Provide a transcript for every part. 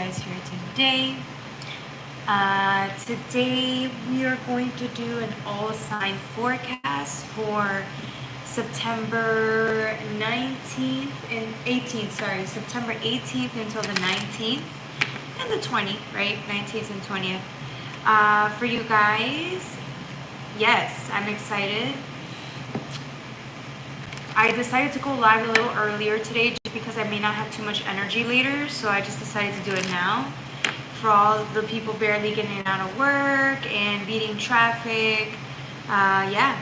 guys here today. Today we are going to do an all sign forecast for September 19th and 18th, September 18th until the 19th and the 20th, right? 19th and 20th. For you guys, yes, I'm excited. I decided to go live a little earlier today just because I may not have too much energy later, so I just decided to do it now. For all the people barely getting out of work and beating traffic, yeah.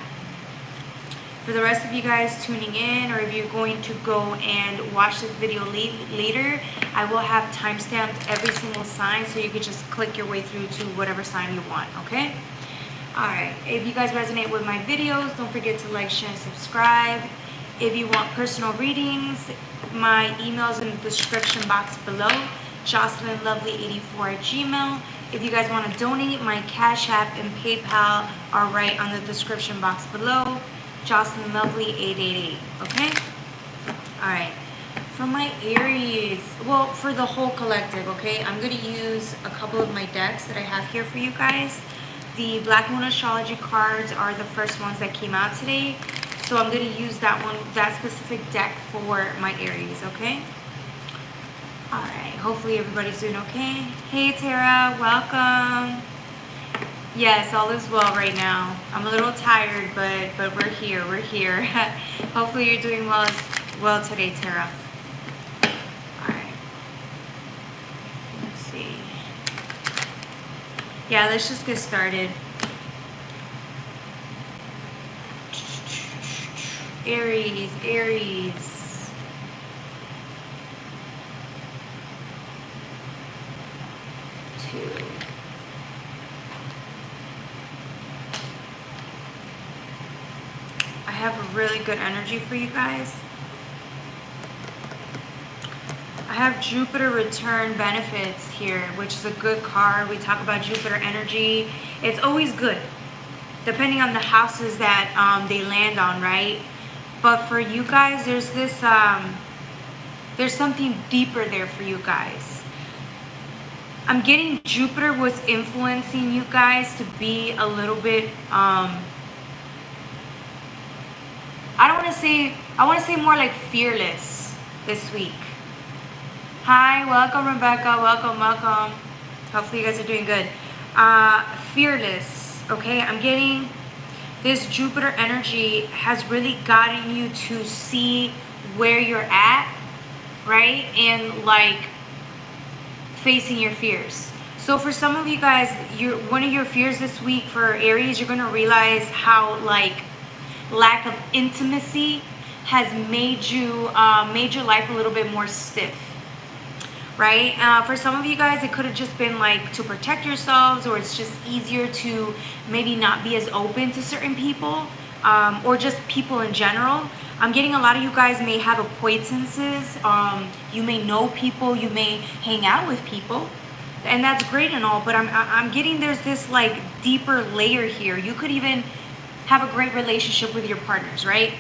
For the rest of you guys tuning in, or if you're going to go and watch this video later, I will have timestamped every single sign so you can just click your way through to whatever sign you want, okay? Alright, if you guys resonate with my videos, don't forget to like, share, and subscribe. If you want personal readings, my email's in the description box below. JocelynLovely84@gmail. If you guys want to donate, my Cash App and PayPal are right on the description box below. JocelynLovely888. Okay? Alright. For my Aries, well, for the whole collective, okay? I'm going to use a couple of my decks that I have here for you guys. The Black Moon Astrology cards are the first ones that came out today. So I'm going to use that specific deck for my Aries, okay? Alright, hopefully everybody's doing okay. Hey Tara, welcome. Yes, all is well right now. I'm a little tired, but we're here, Hopefully you're doing well today, Tara. Alright. Let's see. Yeah, let's just get started. Aries. 2. I have a really good energy for you guys. I have Jupiter return benefits here, which is a good card. We talk about Jupiter energy. It's always good, depending on the houses that they land on, right? But for you guys, there's this, there's something deeper there for you guys. I'm getting Jupiter was influencing you guys to be a little bit, I want to say more like fearless this week. Hi, welcome Rebecca, welcome. Hopefully you guys are doing good. Fearless, okay? I'm getting this Jupiter energy has really gotten you to see where you're at, right? And like facing your fears. So for some of you guys, one of your fears this week for Aries, you're going to realize how like lack of intimacy has made your life a little bit more stiff, right? For some of you guys, it could have just been like to protect yourselves, or it's just easier to maybe not be as open to certain people, or just people in general. I'm getting a lot of you guys may have acquaintances. You may know people, you may hang out with people, and that's great and all, but I'm getting there's this like deeper layer here. You could even have a great relationship with your partners, right?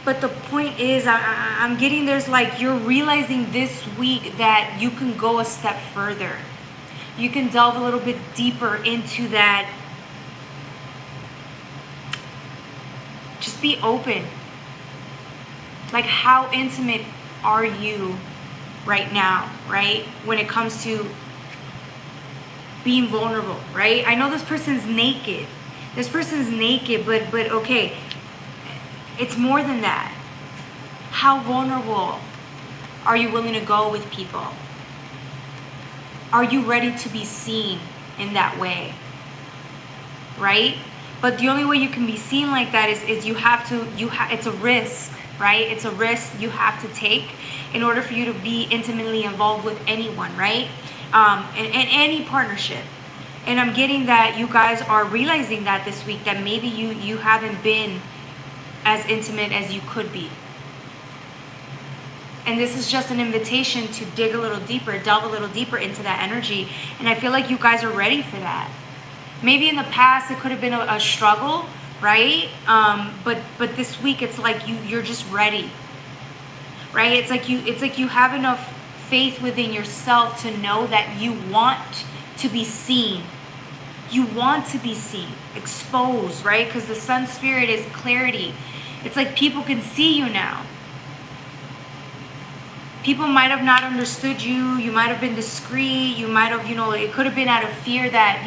But the point is, I'm getting there's like, you're realizing this week that you can go a step further. You can delve a little bit deeper into that. Just be open. Like, how intimate are you right now, right? When it comes to being vulnerable, right? I know this person's naked. But okay. It's more than that. How vulnerable are you willing to go with people? Are you ready to be seen in that way? Right? But the only way you can be seen like that is it's a risk, right? It's a risk you have to take in order for you to be intimately involved with anyone, right? In any partnership. And I'm getting that you guys are realizing that this week, that maybe you haven't been as intimate as you could be. And this is just an invitation to dig a little deeper, delve a little deeper into that energy. And I feel like you guys are ready for that. Maybe in the past it could have been a struggle, right? But this week it's like you're just ready, right? It's like you have enough faith within yourself to know that you want to be seen. You want to be seen, exposed, right? Because the sun spirit is clarity. It's like people can see you now. People might have not understood you. You might have been discreet. You might have, it could have been out of fear that,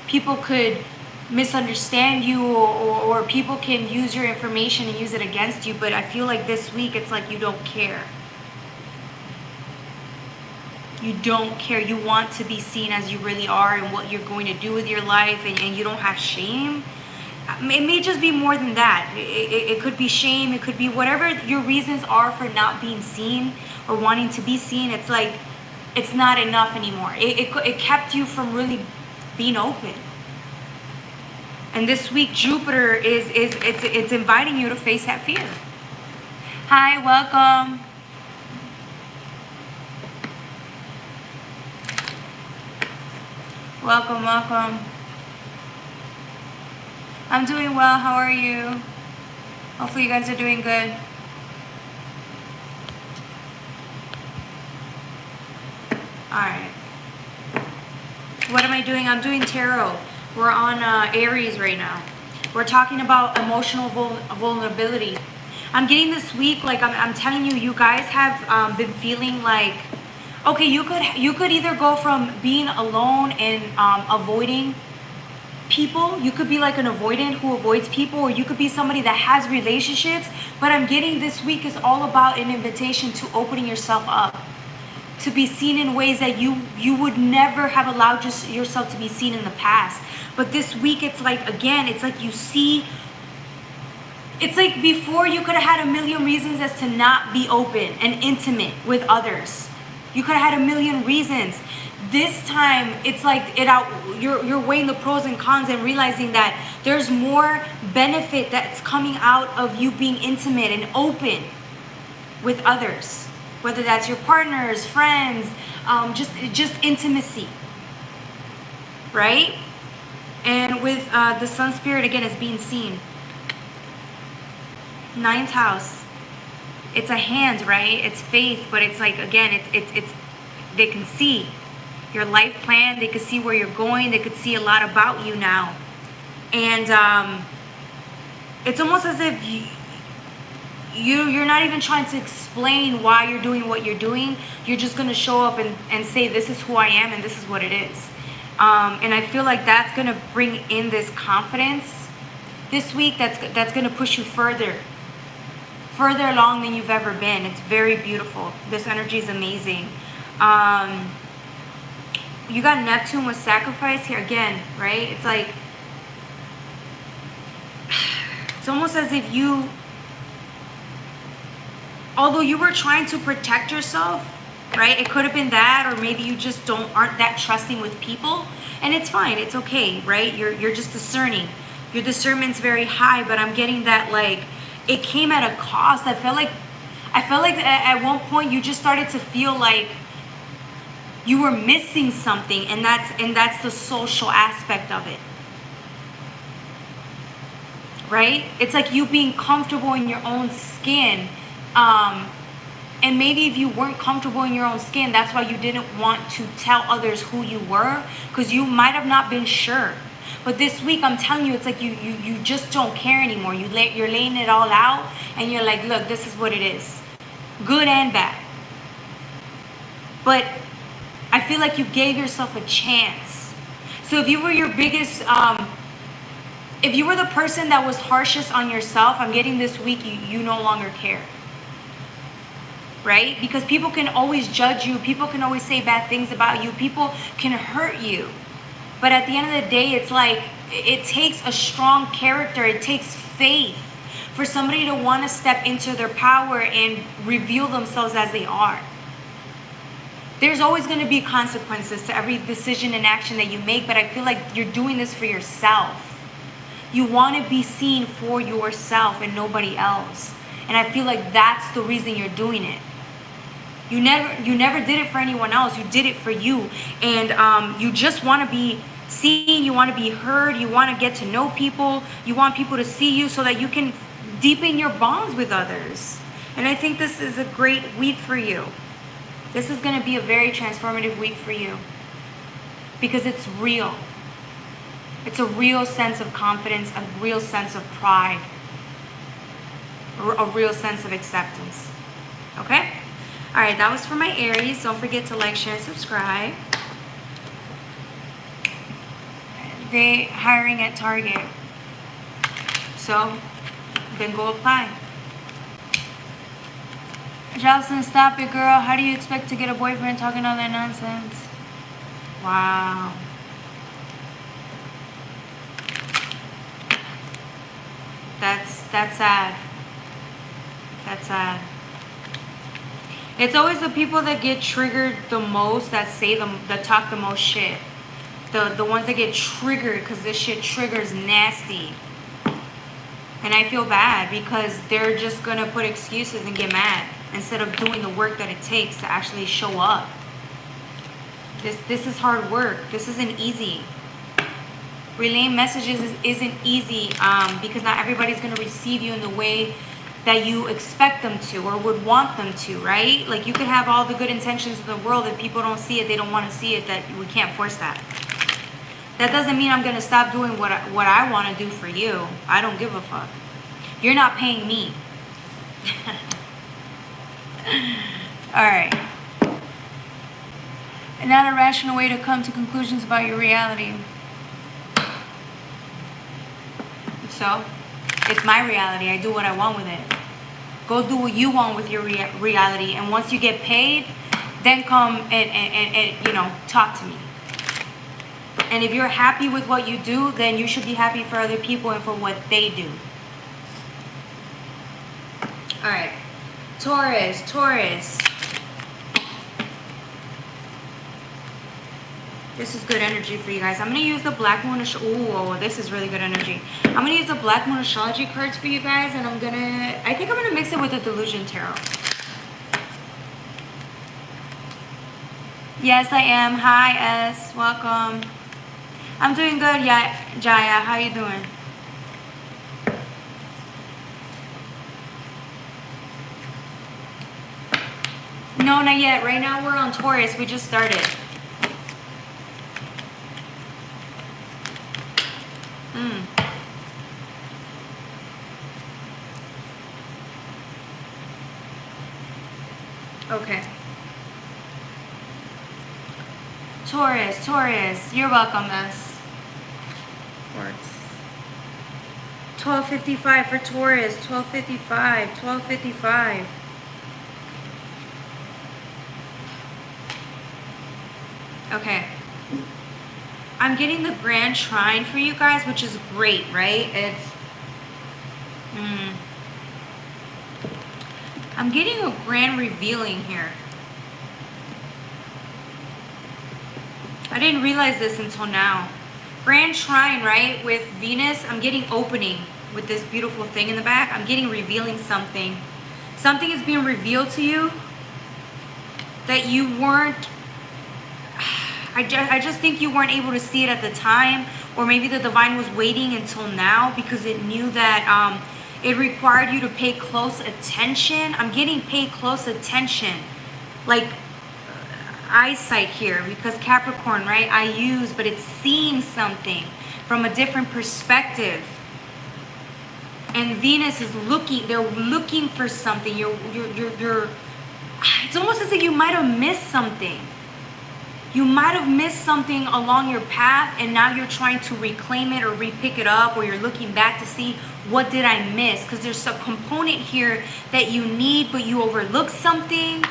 people could misunderstand you, or people can use your information and use it against you. But I feel like this week it's like you don't care. You don't care. You want to be seen as you really are and what you're going to do with your life, and you don't have shame. It may just be more than that. It could be shame. It could be whatever your reasons are for not being seen or wanting to be seen. It's like it's not enough anymore. It kept you from really being open. And this week, Jupiter it's inviting you to face that fear. Hi, welcome. Welcome, welcome. I'm doing well. How are you? Hopefully you guys are doing good. Alright. What am I doing? I'm doing tarot. We're on Aries right now. We're talking about emotional vulnerability. I'm getting this week, like I'm telling you, you guys have been feeling like, okay, you could either go from being alone and avoiding people. You could be like an avoidant who avoids people, or you could be somebody that has relationships. But I'm getting this week is all about an invitation to opening yourself up, to be seen in ways that you would never have allowed yourself to be seen in the past. But this week it's like, again, it's like you see, it's like before you could have had a million reasons as to not be open and intimate with others. You could have had a million reasons. This time it's like you're weighing the pros and cons and realizing that there's more benefit that's coming out of you being intimate and open with others. Whether that's your partners, friends, just intimacy, right? And with the sun spirit, again, is being seen. 9th house. It's a hand, right? It's faith, but it's like, again, it's they can see your life plan. They could see where you're going. They could see a lot about you now. And it's almost as if you're not even trying to explain why you're doing what you're doing. You're just going to show up and say, this is who I am and this is what it is. And I feel like that's going to bring in this confidence this week that's going to push you further along than you've ever been. It's very beautiful. This energy is amazing. You got Neptune with sacrifice here again, right? It's like, it's almost as if although you were trying to protect yourself, right? It could have been that, or maybe you just aren't that trusting with people, and it's fine. It's okay, right? You're just discerning. Your discernment's very high, but I'm getting that, like, it came at a cost. I felt like at one point you just started to feel like you were missing something, and that's the social aspect of it. Right? It's like you being comfortable in your own skin. And maybe if you weren't comfortable in your own skin, that's why you didn't want to tell others who you were, because you might have not been sure. But this week, I'm telling you, it's like you just don't care anymore. You're laying it all out, and you're like, look, this is what it is. Good and bad. But I feel like you gave yourself a chance. So if you were your biggest, if you were the person that was harshest on yourself, I'm getting this week, you no longer care. Right? Because people can always judge you. People can always say bad things about you. People can hurt you. But at the end of the day, it's like, it takes a strong character. It takes faith for somebody to want to step into their power and reveal themselves as they are. There's always going to be consequences to every decision and action that you make, but I feel like you're doing this for yourself. You want to be seen for yourself and nobody else. And I feel like that's the reason you're doing it. You never did it for anyone else. You did it for you. And you just want to be seen. You want to be heard. You want to get to know people. You want people to see you so that you can deepen your bonds with others. And I think this is a great week for you. This is going to be a very transformative week for you because it's real. It's a real sense of confidence, a real sense of pride, a real sense of acceptance. Okay? All right, that was for my Aries. Don't forget to like, share, and subscribe. They hiring at Target. So, then go apply. Jocelyn, stop it, girl. How do you expect to get a boyfriend talking all that nonsense? Wow. That's sad. That's sad. It's always the people that get triggered the most that that talk the most shit. The ones that get triggered because this shit triggers nasty. And I feel bad because they're just gonna put excuses and get mad instead of doing the work that it takes to actually show up. This is hard work. This isn't easy. Relaying messages isn't easy because not everybody's gonna receive you in the way that you expect them to or would want them to, right? Like you could have all the good intentions in the world. If people don't see it, they don't want to see it, that we can't force that. That doesn't mean I'm gonna stop doing what I want to do for you. I don't give a fuck. You're not paying me. All right. Not a rational way to come to conclusions about your reality. So, it's my reality. I do what I want with it. Go do what you want with your reality. And once you get paid, then come and you know, talk to me. And if you're happy with what you do, then you should be happy for other people and for what they do. All right. Taurus. 'This is good energy for you guys. I'm going to use the Black Moon. Ooh, this is really good energy. I'm going to use the Black Moon Astrology cards for you guys. And I think I'm going to mix it with the Delusion Tarot. Yes, I am. Hi, S. Welcome. I'm doing good, yeah, Jaya. How you doing? No, not yet. Right now we're on Taurus. We just started. Okay. Taurus. You're welcome, S. 12:55 for Taurus. 12:55. Okay. I'm getting the Grand Trine for you guys, which is great, right? I'm getting a grand revealing here. I didn't realize this until now. Grand Trine, right? With Venus, I'm getting opening with this beautiful thing in the back. I'm getting revealing something. Something is being revealed to you that you weren't... I just think you weren't able to see it at the time, or maybe the divine was waiting until now because it knew that it required you to pay close attention. I'm getting paid close attention, like eyesight here, because Capricorn, right? I use, but it's seeing something from a different perspective. And Venus is looking. They're looking for something. You're. It's almost as if you might have missed something. You might have missed something along your path, and now you're trying to reclaim it or re-pick it up, or you're looking back to see what did I miss, because there's a component here that you need, but you overlooked something.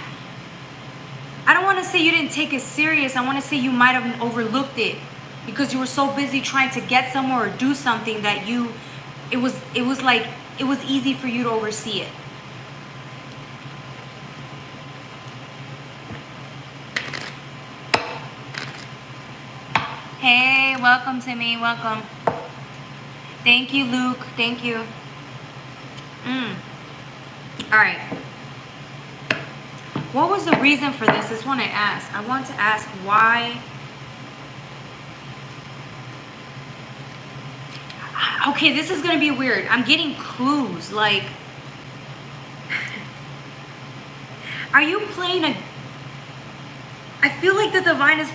I don't want to say you didn't take it serious. I want to say you might have overlooked it because you were so busy trying to get somewhere or do something that it was easy for you to oversee it. Hey, welcome to me. Welcome. Thank you, Luke. Thank you. All right. What was the reason for this? This one I asked. I want to ask why. Okay, this is going to be weird. I'm getting clues. Like, are you playing a I feel like the divine is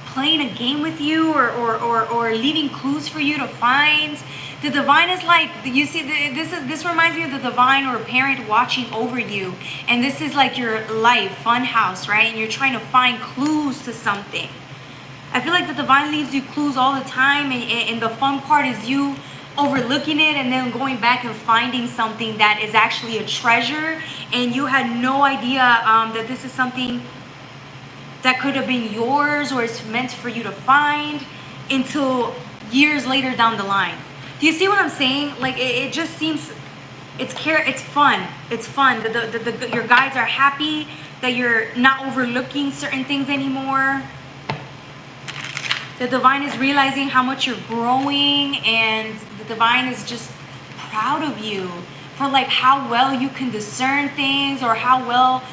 playing a game with you, or leaving clues for you to find. The divine is like, you see, this reminds me of the divine or a parent watching over you, and this is like your life fun house, right? And you're trying to find clues to something. I feel like the divine leaves you clues all the time, and the fun part is you overlooking it and then going back and finding something that is actually a treasure, and you had no idea that this is something that could have been yours or is meant for you to find until years later down the line. Do you see what I'm saying? Like, it just seems, it's fun. It's fun. Your guides are happy that you're not overlooking certain things anymore. The divine is realizing how much you're growing, and the divine is just proud of you for like how well you can discern things, or how well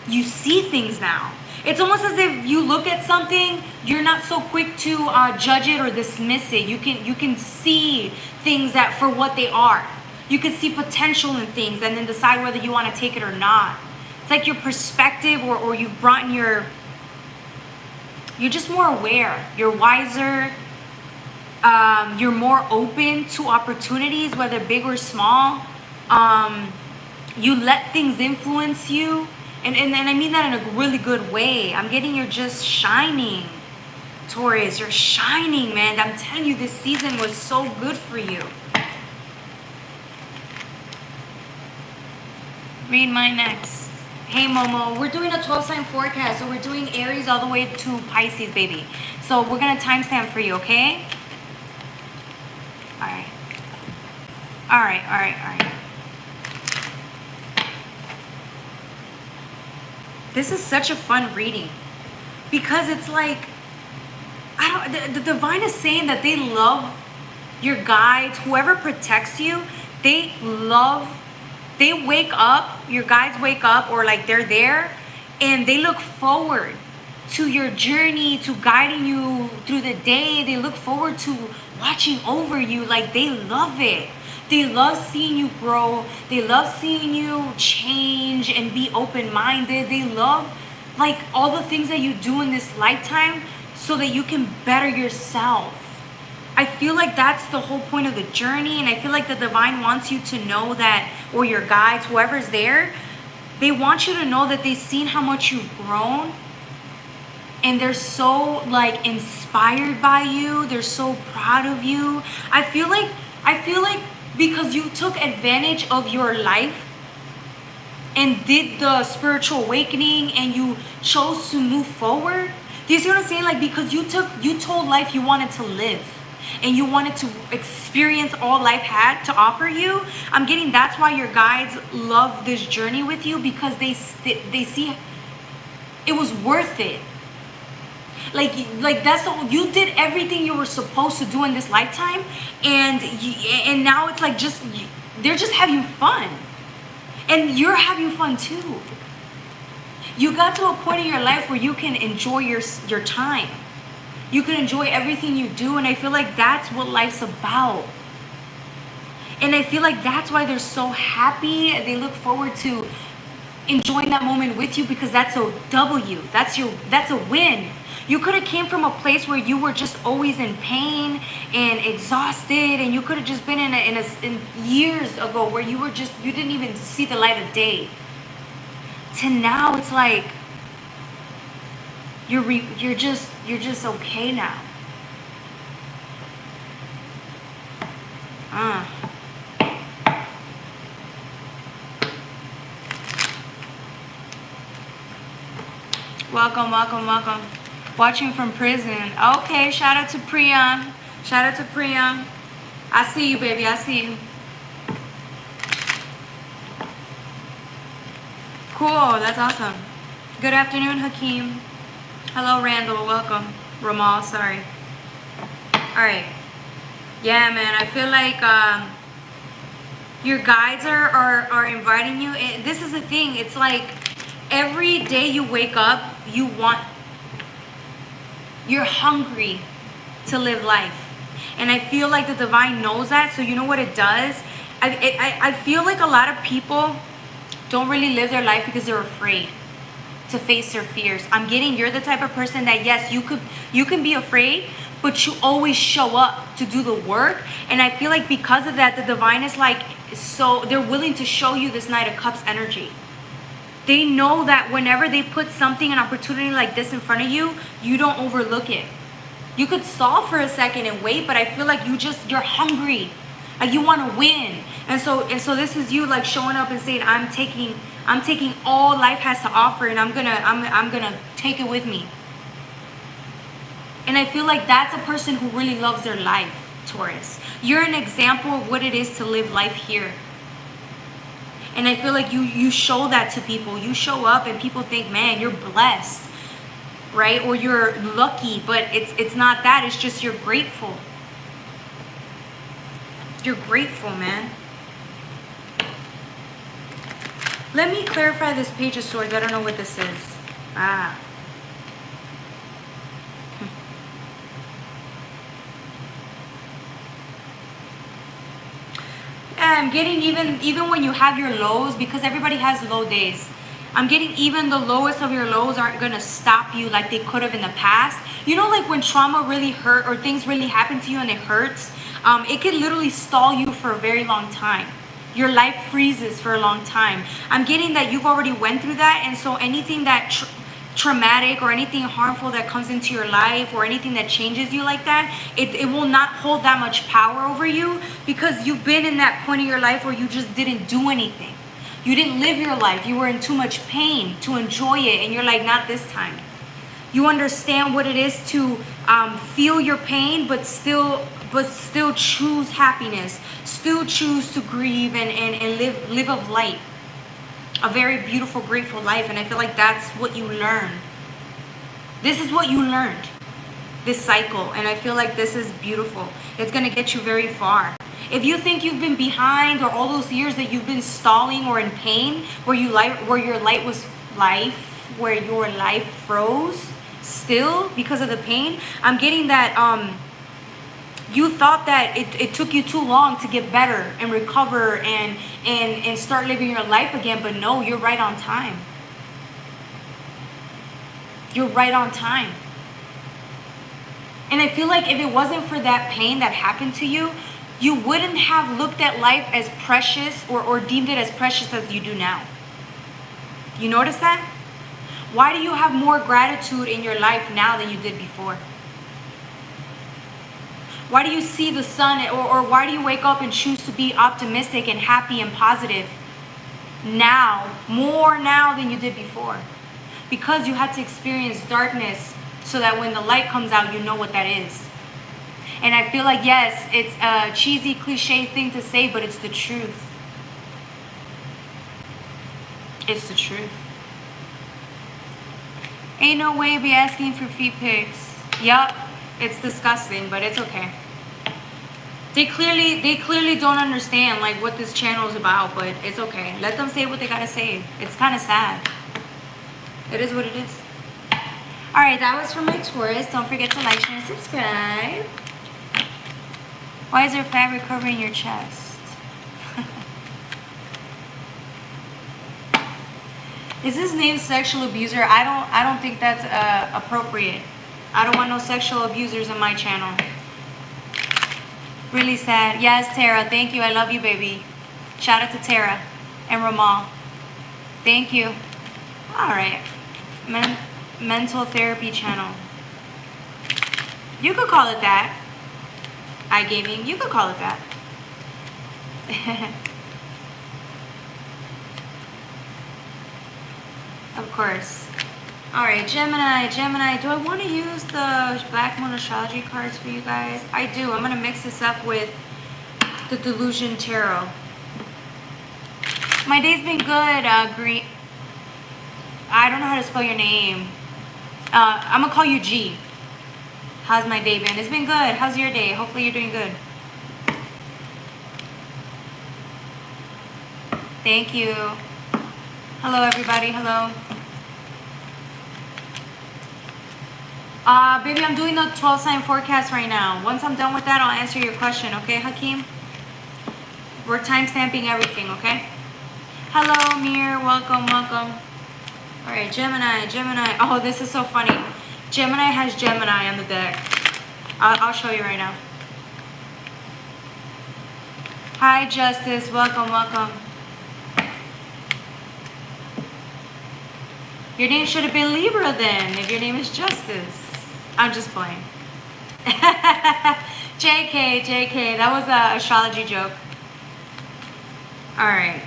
you see things now. It's almost as if you look at something, you're not so quick to judge it or dismiss it. You can see things that for what they are. You can see potential in things and then decide whether you want to take it or not. It's like your perspective, or you've brought in you're just more aware. You're wiser. You're more open to opportunities, whether big or small. You let things influence you. And I mean that in a really good way. I'm getting you're just shining, Taurus. You're shining, man. I'm telling you, this season was so good for you. Read my next. Hey, Momo. We're doing a 12-sign forecast. So we're doing Aries all the way to Pisces, baby. So we're going to timestamp for you, okay? All right. All right, all right, all right. This is such a fun reading, because it's like, the divine is saying that they love your guides, whoever protects you. They wake up, your guides wake up, or like they're there, and they look forward to your journey, to guiding you through the day. They look forward to watching over you. Like, they love it. They love seeing you grow. They love seeing you change and be open-minded. They love like all the things that you do in this lifetime so that you can better yourself. I feel like that's the whole point of the journey, and I feel like the divine wants you to know that, or your guides, whoever's there, they want you to know that they've seen how much you've grown, and they're so like inspired by you. They're so proud of you. I feel like because you took advantage of your life and did the spiritual awakening, and you chose to move forward. Do you see what I'm saying? Like, because you told life you wanted to live, and you wanted to experience all life had to offer you. I'm getting that's why your guides love this journey with you, because they see it was worth it. Like that's you did everything you were supposed to do in this lifetime, and now it's like they're just having fun, and you're having fun too. You got to a point in your life where you can enjoy your time. You can enjoy everything you do, and I feel like that's what life's about. And I feel like that's why they're so happy. They look forward to enjoying that moment with you, because that's a W. That's a win. You could have came from a place where you were just always in pain and exhausted, and you could have just been in years ago where you didn't even see the light of day. To now, it's like you're just okay now. Welcome, welcome, welcome. Watching from prison. Okay, shout out to Priya. Shout out to Priya. I see you, baby. I see you. Cool. That's awesome. Good afternoon, Hakeem. Hello, Randall. Welcome. Ramal, sorry. All right. Yeah, man. I feel like your guides are inviting you. This is the thing. It's like every day you wake up, you're hungry to live life. And I feel like the divine knows that. So you know what it does? I feel like a lot of people don't really live their life because they're afraid. to face their fears. I'm getting you're the type of person that, yes, you can be afraid, but you always show up to do the work. And I feel like because of that, the divine is like, so they're willing to show you this Knight of Cups energy. They know that whenever they put something, an opportunity like this in front of you, you don't overlook it. You could stall for a second and wait, but I feel like you're hungry. Like you want to win. And so this is you like showing up and saying, I'm taking all life has to offer, and I'm gonna take it with me. And I feel like that's a person who really loves their life, Taurus. You're an example of what it is to live life here. And I feel like you show that to people. You show up and people think, man, you're blessed, right? Or you're lucky, but it's not that. It's just you're grateful. You're grateful, man. Let me clarify this Page of Swords. I don't know what this is. I'm getting even when you have your lows, because everybody has low days. I'm getting even the lowest of your lows aren't going to stop you like they could have in the past. You know, like when trauma really hurt or things really happen to you and it hurts, it can literally stall you for a very long time. Your life freezes for a long time. I'm getting that you've already went through that, and so anything that traumatic or anything harmful that comes into your life or anything that changes you like that, it will not hold that much power over you, because you've been in that point of your life where you just didn't do anything. You didn't live your life. You were in too much pain to enjoy it, and you're like, not this time. You understand what it is to feel your pain, but still choose happiness, still choose to grieve and live of light. A very beautiful, grateful life. And I feel like that's what you learn. This is what you learned, this cycle. And I feel like this is beautiful. It's going to get you very far. If you think you've been behind, or all those years that you've been stalling or in pain, where your life froze still because of the pain, I'm getting that you thought that it took you too long to get better and recover and start living your life again. But no, you're right on time. You're right on time. And I feel like if it wasn't for that pain that happened to you, you wouldn't have looked at life as precious or deemed it as precious as you do now. You notice that? Why do you have more gratitude in your life now than you did before? Why do you see the sun, or why do you wake up and choose to be optimistic and happy and positive now, more now than you did before? Because you had to experience darkness so that when the light comes out, you know what that is. And I feel like, yes, it's a cheesy, cliche thing to say, but it's the truth. It's the truth. Ain't no way be asking for feet pics. Yup. It's disgusting, but it's okay. They clearly don't understand like what this channel is about, but it's okay. Let them say what they gotta say. It's kind of sad. It is what it is. All right, that was from my Taurus. Don't forget to like, share, and subscribe. Why is there fabric covering your chest? Is his name sexual abuser? I don't think that's appropriate. I don't want no sexual abusers on my channel. Really sad. Yes, Tara. Thank you. I love you, baby. Shout out to Tara and Ramal. Thank you. All right. Mental therapy channel. You could call it that. iGaming. You could call it that. Of course. Alright, Gemini, do I want to use the Black Moon Astrology cards for you guys? I do. I'm going to mix this up with the Delusion Tarot. My day's been good, Green. I don't know how to spell your name. I'm going to call you G. How's my day been? It's been good. How's your day? Hopefully you're doing good. Thank you. Hello, everybody. Hello. Baby, I'm doing the 12-sign forecast right now. Once I'm done with that, I'll answer your question, okay, Hakeem? We're time-stamping everything, okay? Hello, Mir. Welcome, welcome. All right, Gemini, Gemini. Oh, this is so funny. Gemini has Gemini on the deck. I'll show you right now. Hi, Justice. Welcome, welcome. Your name should have been Libra then, if your name is Justice. I'm just playing. JK, JK. That was an astrology joke. All right.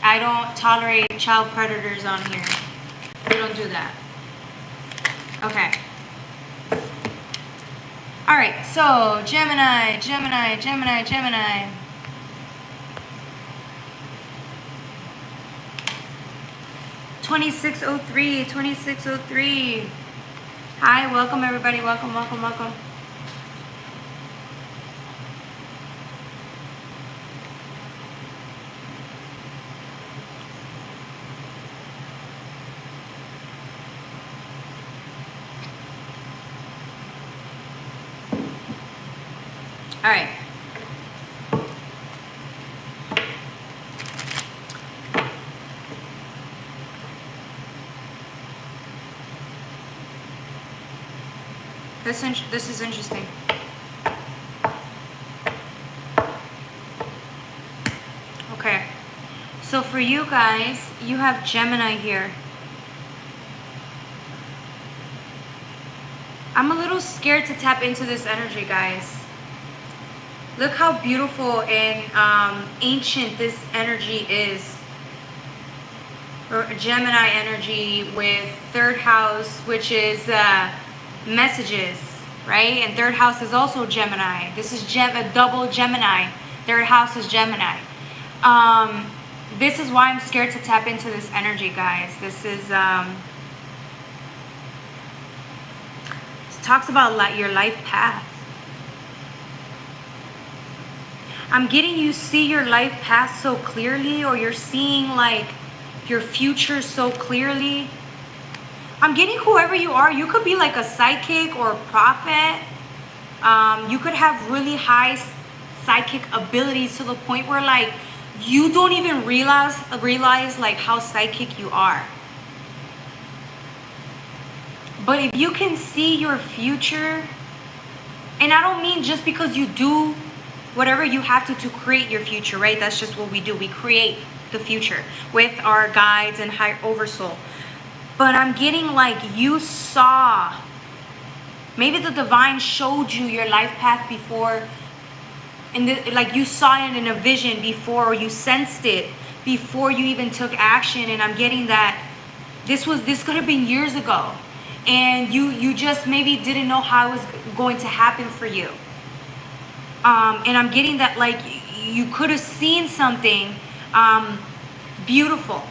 I don't tolerate child predators on here. We don't do that. Okay. All right, so Gemini, Gemini, Gemini, Gemini. (2603) 2603. Hi, welcome everybody. Welcome, welcome, welcome. All right. This is interesting. Okay. So for you guys, you have Gemini here. I'm a little scared to tap into this energy, guys. Look how beautiful and ancient this energy is. Or Gemini energy with third house, which is messages, right? And third house is also Gemini. This is a double Gemini. Third house is Gemini. This is why I'm scared to tap into this energy, guys. This is it talks about your life path. I'm getting you see your life path so clearly, or you're seeing like your future so clearly. I'm getting whoever you are, you could be like a psychic or a prophet. You could have really high psychic abilities to the point where like you don't even realize like how psychic you are. But if you can see your future, and I don't mean just because you do whatever you have to create your future, right? That's just what we do. We create the future with our guides and higher oversoul. But I'm getting like you saw, maybe the divine showed you your life path before, and like you saw it in a vision before, or you sensed it before you even took action. And I'm getting that this could have been years ago, and you just maybe didn't know how it was going to happen for you. And I'm getting that like you could have seen something beautiful.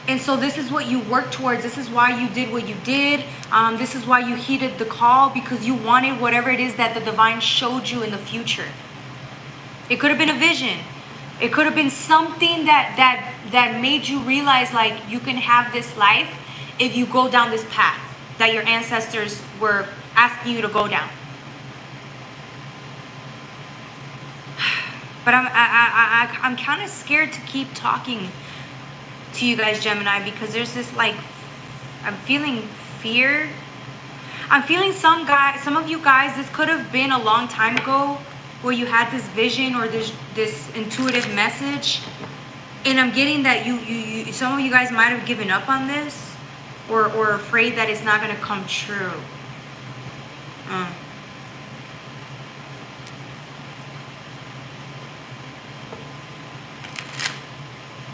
And so this is what you worked towards. This is why you did what you did. This is why you heeded the call, because you wanted whatever it is that the divine showed you in the future. It could have been a vision. It could have been something that made you realize like you can have this life if you go down this path that your ancestors were asking you to go down. But I'm kind of scared to keep talking to you guys, Gemini, because there's this like, I'm feeling fear. I'm feeling some of you guys, this could have been a long time ago where you had this vision or this intuitive message, and I'm getting that you some of you guys might have given up on this, or afraid that it's not going to come true.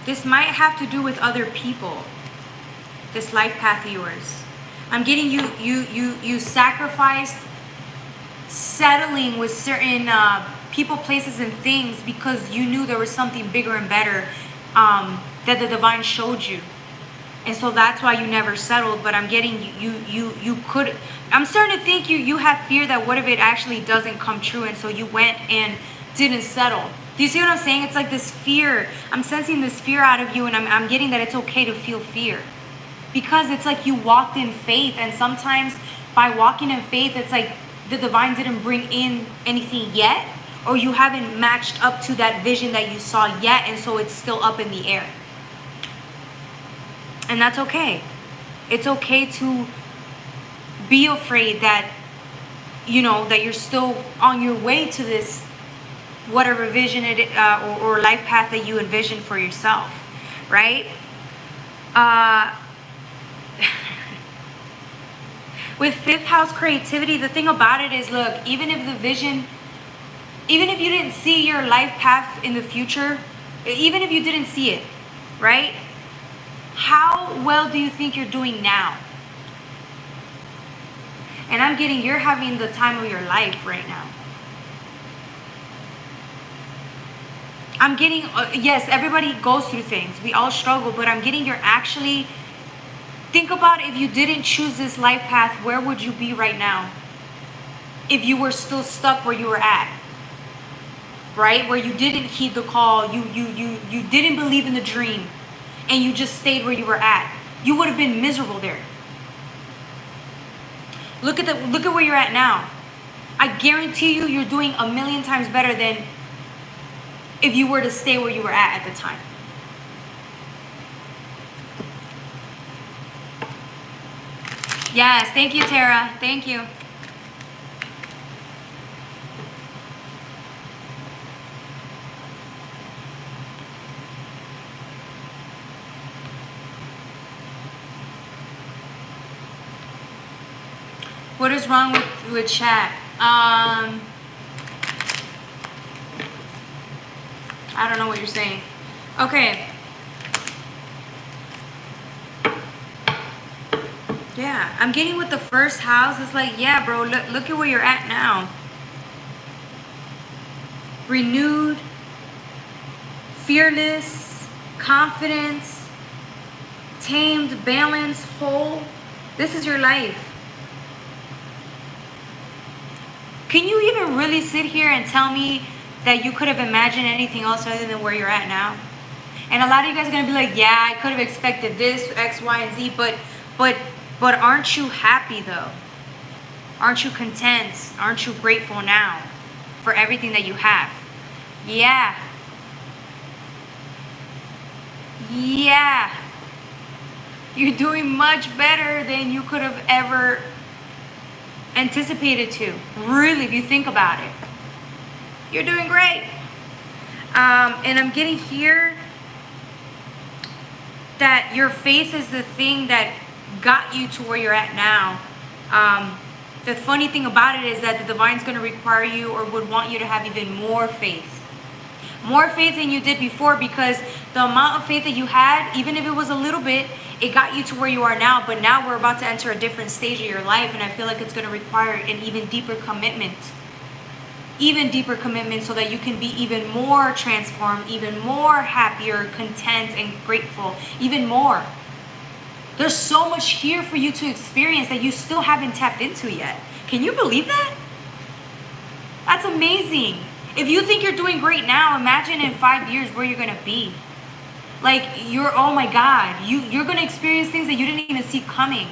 This might have to do with other people, this life path of yours. I'm getting you sacrificed settling with certain people, places, and things because you knew there was something bigger and better that the divine showed you. And so that's why you never settled. But I'm getting you could, I'm starting to think you have fear that what if it actually doesn't come true, and so you went and didn't settle. Do you see what I'm saying? It's like this fear. I'm sensing this fear out of you, and I'm getting that it's okay to feel fear. Because it's like you walked in faith, and sometimes by walking in faith, it's like the divine didn't bring in anything yet, or you haven't matched up to that vision that you saw yet, and so it's still up in the air. And that's okay. It's okay to be afraid that, you know, that you're still on your way to this whatever vision or life path that you envision for yourself, right? With fifth house creativity, the thing about it is, look, even if you didn't see your life path in the future, even if you didn't see it, right? How well do you think you're doing now? And I'm getting, you're having the time of your life right now. I'm getting, yes, everybody goes through things. We all struggle, but I'm getting you're actually, think about if you didn't choose this life path, where would you be right now? If you were still stuck where you were at, right? Where you didn't heed the call, you didn't believe in the dream, and you just stayed where you were at. You would have been miserable there. Look at where you're at now. I guarantee you, you're doing a million times better than if you were to stay where you were at the time. Yes, thank you, Tara. Thank you. What is wrong with chat? I don't know what you're saying. Okay. Yeah, I'm getting with the first house. It's like, yeah, bro, look at where you're at now. Renewed, fearless, confidence, tamed, balanced, whole. This is your life. Can you even really sit here and tell me that you could have imagined anything else other than where you're at now? And a lot of you guys are gonna be like, yeah, I could have expected this, X, Y, and Z, but aren't you happy though? Aren't you content? Aren't you grateful now for everything that you have? Yeah. Yeah. You're doing much better than you could have ever anticipated to. Really, if you think about it. You're doing great. And I'm getting here that your faith is the thing that got you to where you're at now. The funny thing about it is that the divine's going to require you or would want you to have even more faith. More faith than you did before, because the amount of faith that you had, even if it was a little bit, it got you to where you are now. But now we're about to enter a different stage of your life, and I feel like it's going to require an even deeper commitment. Even deeper commitment, so that you can be even more transformed, even more happier, content, and grateful, even more. There's so much here for you to experience that you still haven't tapped into yet. Can you believe that? That's amazing. If you think you're doing great now, imagine in 5 years where you're gonna be. Like, oh my God, you're gonna experience things that you didn't even see coming.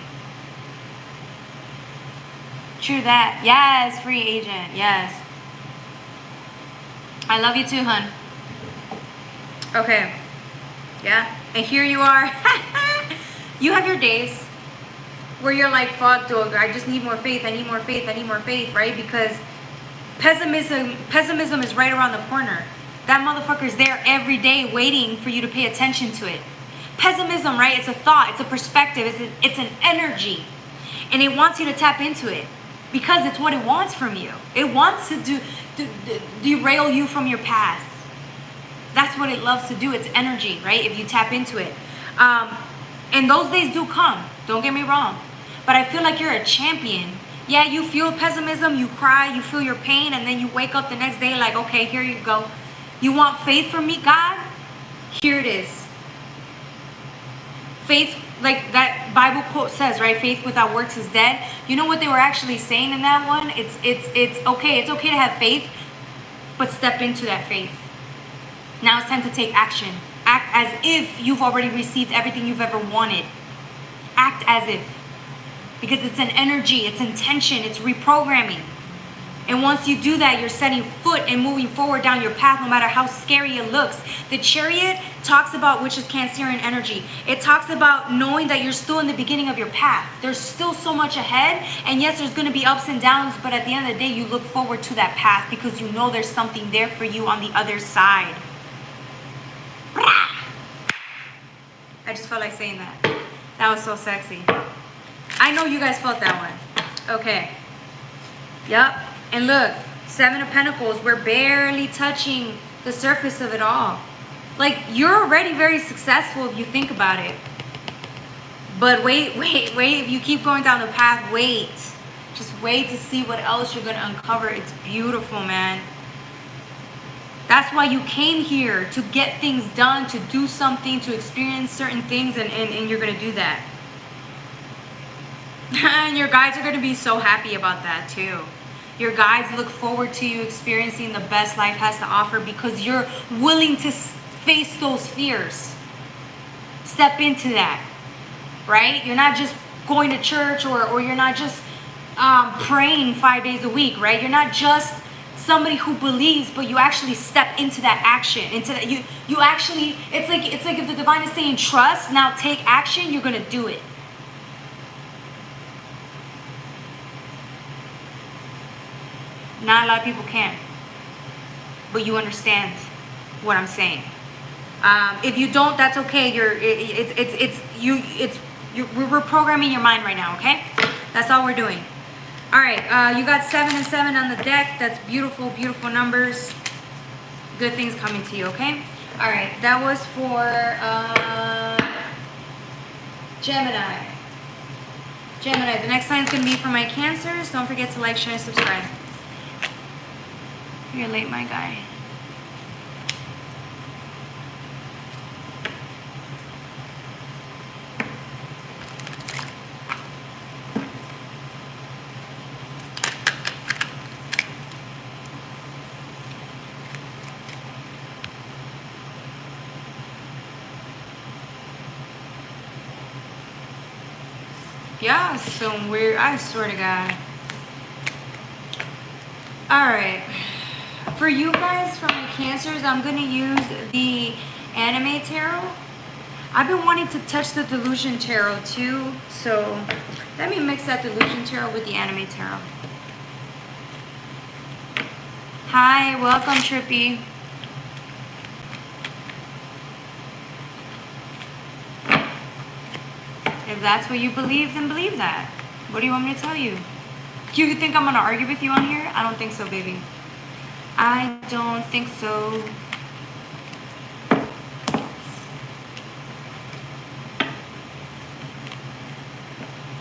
True that. Yes, free agent, yes. I love you too, hun. Okay. Yeah. And here you are. You have your days where you're like, fuck, dog, I just need more faith. I need more faith. I need more faith, right? Because pessimism is right around the corner. That motherfucker's there every day waiting for you to pay attention to it. Pessimism, right? It's a thought. It's a perspective. It's an energy. And it wants you to tap into it because it's what it wants from you. It wants to derail you from your path. That's what it loves to do. It's energy, right? If you tap into it. And those days do come. Don't get me wrong. But I feel like you're a champion. Yeah, you feel pessimism, you cry, you feel your pain, and then you wake up the next day like, okay, here you go. You want faith from me, God? Here it is. Faith, like that Bible quote says, right? Faith without works is dead. You know what they were actually saying in that one? It's okay. It's okay to have faith, but step into that faith. Now it's time to take action. Act as if you've already received everything you've ever wanted. Act as if. Because it's an energy, it's intention, it's reprogramming. And once you do that, you're setting foot and moving forward down your path, no matter how scary it looks. The Chariot talks about, which is Cancerian energy, it talks about knowing that you're still in the beginning of your path. There's still so much ahead. And yes, there's going to be ups and downs, but at the end of the day, you look forward to that path because you know there's something there for you on the other side. I just felt like saying that. That was so sexy. I know you guys felt that one. Okay. Yep. And look, 7 of Pentacles. We're barely touching the surface of it all. Like, you're already very successful if you think about it. But wait. If you keep going down the path, wait. Just wait to see what else you're going to uncover. It's beautiful, man. That's why you came here, to get things done, to do something, to experience certain things, and you're going to do that. And your guides are going to be so happy about that too. Your guides look forward to you experiencing the best life has to offer because you're willing to face those fears. Step into that, right? You're not just going to church or you're not just praying 5 days a week, right? You're not just somebody who believes, but you actually step into that action, into that you actually, it's like if the divine is saying trust, now take action, you're going to do it. Not a lot of people can, but you understand what I'm saying. If you don't, that's okay. We're reprogramming your mind right now. Okay, that's all we're doing. All right, you got 7 and 7 on the deck. That's beautiful, beautiful numbers. Good things coming to you. Okay. All right, that was for Gemini. Gemini. The next sign is going to be for my Cancers. Don't forget to like, share, and subscribe. You're late, my guy. Yeah, so weird. I swear to God. All right. For you guys, for my Cancers, I'm going to use the Anime Tarot. I've been wanting to touch the Delusion Tarot too. So let me mix that Delusion Tarot with the Anime Tarot. Hi, welcome, Trippy. If that's what you believe, then believe that. What do you want me to tell you? Do you think I'm going to argue with you on here? I don't think so, baby. I don't think so.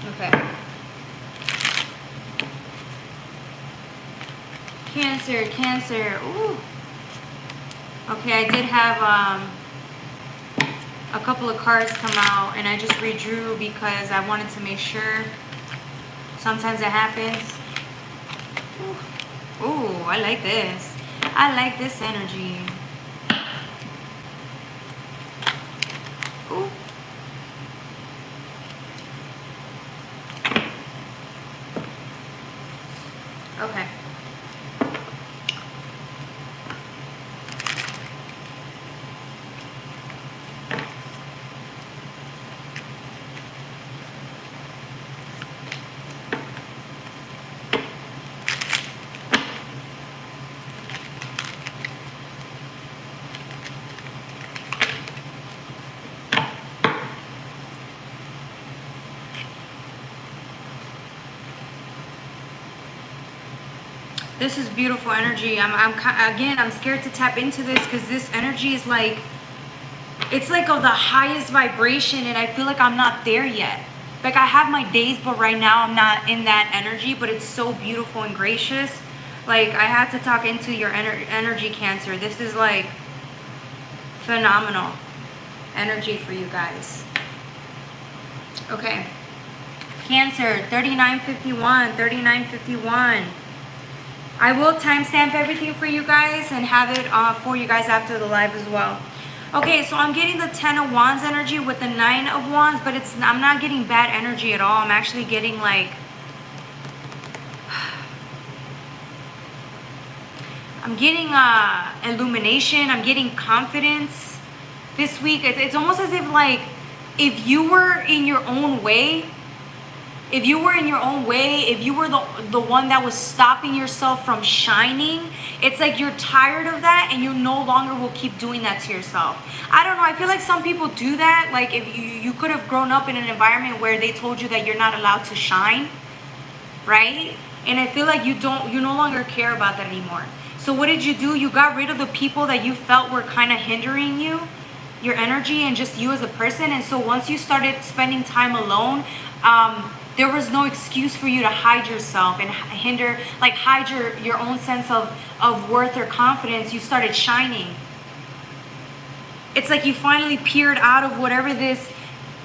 Okay. Cancer, Cancer. Ooh. Okay, I did have a couple of cards come out, and I just redrew because I wanted to make sure. Sometimes it happens. Ooh, I like this. I like this energy. Ooh. Okay. This is beautiful energy. I'm scared to tap into this because this energy is like, it's like of the highest vibration, and I feel like I'm not there yet. Like, I have my days, but right now I'm not in that energy, but it's so beautiful and gracious. Like, I had to talk into your energy, Cancer. This is like phenomenal energy for you guys. Okay. Cancer, 3951, 3951. I will timestamp everything for you guys and have it for you guys after the live as well. Okay, so I'm getting the 10 of Wands energy with the 9 of Wands, but I'm not getting bad energy at all. I'm actually getting like, I'm getting illumination. I'm getting confidence this week. It's almost as if like, if you were in your own way, if you were the one that was stopping yourself from shining, it's like you're tired of that and you no longer will keep doing that to yourself. I don't know. I feel like some people do that. Like if you could have grown up in an environment where they told you that you're not allowed to shine, right? And I feel like you no longer care about that anymore. So what did you do? You got rid of the people that you felt were kind of hindering you, your energy, and just you as a person. And so once you started spending time alone, there was no excuse for you to hide yourself and hide your own sense of worth or confidence. You started shining. It's like you finally peered out of whatever this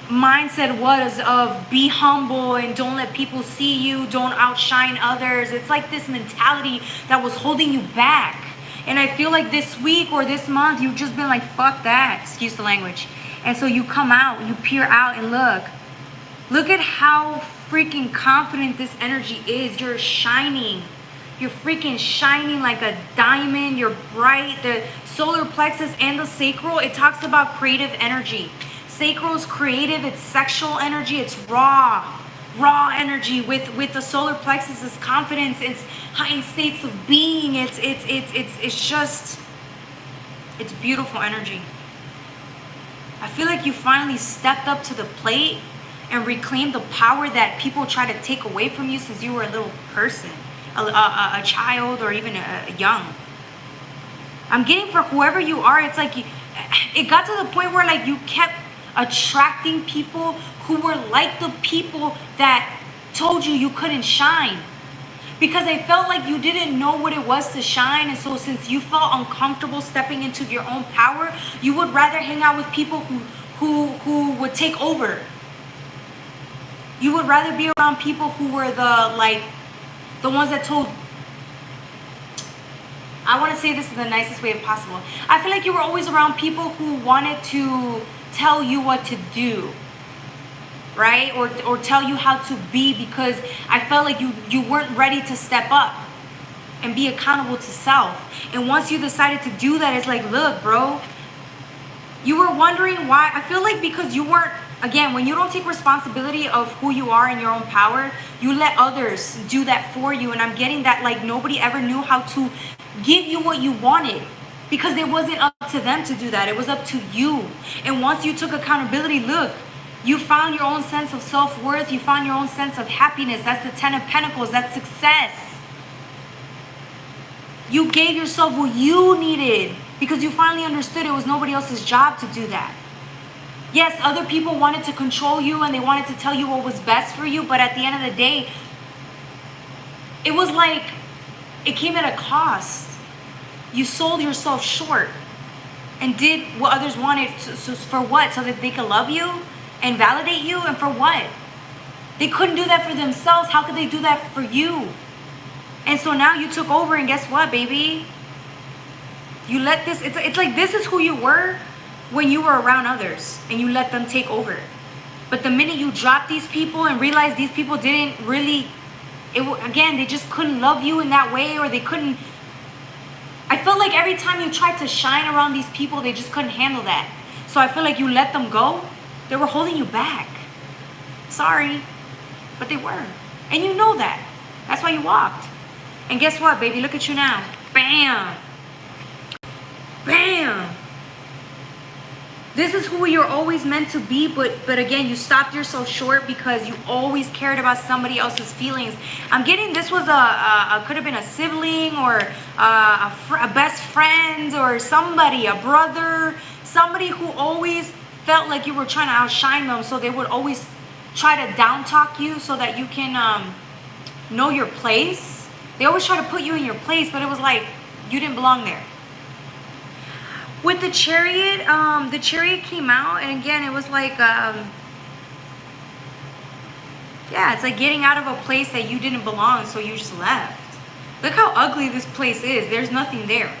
mindset was of be humble and don't let people see you, don't outshine others. It's like this mentality that was holding you back. And I feel like this week or this month, you've just been like, fuck that, excuse the language. And so you come out, you peer out and look at how freaking confident this energy is. You're shining. You're freaking shining like a diamond. You're bright. The solar plexus and the sacral, it talks about creative energy. Sacral is creative. It's sexual energy. It's raw energy. With the solar plexus is confidence. It's heightened states of being. It's just, it's beautiful energy. I feel like you finally stepped up to the plate and reclaim the power that people try to take away from you since you were a little person, a child, or even a young. I'm getting for whoever you are, it's like it got to the point where like you kept attracting people who were like the people that told you you couldn't shine. Because I felt like you didn't know what it was to shine, and so since you felt uncomfortable stepping into your own power, you would rather hang out with people who would take over. You would rather be around people who were the ones that told, I want to say this in the nicest way possible. I feel like you were always around people who wanted to tell you what to do, right? Or tell you how to be, because I felt like you weren't ready to step up and be accountable to self. And once you decided to do that, it's like, look, bro, you were wondering why. I feel like because you weren't, again, when you don't take responsibility of who you are in your own power, you let others do that for you. And I'm getting that like nobody ever knew how to give you what you wanted, because it wasn't up to them to do that. It was up to you. And once you took accountability, look, you found your own sense of self-worth. You found your own sense of happiness. That's the 10 of Pentacles. That's success. You gave yourself what you needed because you finally understood it was nobody else's job to do that. Yes, other people wanted to control you and they wanted to tell you what was best for you, but at the end of the day, it was like it came at a cost. You sold yourself short and did what others wanted. So for what? So that they could love you and validate you? And for what? They couldn't do that for themselves. How could they do that for you? And so now you took over, and guess what, baby? You let this, it's like this is who you were when you were around others and you let them take over. But the minute you drop these people and realize these people didn't really, again, they just couldn't love you in that way, or they couldn't. I felt like every time you tried to shine around these people, they just couldn't handle that. So I feel like you let them go. They were holding you back. Sorry, but they were. And you know that. That's why you walked. And guess what, baby? Look at you now. Bam. Bam. This is who you're always meant to be, but again, you stopped yourself short because you always cared about somebody else's feelings. I'm getting this was could have been a sibling or a best friend or somebody, a brother, somebody who always felt like you were trying to outshine them, so they would always try to down talk you so that you can know your place. They always try to put you in your place, but it was like you didn't belong there. With the Chariot came out, and again, it was like, yeah, it's like getting out of a place that you didn't belong, so you just left. Look how ugly this place is. There's nothing there.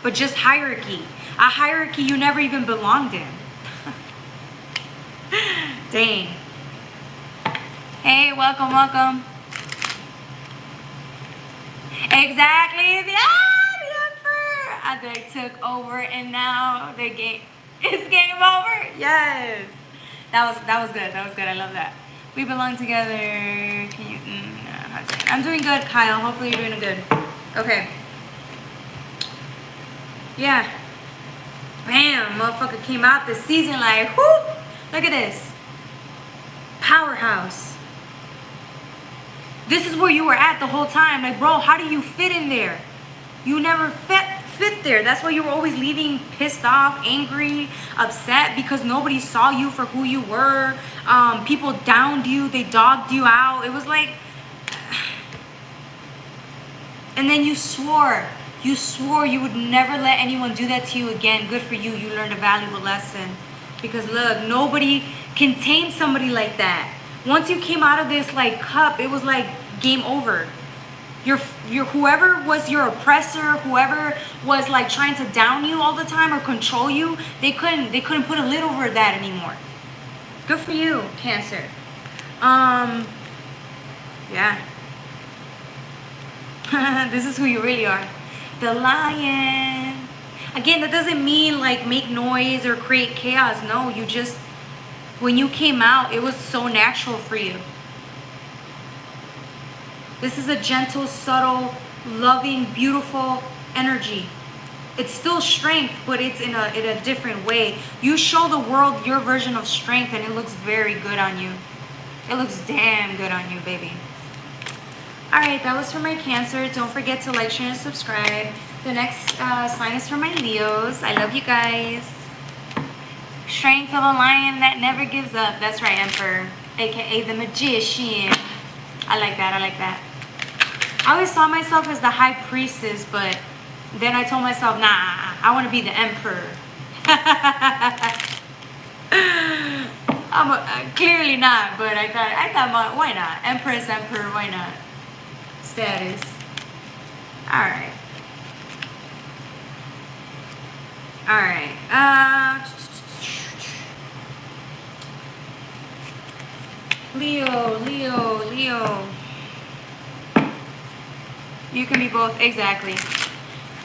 But just hierarchy. A hierarchy you never even belonged in. Dang. Hey, welcome, welcome. Exactly. The Emperor. They took over and now the game it's game over. Yes. That was good. That was good. I love that. We belong together. Can you I'm doing good, Kyle. Hopefully you're doing good. Okay. Yeah. Bam, motherfucker came out this season like, whoo! Look at this. Powerhouse. This is where you were at the whole time. Like, bro, how do you fit in there? You never fit there. That's why you were always leaving pissed off, angry, upset, because nobody saw you for who you were. People downed you. They dogged you out. It was like... And then you swore you would never let anyone do that to you again. Good for you. You learned a valuable lesson. Because look, nobody can tame somebody like that. Once you came out of this like cup, it was like game over. Your whoever was your oppressor, whoever was like trying to down you all the time or control you, they couldn't put a lid over that anymore. Good for you, Cancer. Yeah. This is who you really are. The Lion. Again, that doesn't mean like make noise or create chaos. No, you just, when you came out, it was so natural for you. This is a gentle, subtle, loving, beautiful energy. It's still strength, but it's in a different way. You show the world your version of strength and it looks very good on you. It looks damn good on you, baby. Alright, that was for my Cancer. Don't forget to like, share, and subscribe. The next sign is for my Leos. I love you guys. Strength of a lion that never gives up. That's right, Emperor. AKA the Magician. I like that. I like that. I always saw myself as the High Priestess, but then I told myself, nah, I want to be the Emperor. Clearly not, but I thought, why not? Empress, Emperor, why not? Status. Alright. Alright. Leo. You can be both, exactly.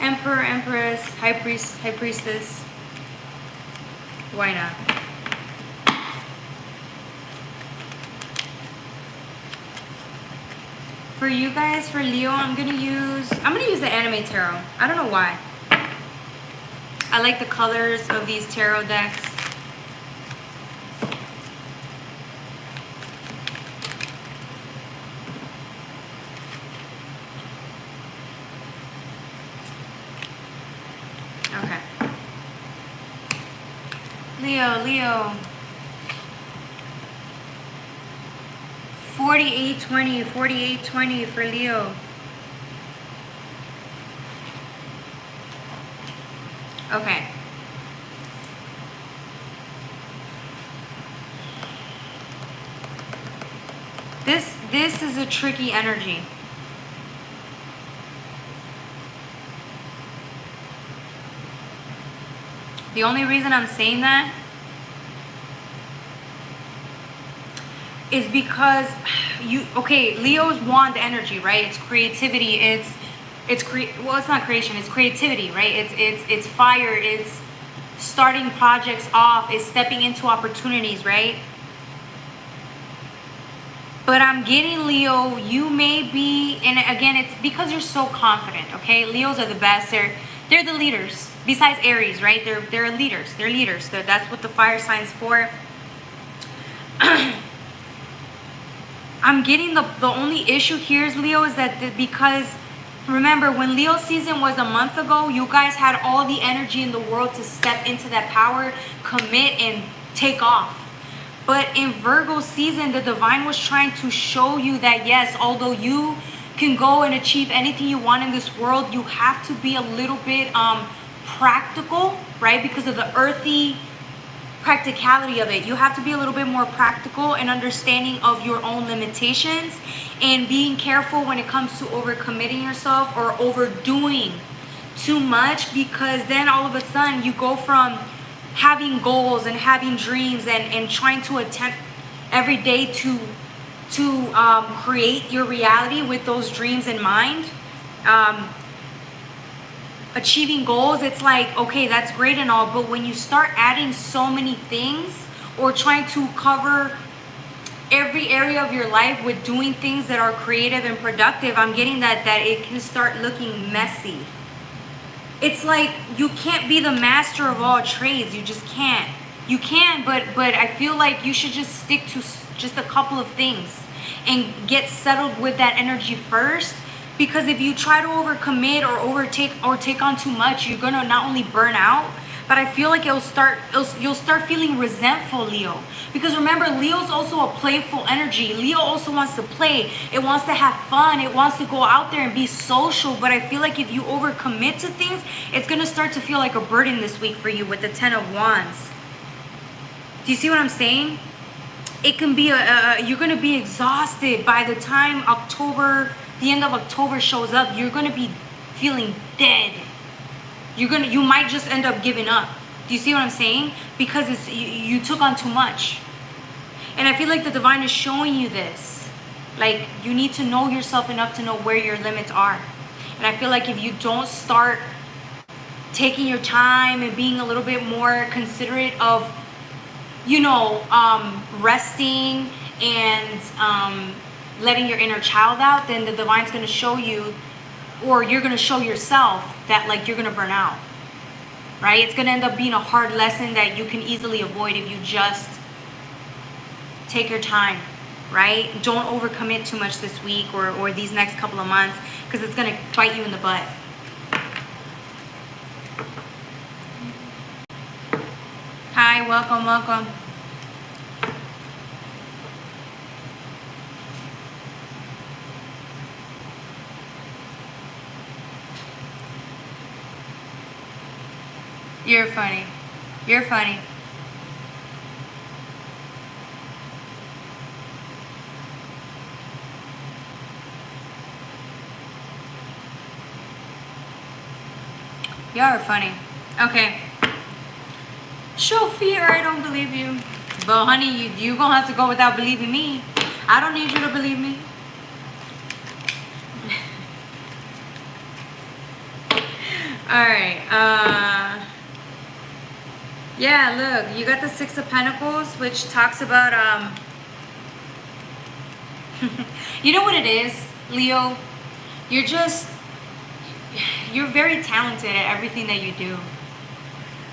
Emperor, Empress, High Priestess. Why not? For you guys, for Leo, I'm gonna use the anime tarot. I don't know why. I like the colors of these tarot decks. Okay. Leo. 4820 for Leo. Okay. This is a tricky energy. The only reason I'm saying that is because Leo's wand energy, right? It's creativity. Well, it's not creation. It's creativity, right? It's fire. It's starting projects off. It's stepping into opportunities, right? But I'm getting, Leo, you may be, and again, it's because you're so confident, okay? Leos are the best. They're the leaders. Besides Aries, right? They're leaders. They're leaders. That's what the fire sign's for. I'm getting the only issue here is, Leo, is that because remember when Leo season was a month ago, you guys had all the energy in the world to step into that power, commit, and take off. But in Virgo season, the divine was trying to show you that yes, although you can go and achieve anything you want in this world, you have to be a little bit practical, right? Because of the earthy practicality of it. You have to be a little bit more practical and understanding of your own limitations, and being careful when it comes to overcommitting yourself or overdoing too much, because then all of a sudden you go from having goals and having dreams and trying to attempt every day to create your reality with those dreams in mind. Achieving goals, it's like, okay, that's great and all, but when you start adding so many things or trying to cover every area of your life with doing things that are creative and productive, I'm getting that it can start looking messy. It's like you can't be the master of all trades. You just can't. You can, but I feel like you should just stick to just a couple of things and get settled with that energy first. Because if you try to overcommit or take on too much, you're gonna not only burn out, but I feel like you'll start feeling resentful, Leo. Because remember, Leo's also a playful energy. Leo also wants to play. It wants to have fun. It wants to go out there and be social. But I feel like if you overcommit to things, it's gonna start to feel like a burden this week for you with the 10 of Wands. Do you see what I'm saying? It can be you're gonna be exhausted by the time the end of October shows up. You're gonna be feeling dead. You might just end up giving up. Do you see what I'm saying? Because you took on too much. And I feel like the divine is showing you this. Like, you need to know yourself enough to know where your limits are. And I feel like if you don't start taking your time and being a little bit more considerate of, resting and letting your inner child out, then the divine's going to show you, or you're going to show yourself that, like, you're going to burn out, right? It's going to end up being a hard lesson that you can easily avoid if you just take your time, right? Don't overcommit too much this week or these next couple of months, because it's going to bite you in the butt. Hi, welcome. You're funny. You're funny. Y'all are funny. Okay. Show fear, I don't believe you. But honey, you gonna have to go without believing me. I don't need you to believe me. Alright, yeah, look, you got the Six of Pentacles, which talks about, you know what it is, Leo? You're very talented at everything that you do.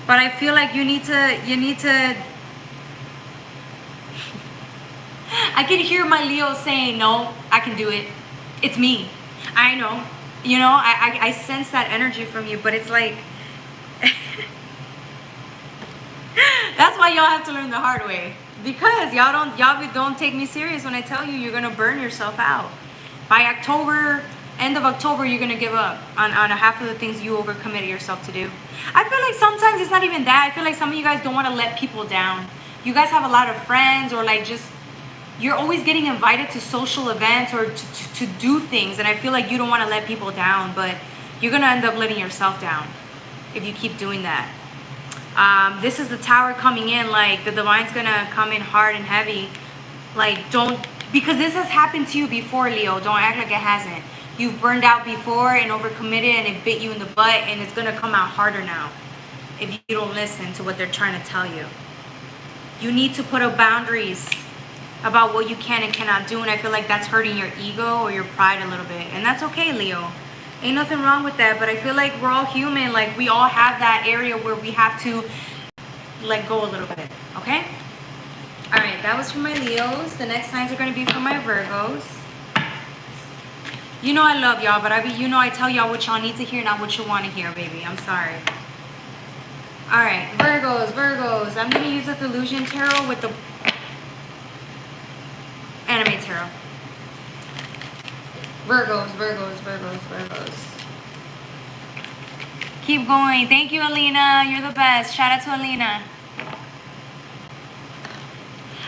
But I feel like you need to, I can hear my Leo saying, no, I can do it. It's me. I know. I sense that energy from you, but it's like, that's why y'all have to learn the hard way. Because y'all don't take me serious when I tell you you're going to burn yourself out. By October, end of October, you're going to give up on a half of the things you overcommitted yourself to do. I feel like sometimes it's not even that. I feel like some of you guys don't want to let people down. You guys have a lot of friends, or like just, you're always getting invited to social events or to do things. And I feel like you don't want to let people down, but you're going to end up letting yourself down if you keep doing that. This is the Tower coming in. Like, the divine's going to come in hard and heavy. Like, because this has happened to you before, Leo. Don't act like it hasn't. You've burned out before and overcommitted, and it bit you in the butt, and it's going to come out harder now if you don't listen to what they're trying to tell you. You need to put up boundaries about what you can and cannot do, and I feel like that's hurting your ego or your pride a little bit. And that's okay, Leo. Ain't nothing wrong with that, but I feel like we're all human. Like, we all have that area where we have to let go a little bit, okay? All right, that was for my Leos. The next signs are going to be for my Virgos. You know I love y'all, but I tell y'all what y'all need to hear, not what you want to hear, baby. I'm sorry. All right, Virgos. I'm going to use the Delusion Tarot with the Anime Tarot. Virgos. Keep going. Thank you, Alina. You're the best. Shout out to Alina.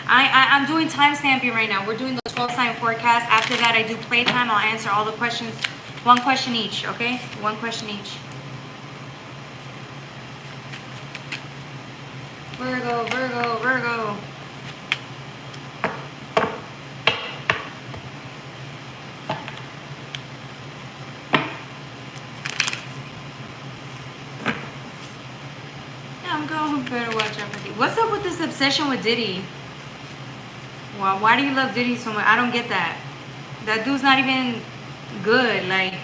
I'm doing time stamping right now. We're doing the 12 sign forecast. After that, I do playtime. I'll answer all the questions. One question each, okay? One question each. Virgo, Virgo, Virgo. I'm going better watch out for Diddy. What's up with this obsession with Diddy? Well, why do you love Diddy so much? I don't get that. That dude's not even good. Like,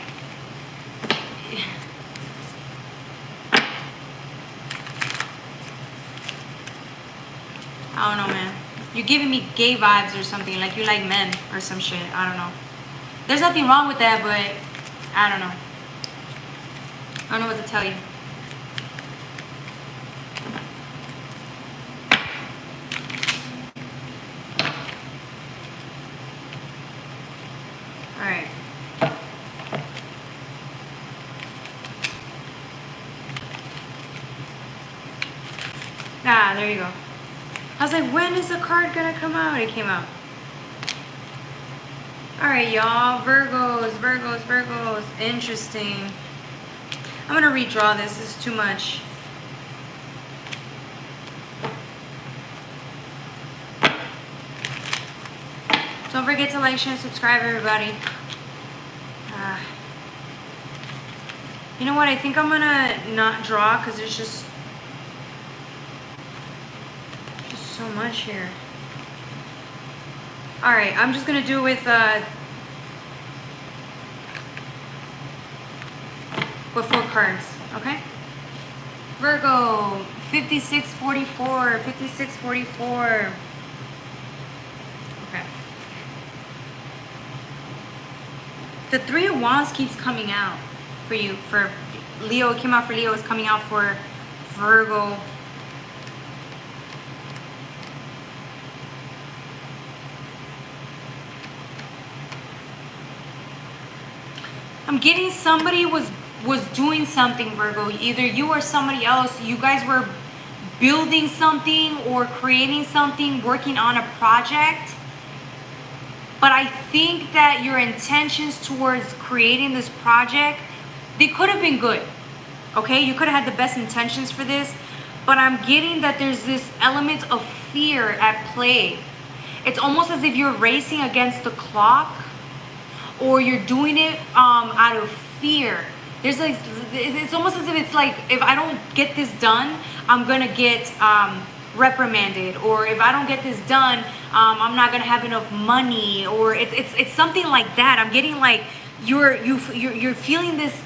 I don't know, man. You're giving me gay vibes or something. Like you like men or some shit. I don't know. There's nothing wrong with that, but I don't know. I don't know what to tell you. Alright. Ah, there you go. I was like, when is the card gonna come out? It came out. Alright, y'all. Virgos, Virgos, Virgos. Interesting. I'm gonna redraw this. This is too much. Don't forget to like, share, and subscribe, everybody. You know what? I think I'm gonna not draw because there's just so much here. All right, I'm just gonna do with 4 cards. Okay. Virgo, 5644, 5644. Okay. The 3 of Wands keeps coming out for you. For Leo, it came out for Leo. It's coming out for Virgo. I'm getting somebody was doing something, Virgo. Either you or somebody else. You guys were building something or creating something, working on a project. But I think that your intentions towards creating this project, they could have been good. Okay, you could have had the best intentions for this. But I'm getting that there's this element of fear at play. It's almost as if you're racing against the clock, or you're doing it out of fear. There's like, it's almost as if it's like, if I don't get this done, I'm gonna get reprimanded, or if I don't get this done, I'm not gonna have enough money, or it's something like that. I'm getting like you're feeling this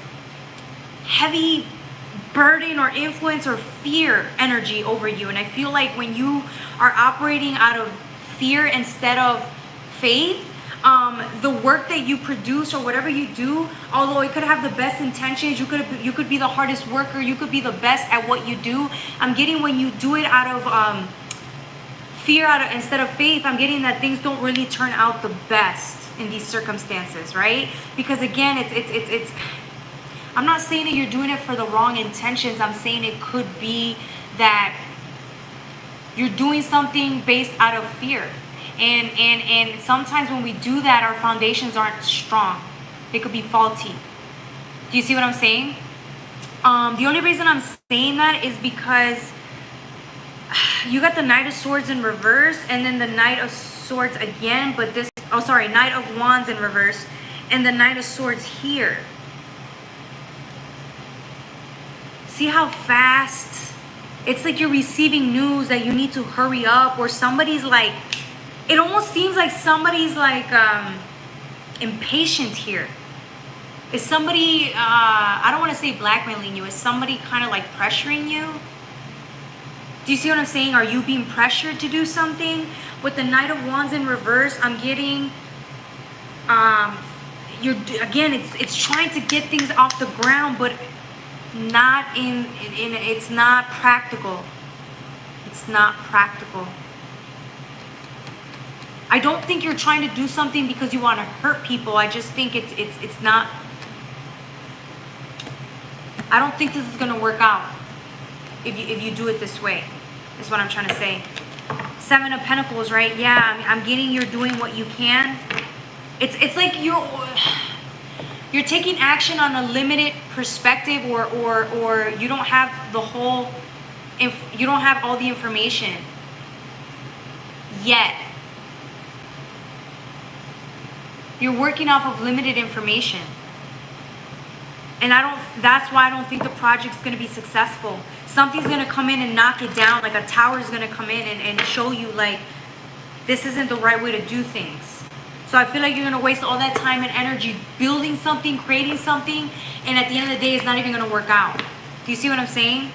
heavy burden or influence or fear energy over you, and I feel like when you are operating out of fear instead of faith, the work that you produce or whatever you do, although it could have the best intentions, you could be the hardest worker, you could be the best at what you do. I'm getting when you do it out of fear, instead of faith, I'm getting that things don't really turn out the best in these circumstances, right? Because again, it's I'm not saying that you're doing it for the wrong intentions. I'm saying it could be that you're doing something based out of fear. And sometimes when we do that, our foundations aren't strong. They could be faulty. Do you see what I'm saying? The only reason I'm saying that is because you got the Knight of Swords in reverse, and then the Knight of Swords again, but this, oh sorry, Knight of Wands in reverse, and the Knight of Swords here. See how fast? It's like you're receiving news that you need to hurry up, or somebody's like, it almost seems like somebody's like impatient here. Is somebody, I don't want to say blackmailing you, is somebody kind of like pressuring you? Do you see what I'm saying? Are you being pressured to do something? With the Knight of Wands in reverse, I'm getting, again, it's trying to get things off the ground, but not it's not practical. It's not practical. I don't think you're trying to do something because you want to hurt people. I just think it's not. I don't think this is going to work out if you do it this way. Is what I'm trying to say. Seven of Pentacles, right? Yeah, I'm getting you're doing what you can. It's like you're taking action on a limited perspective, or you don't have the whole, you don't have all the information yet. You're working off of limited information. And that's why I don't think the project's going to be successful. Something's going to come in and knock it down. Like a tower is going to come in and show you like, this isn't the right way to do things. So I feel like you're going to waste all that time and energy building something, creating something, and at the end of the day, it's not even going to work out. Do you see what I'm saying?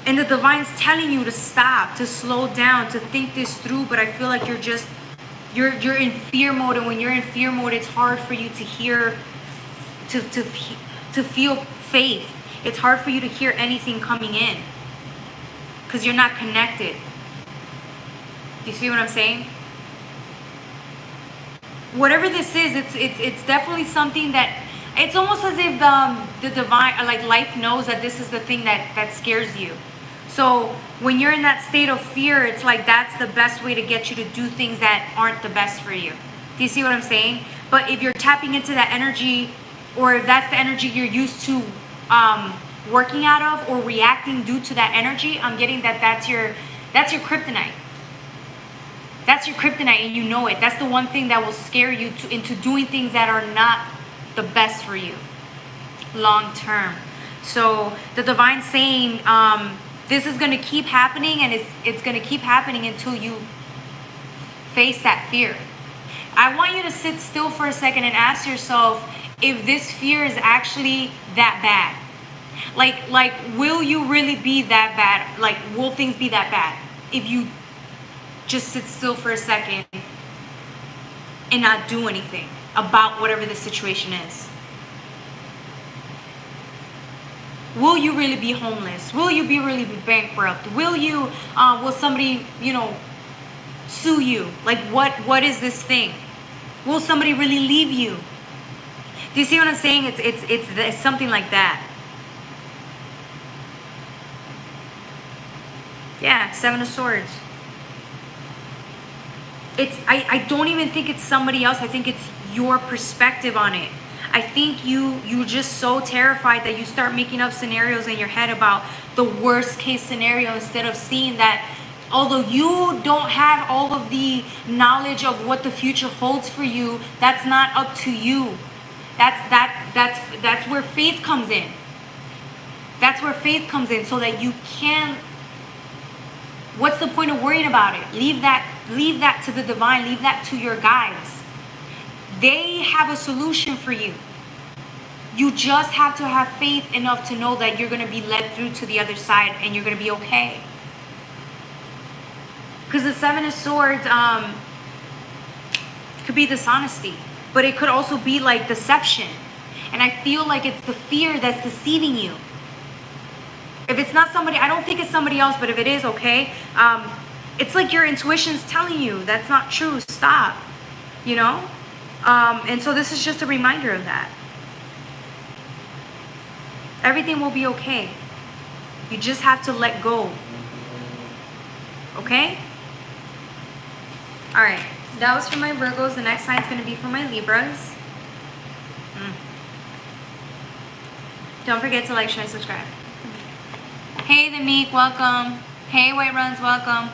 And the divine's telling you to stop, to slow down, to think this through, but I feel like you're in fear mode, and when you're in fear mode, it's hard for you to hear, to feel faith. It's hard for you to hear anything coming in because you're not connected. Do you see what I'm saying? Whatever this is, it's definitely something that, it's almost as if the divine, like life knows that this is the thing that scares you. So when you're in that state of fear, it's like that's the best way to get you to do things that aren't the best for you. Do you see what I'm saying? But if you're tapping into that energy, or if that's the energy you're used to working out of or reacting due to that energy, I'm getting that's your kryptonite. That's your kryptonite, and you know it. That's the one thing that will scare you into doing things that are not the best for you long term. So the divine's saying this is going to keep happening, and it's going to keep happening until you face that fear. I want you to sit still for a second and ask yourself if this fear is actually that bad. Like will you really be that bad? Like, will things be that bad if you just sit still for a second and not do anything about whatever the situation is? Will you really be homeless? Will you really be bankrupt? Will somebody, sue you? Like, what is this thing? Will somebody really leave you? Do you see what I'm saying? It's something like that. Yeah, Seven of Swords. I don't even think it's somebody else. I think it's your perspective on it. I think you're just so terrified that you start making up scenarios in your head about the worst case scenario, instead of seeing that although you don't have all of the knowledge of what the future holds for you, that's not up to you. That's where faith comes in. That's where faith comes in, so that you can. What's the point of worrying about it? Leave that to the divine. Leave that to your guides. They have a solution for you. You just have to have faith enough to know that you're going to be led through to the other side, and you're going to be okay. Because the Seven of Swords could be dishonesty, but it could also be like deception. And I feel like it's the fear that's deceiving you. If it's not somebody, I don't think it's somebody else, but if it is, okay. It's like your intuition's telling you that's not true. Stop. And so this is just a reminder of that. Everything will be okay. You just have to let go. Okay? All right. That was for my Virgos. The next sign is going to be for my Libras. Don't forget to like, share, and subscribe. Hey, the Meek, welcome. Hey, White Runs, welcome.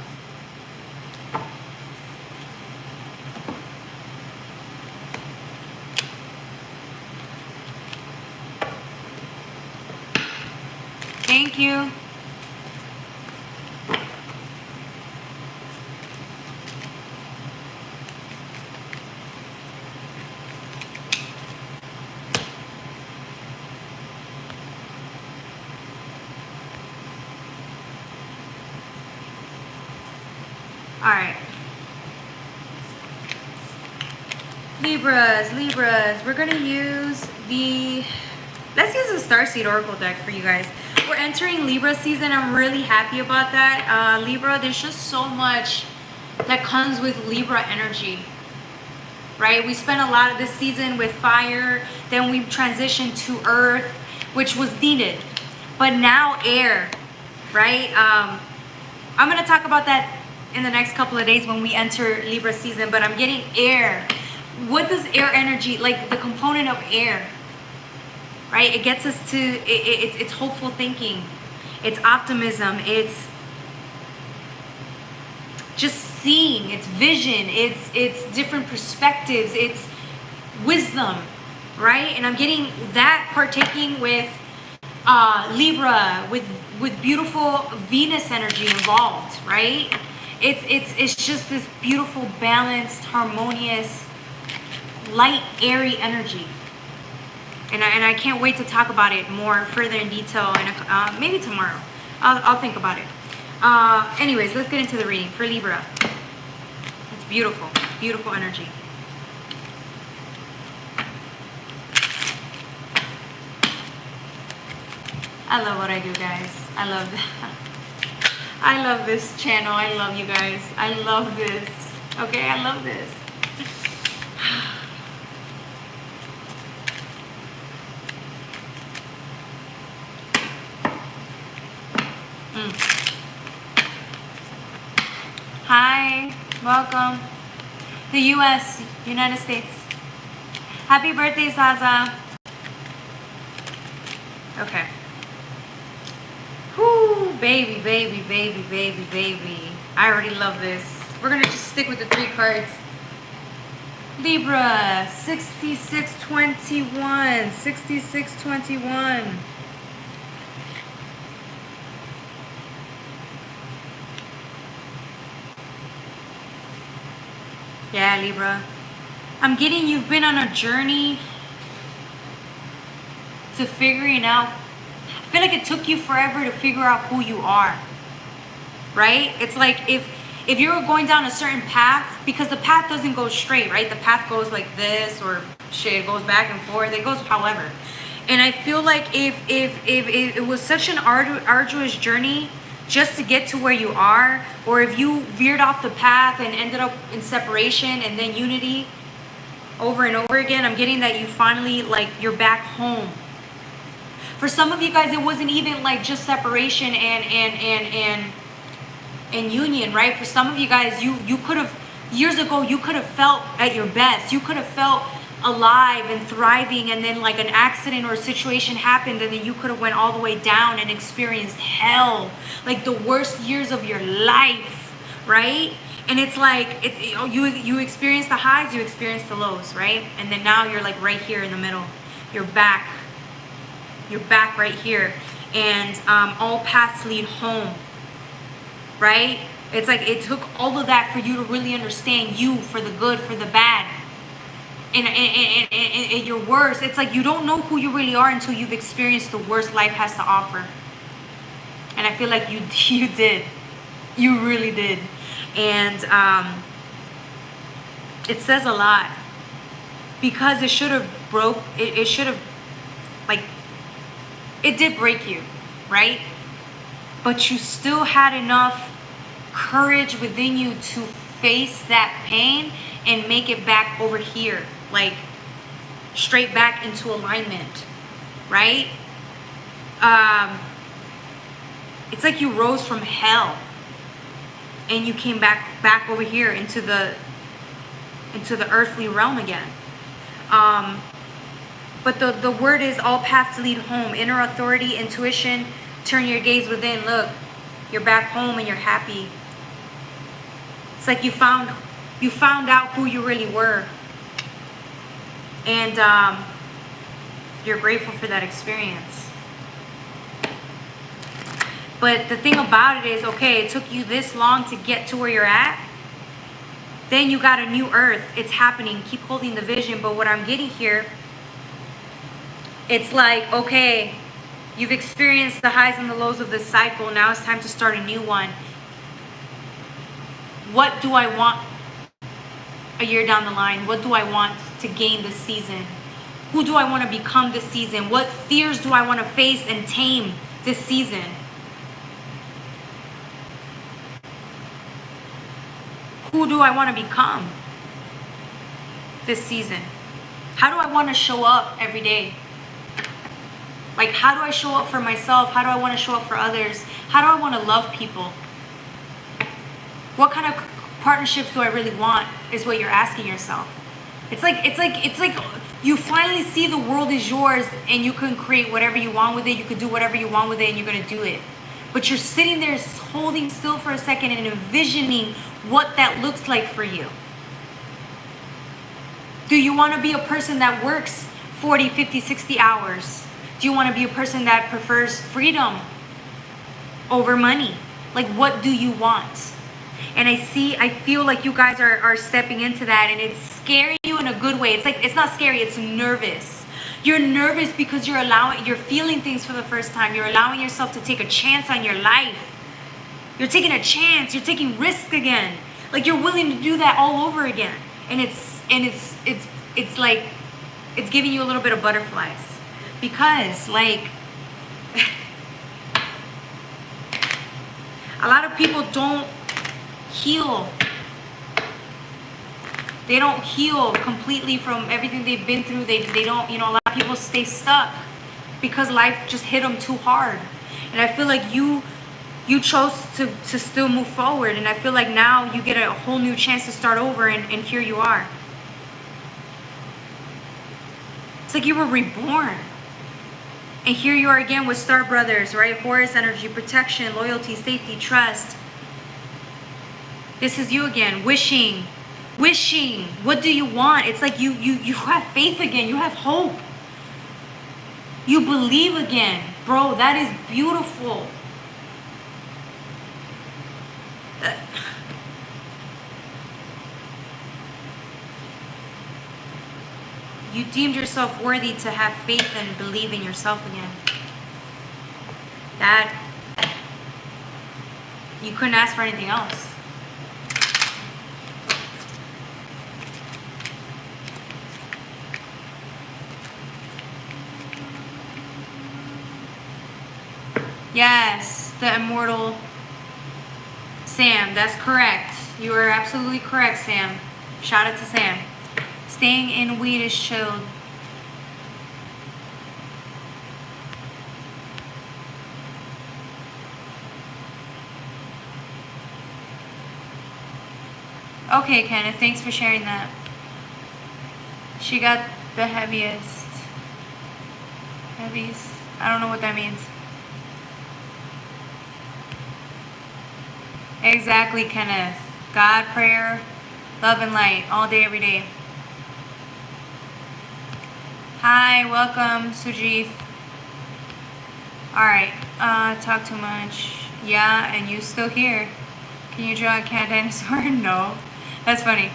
Thank you. All right. Libras, we're going to use let's use the Starseed Oracle deck for you guys. We're entering Libra season. I'm really happy about that. Libra, there's just so much that comes with Libra energy, right? We spent a lot of this season with fire, then we transitioned to earth, which was needed, but now air, right? I'm going to talk about that in the next couple of days when we enter Libra season, but I'm getting air. What does air energy, like the component of air, right? It gets us to, it's hopeful thinking. It's optimism. It's just seeing. It's vision. It's different perspectives. It's wisdom, right? And I'm getting that partaking with Libra, with beautiful Venus energy involved, right? It's just this beautiful, balanced, harmonious, light, airy energy. And I can't wait to talk about it more further in detail, and maybe tomorrow. I'll think about it. Anyways, let's get into the reading for Libra. It's beautiful, beautiful energy. I love what I do, guys. I love that. I love this channel. I love you guys. I love this. Okay, I love this. Hi, welcome. The US, United States. Happy birthday, Zaza. Okay. Whoo, baby, baby, baby, baby, baby. I already love this. We're gonna just stick with the 3 cards. Libra, 6621, 6621. Yeah, Libra. I'm getting you've been on a journey to figuring out. I feel like it took you forever to figure out who you are, right? It's like if you're going down a certain path, because the path doesn't go straight, right? The path goes like this, or shit, it goes back and forth. It goes however. And I feel like if it was such an arduous journey just to get to where you are, or if you veered off the path and ended up in separation and then unity over and over again, I'm getting that you finally, like, you're back home. For some of you guys, it wasn't even like just separation and union, right? For some of you guys, you could have, years ago, you could have felt at your best. You could have felt alive and thriving, and then like an accident or a situation happened, and then you could have went all the way down and experienced hell, like the worst years of your life, right? And it's like you experience the highs, you experience the lows, right? And then now you're like right here in the middle. You're back right here, and all paths lead home, right? It's like it took all of that for you to really understand you, for the good, for the bad, and your worst. It's like you don't know who you really are until you've experienced the worst life has to offer. And I feel like you did. You really did. And it says a lot, because it should have it should have, like, it did break you, right? But you still had enough courage within you to face that pain and make it back over here, like straight back into alignment, right? It's like you rose from hell and you came back over here into the earthly realm again. But the word is all paths lead home. Inner authority, intuition, turn your gaze within. Look, you're back home and you're happy. It's like you found out who you really were. And you're grateful for that experience. But the thing about it is, okay, it took you this long to get to where you're at. Then you got a new earth. It's happening. Keep holding the vision. But what I'm getting here, it's like, okay, you've experienced the highs and the lows of this cycle. Now it's time to start a new one. What do I want a year down the line? What do I want to gain this season? Who do I want to become this season? What fears do I want to face and tame this season? Who do I want to become this season? How do I want to show up every day? Like, how do I show up for myself? How do I want to show up for others? How do I want to love people? What kind of partnerships do I really want is what you're asking yourself. It's like you finally see the world is yours and you can create whatever you want with it. You can do whatever you want with it and you're going to do it. But you're sitting there holding still for a second and envisioning what that looks like for you. Do you want to be a person that works 40, 50, 60 hours? Do you want to be a person that prefers freedom over money? Like, what do you want? And I feel like you guys are stepping into that, and it's scaring you in a good way. It's not scary, it's nervous. You're nervous because you're feeling things for the first time. You're allowing yourself to take a chance on your life. You're taking a chance, you're taking risk again. Like, you're willing to do that all over again. And it's like, it's giving you a little bit of butterflies. Because, like, a lot of people don't heal. They don't heal completely from everything they've been through. They don't, a lot of people stay stuck because life just hit them too hard. And I feel like you chose to still move forward. And I feel like now you get a whole new chance to start over, and here you are. It's like you were reborn. And here you are again with Star Brothers, right? Horus energy, protection, loyalty, safety, trust. This is you again, wishing. What do you want? It's like you have faith again. You have hope. You believe again. Bro, that is beautiful. You deemed yourself worthy to have faith and believe in yourself again. That, you couldn't ask for anything else. Yes, the immortal Sam. That's correct. You are absolutely correct, Sam. Shout out to Sam. Staying in weed is chilled. Okay, Kenneth, thanks for sharing that. She got the heaviest. Heavies? I don't know what that means. Exactly, Kenneth. God, prayer, love, and light all day, every day. Hi, welcome, Sujith. Alright, talk too much. Yeah, and you still here. Can you draw a cat dinosaur? No. That's funny.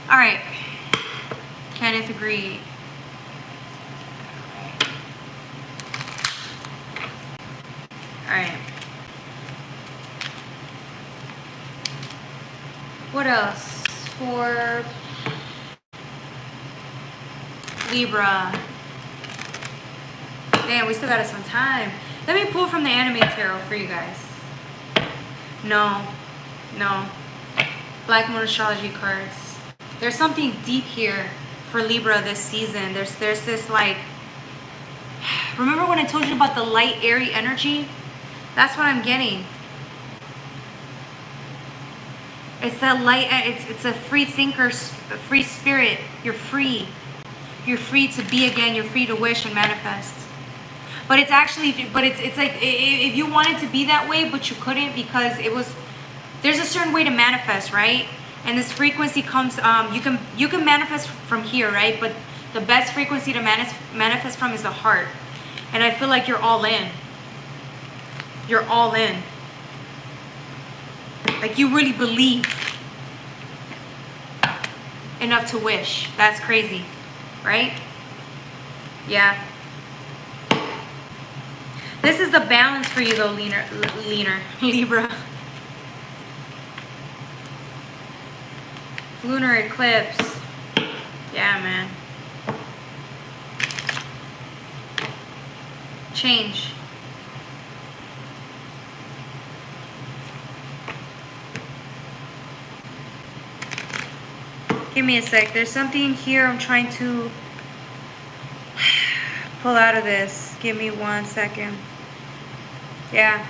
Alright. Kenneth agreed. Alright. What else? For Libra. Damn, we still got some time. Let me pull from the anime tarot for you guys. No. Black Moon astrology cards. There's something deep here for Libra this season. There's this, like, remember when I told you about the light, airy energy? That's what I'm getting. It's that light. It's a free thinker, a free spirit. You're free. You're free to be again. You're free to wish and manifest. But it's actually, it's like if you wanted to be that way, but you couldn't because there's a certain way to manifest, right? And this frequency comes, you can manifest from here, right? But the best frequency to manifest from is the heart. And I feel like you're all in. You're all in. Like you really believe enough to wish. That's crazy, right? Yeah. This is the balance for you though, Libra. Lunar eclipse. Yeah, man. Change. Give me a sec. There's something here I'm trying to pull out of this. Give me 1 second. Yeah.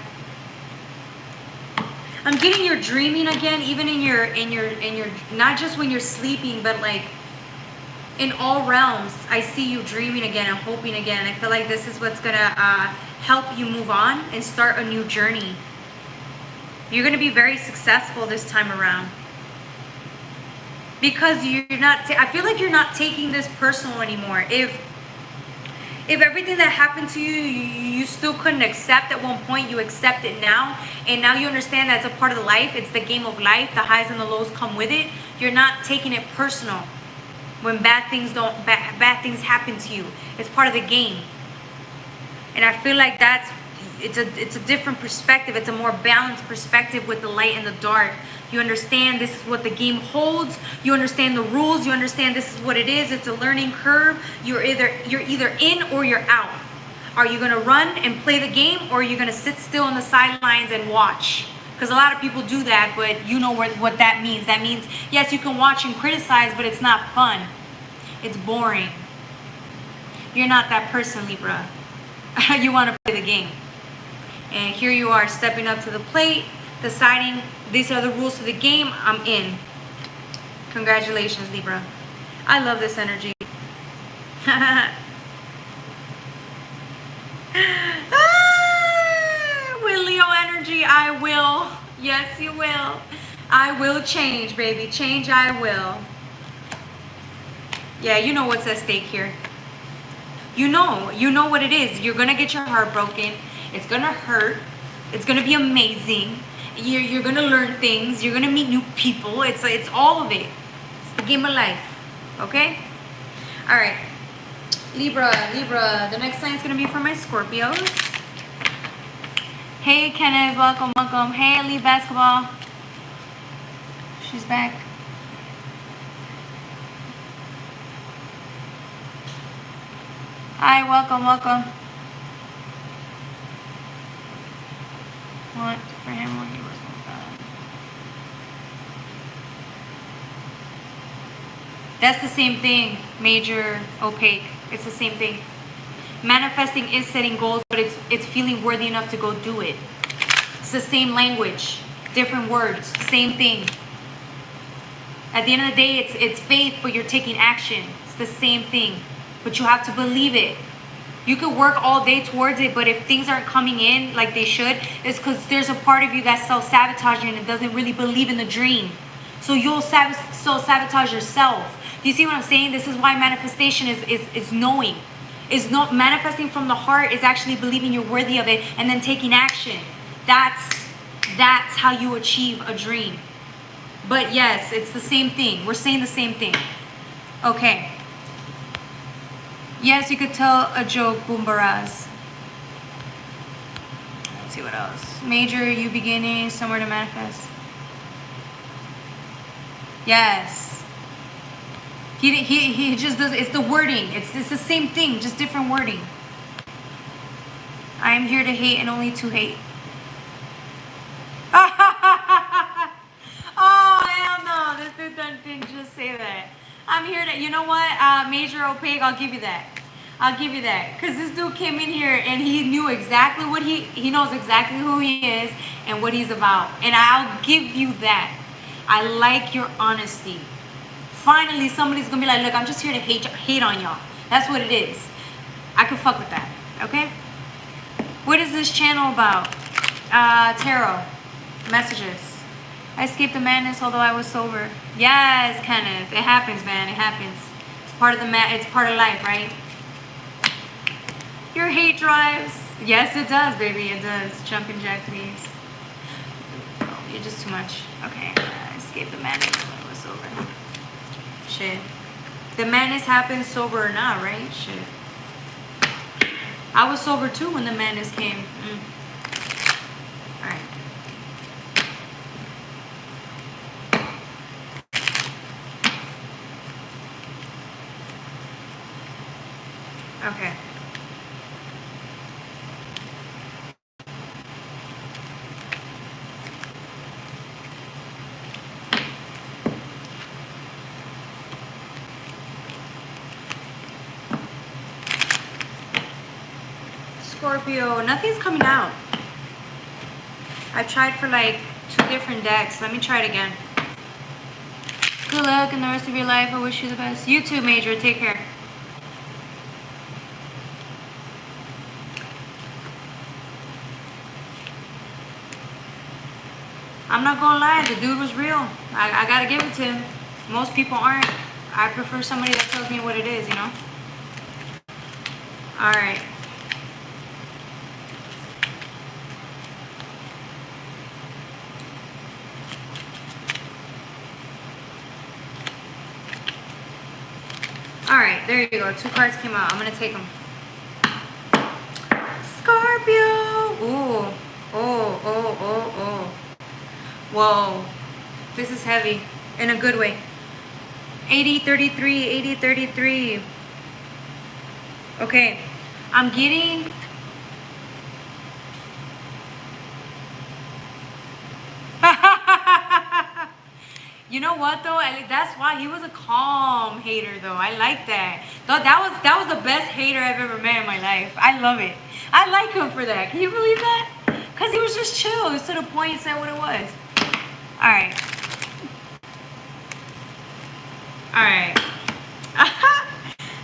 I'm getting you're dreaming again, even in your not just when you're sleeping, but like in all realms. I see you dreaming again and hoping again. I feel like this is what's gonna help you move on and start a new journey. You're gonna be very successful this time around. Because you're not, I feel like you're not taking this personal anymore. If everything that happened to you, you still couldn't accept at one point, you accept it now. And now you understand that's a part of life. It's the game of life. The highs and the lows come with it. You're not taking it personal when bad things happen to you. It's part of the game. And I feel like it's a different perspective. It's a more balanced perspective with the light and the dark. You understand this is what the game holds. You understand the rules. You understand this is what it is. It's a learning curve. You're either in or you're out. Are you going to run and play the game, or are you going to sit still on the sidelines and watch? Because a lot of people do that, but you know what that means. That means, yes, you can watch and criticize, but it's not fun. It's boring. You're not that person, Libra. You want to play the game. And here you are stepping up to the plate, deciding these are the rules to the game. I'm in. Congratulations, Libra. I love this energy. With Leo energy, I will. Yes, you will. I will change, baby. Change, I will. Yeah, you know what's at stake here. You know what it is. You're going to get your heart broken. It's going to hurt. It's going to be amazing. You're going to learn things. You're going to meet new people. It's all of it. It's the game of life. Okay? All right. Libra. The next sign is going to be for my Scorpios. Hey, Kenneth. Welcome. Hey, Elite Basketball. She's back. Hi, welcome. What for him when he was bad? That's the same thing, major, opaque. It's the same thing. Manifesting is setting goals, but it's feeling worthy enough to go do it. It's the same language, different words, same thing. At the end of the day, it's faith, but you're taking action. It's the same thing. But you have to believe it. You could work all day towards it, but if things aren't coming in like they should, it's because there's a part of you that's self-sabotaging and doesn't really believe in the dream. So you'll self-sabotage yourself. Do you see what I'm saying? This is why manifestation is knowing. Is not manifesting from the heart, is actually believing you're worthy of it and then taking action. That's how you achieve a dream. But yes, it's the same thing. We're saying the same thing. Okay. Yes, you could tell a joke, Boombaraz. Let's see what else. Major, you beginning, somewhere to manifest. Yes. He just does, it's the wording. It's the same thing, just different wording. I am here to hate and only to hate. Oh, hell no. This dude didn't just say that. I'm here to, you know what, major opaque, I'll give you that. Because this dude came in here and he knew exactly what he knows exactly who he is and what he's about. And I'll give you that. I like your honesty. Finally, somebody's going to be like, look, I'm just here to hate on y'all. That's what it is. I can fuck with that, okay? What is this channel about? Tarot. Messages. I escaped the madness, although I was sober. Yes, Kenneth. It happens, man. It happens. It's part of it's part of life, right? Your hate drives. Yes, it does, baby. It does. Jumping jack, please. Oh, you're just too much. Okay. I escaped the madness, although I was sober. Shit. The madness happens sober or not, right? Shit. I was sober too when the madness came. Alright. Okay. Scorpio, nothing's coming out. I tried for like Two different decks. Let me try it again. Good luck in the rest of your life. I wish you the best. You too, Major. Take care. I'm not gonna lie, the dude was real. I gotta give it to him. Most people aren't. I prefer somebody that tells me what it is, you know? Alright. Alright, there you go. Two cards came out. I'm gonna take them. Scorpio! Ooh. Oh. Whoa. This is heavy. In a good way. 80-33, 80-33. Okay. I'm getting... You know what though? That's why he was a calm hater though. I like that. That was the best hater I've ever met in my life. I love it. I like him for that. Can you believe that? Because he was just chill. It was to the point. He said what it was. Alright. Alright.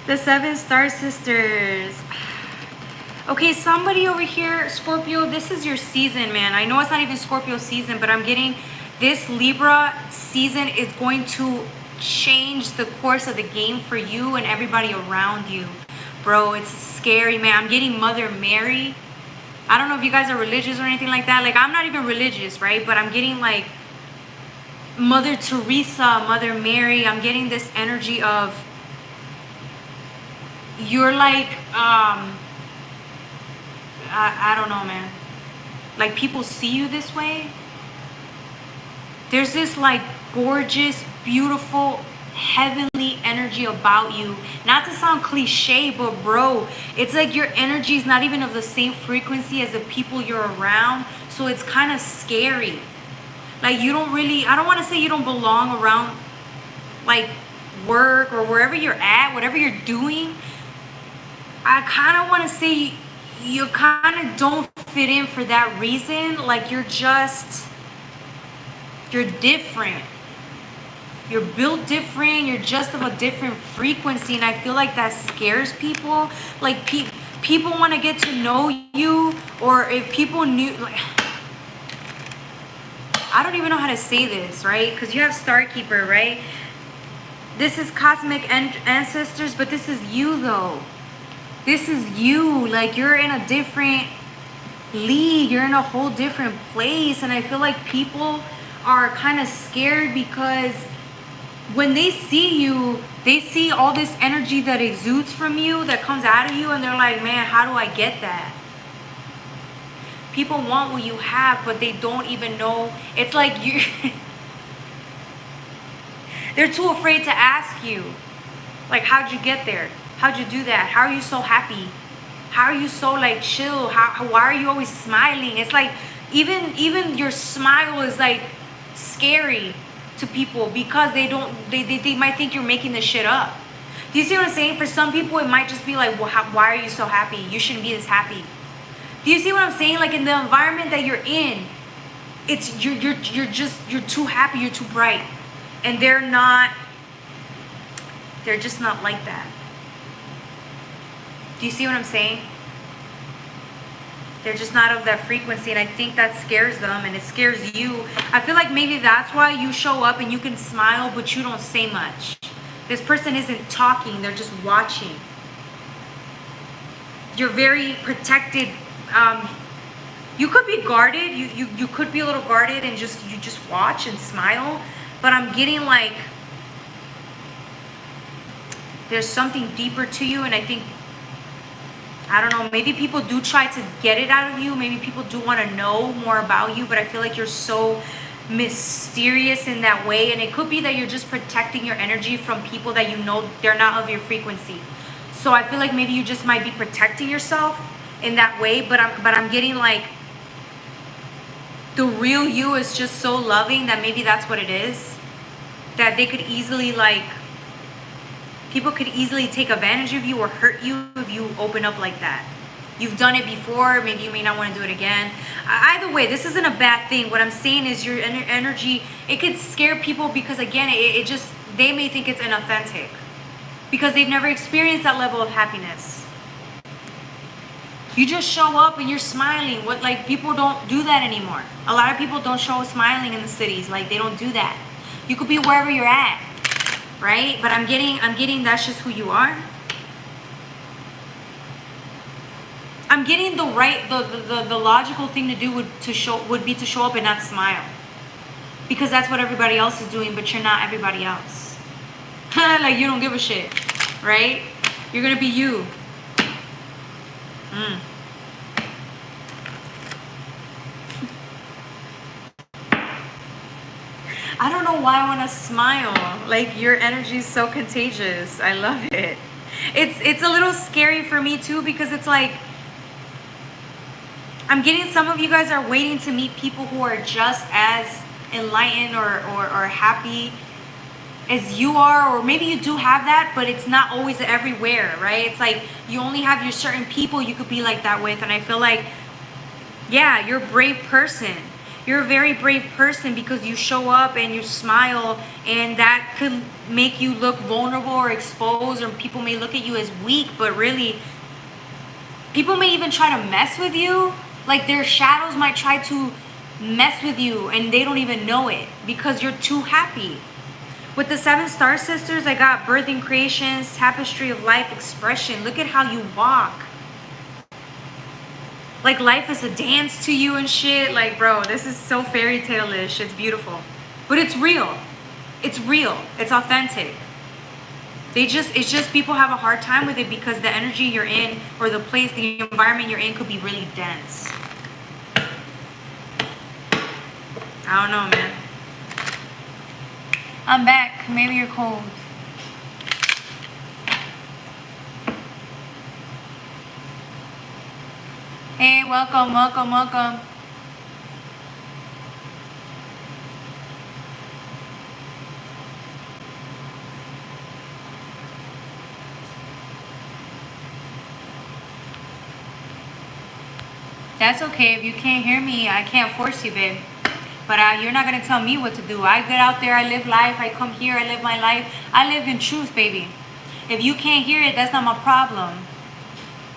The 7 Star Sisters. Okay, somebody over here, Scorpio, this is your season, man. I know it's not even Scorpio season, but I'm getting this Libra season is going to change the course of the game for you and everybody around you. Bro, it's scary, man. I'm getting Mother Mary. I don't know if you guys are religious or anything like that. Like, I'm not even religious, right? But I'm getting like Mother Teresa, Mother Mary. I'm getting this energy of you're like, I don't know, man. Like, people see you this way. There's this like gorgeous, beautiful, heavenly energy about you. Not to sound cliche, but bro, it's like your energy is not even of the same frequency as the people you're around. So it's kind of scary. Like, you don't really, I don't want to say you don't belong around like work or wherever you're at, whatever you're doing. I kind of want to say you kind of don't fit in for that reason. Like, you're different. You're built different. You're just of a different frequency. And I feel like that scares people. Like, people want to get to know you. Or if people knew, like, I don't even know how to say this, right? Because you have Starkeeper, right? This is cosmic ancestors, but this is you, though. This is you. Like, you're in a different league. You're in a whole different place. And I feel like people are kind of scared because when they see you, they see all this energy that exudes from you, that comes out of you, and they're like, man, how do I get that? People want what you have, but they don't even know. It's like you they're too afraid to ask you, like, how'd you get there? How'd you do that? How are you so happy? How are you so like chill? Why are you always smiling? It's like even your smile is like scary to people because they might think you're making this shit up. Do you see what I'm saying? For some people it might just be like, well, why are you so happy? You shouldn't be this happy. Do you see what I'm saying? Like, in the environment that you're in, it's you're too happy, you're too bright, and they're just not like that. Do you see what I'm saying? They're just not of that frequency, and I think that scares them, and it scares you. I feel like maybe that's why you show up and you can smile, but you don't say much. This person isn't talking, they're just watching. You're very protected. You could be guarded. You could be a little guarded and you just watch and smile. But I'm getting like there's something deeper to you, and I think, I don't know, maybe people do try to get it out of you. Maybe people do want to know more about you, but I feel like you're so mysterious in that way. And it could be that you're just protecting your energy from people that you know they're not of your frequency. So I feel like maybe you just might be protecting yourself in that way. But I'm getting like the real you is just so loving that maybe that's what it is. That they could easily like, people could easily take advantage of you or hurt you if you open up like that. you've done it before. Maybe you may not want to do it again. Either way, this isn't a bad thing. What I'm saying is your energy, it could scare people because, again, it just, they may think it's inauthentic because they've never experienced that level of happiness. You just show up and you're smiling. What, like, people don't do that anymore. A lot of people don't show smiling in the cities. Like, they don't do that. You could be wherever you're at, right? But I'm getting that's just who you are. I'm getting the logical thing to do would be to show up and not smile. Because that's what everybody else is doing, but you're not everybody else. Like, you don't give a shit, right? You're gonna be you. I don't know why I want to smile. Like, your energy is so contagious. I love it. It's a little scary for me too, because it's like, I'm getting some of you guys are waiting to meet people who are just as enlightened or happy as you are, or maybe you do have that, but it's not always everywhere, right? It's like you only have your certain people you could be like that with. And I feel like, yeah, you're a brave person. You're a very brave person because you show up and you smile, and that could make you look vulnerable or exposed, or people may look at you as weak, but really people may even try to mess with you. Like, their shadows might try to mess with you and they don't even know it because you're too happy. With the 7 star sisters, I got birthing creations, tapestry of life, expression. Look at how you walk. Like, life is a dance to you and shit. Like, bro, this is so fairy tale-ish. It's beautiful. But it's real. It's real. It's authentic. It's just people have a hard time with it because the energy you're in, or the place, the environment you're in, could be really dense. I don't know, man. I'm back. Maybe you're cold. Hey, welcome, welcome, welcome. That's okay. If you can't hear me, I can't force you, babe. But you're not going to tell me what to do. I get out there, I live life, I come here, I live my life. I live in truth, baby. If you can't hear it, that's not my problem.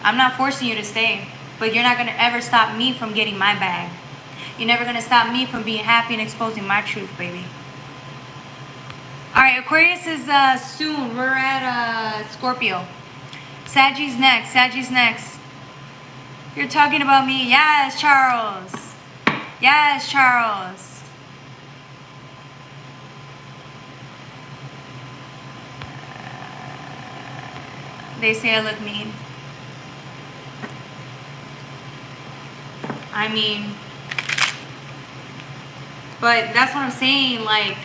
I'm not forcing you to stay. But you're not going to ever stop me from getting my bag. You're never going to stop me from being happy and exposing my truth, baby. All right, Aquarius is soon. We're at Scorpio. Saggi's next. Saggi's next. You're talking about me. Yes, Charles. Yes, Charles. They say I look mean. I mean, but that's what I'm saying. Like,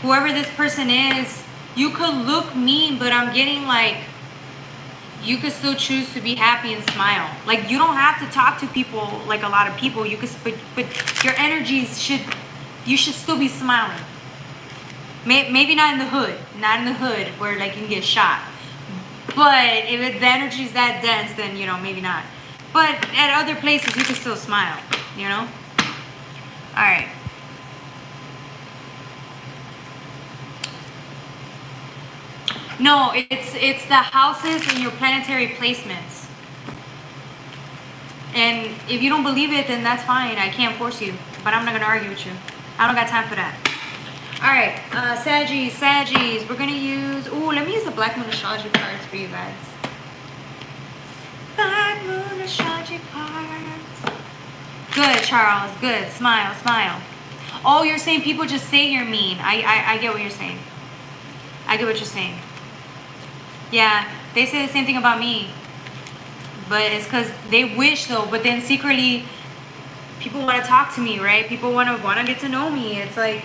whoever this person is, you could look mean, but I'm getting like, you could still choose to be happy and smile. Like, you don't have to talk to people like a lot of people. You could, but your energies you should still be smiling. Maybe not in the hood, where like you can get shot. But if the energy is that dense, then, you know, maybe not. But at other places, you can still smile, you know? All right. No, it's the houses and your planetary placements. And if you don't believe it, then that's fine. I can't force you. But I'm not going to argue with you. I don't got time for that. All right. Saggies. We're going to use... Ooh, let me use the Black Moon Astrology cards for you guys. Black Moon Astrology cards. Good, Charles. Good. Smile, smile. Oh, you're saying people just say you're mean. I get what you're saying. I get what you're saying. Yeah, they say the same thing about me. But it's because they wish, though. But then secretly, people want to talk to me, right? People want to get to know me. It's like...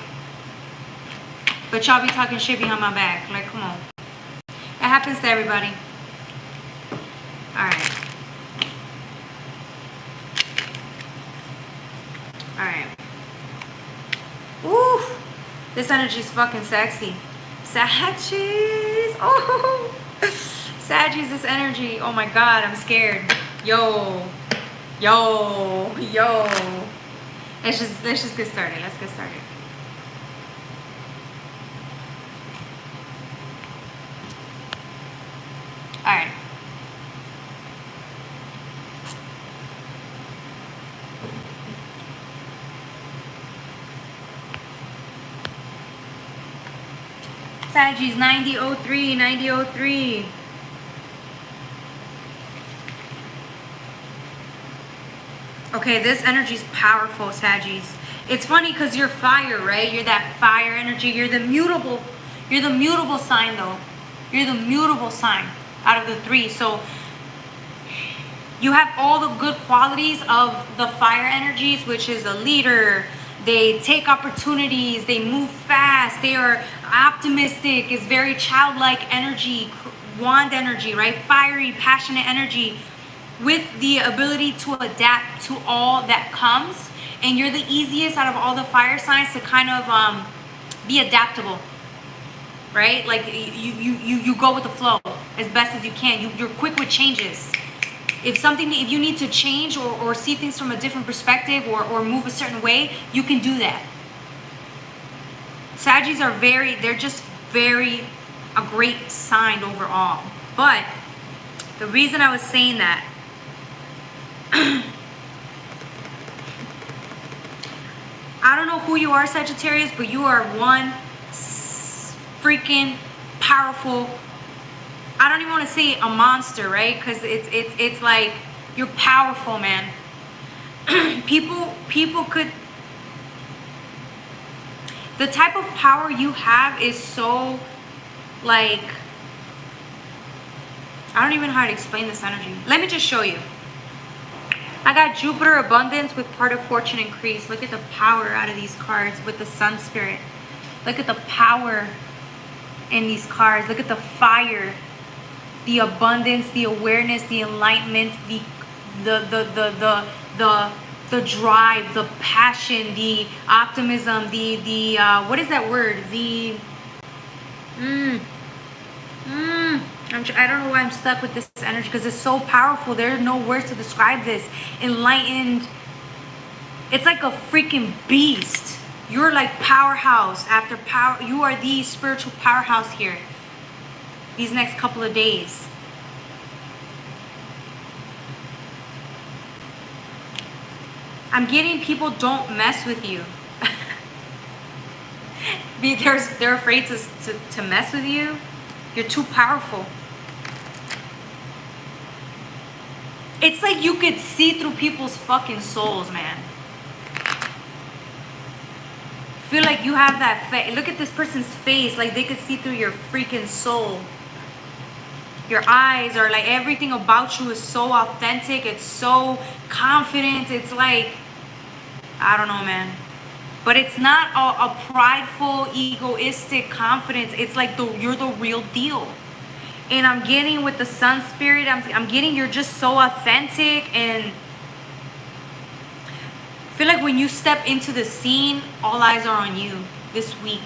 But y'all be talking shit behind my back. Like, come on. That happens to everybody. Alright. Alright. Ooh. This energy is fucking sexy. Saggies. Oh. Saggies, this energy. Oh my god, I'm scared. Yo. Yo. Yo. Let's just get started. Let's get started. All right. Saggies, 9003, 9003. Okay, this energy is powerful, Saggies. It's funny because you're fire, right? You're that fire energy. You're the mutable sign though. You're the mutable sign out of the three. So you have all the good qualities of the fire energies, which is a leader. They take opportunities, they move fast, they are optimistic, is very childlike energy, wand energy, right? Fiery, passionate energy with the ability to adapt to all that comes. And you're the easiest out of all the fire signs to kind of be adaptable, right? Like you go with the flow as best as you can. You're quick with changes. If you need to change or see things from a different perspective or move a certain way, you can do that. Saggies are they're just a great sign overall. But the reason I was saying that, I don't know who you are, Sagittarius, but you are one freaking powerful, I don't even want to say a monster, right? Because it's like you're powerful, man. people could, the type of power you have is so like, I don't even know how to explain this energy. Let me just show you. I got Jupiter abundance with part of fortune increase. Look at the power out of these cards with the sun spirit. Look at the power in these cards. Look at the fire, the abundance, the awareness, the enlightenment, the drive, the passion, the optimism, the what is that word? I don't know why I'm stuck with this energy because it's so powerful. There are no words to describe this. Enlightened. It's like a freaking beast. You're like powerhouse after power. You are the spiritual powerhouse here these next couple of days. I'm getting people don't mess with you. They're afraid to mess with you. You're too powerful. It's like you could see through people's fucking souls, man. Feel like you have that face. Look at this person's face. Like they could see through your freaking soul. Your eyes are like, everything about you is so authentic. It's so confident. It's like, I don't know, man. But it's not a prideful, egoistic confidence. It's like you're the real deal. And I'm getting with the sun spirit, I'm getting you're just so authentic. And I feel like when you step into the scene, all eyes are on you this week.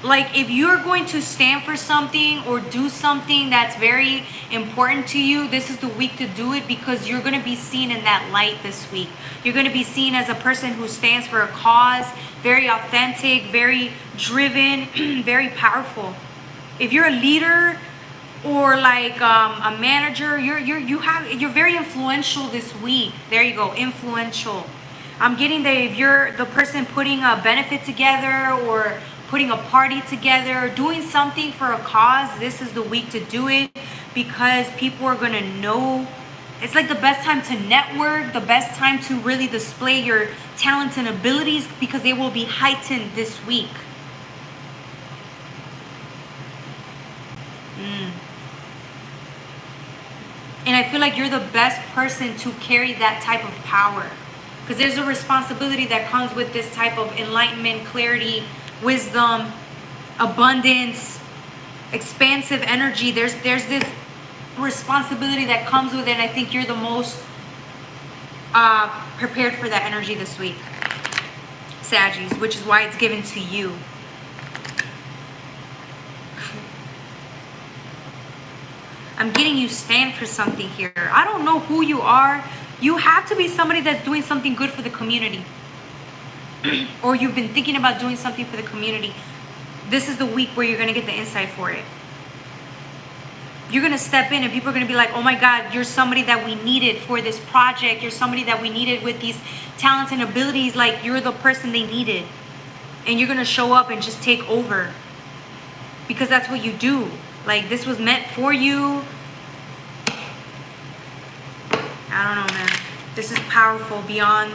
Like if you're going to stand for something or do something that's very important to you, this is the week to do it because you're going to be seen in that light this week. You're going to be seen as a person who stands for a cause, very authentic, very driven, very powerful. If you're a leader or like a manager, you're very influential this week. There you go, influential. I'm getting that if you're the person putting a benefit together or putting a party together, doing something for a cause, this is the week to do it because people are going to know. It's like the best time to network, the best time to really display your talents and abilities because they will be heightened this week. And I feel like you're the best person to carry that type of power because there's a responsibility that comes with this type of enlightenment, clarity, wisdom, abundance, expansive energy. There's this responsibility that comes with it, and I think you're the most prepared for that energy this week, Saggies, which is why it's given to you. I'm getting you stand for something here. I don't know who you are. You have to be somebody that's doing something good for the community. Or you've been thinking about doing something for the community. This is the week where you're going to get the insight for it. You're going to step in and people are going to be like, oh my God, you're somebody that we needed for this project. You're somebody that we needed with these talents and abilities. Like, you're the person they needed. And you're going to show up and just take over. Because that's what you do. Like, this was meant for you. I don't know, man. This is powerful beyond,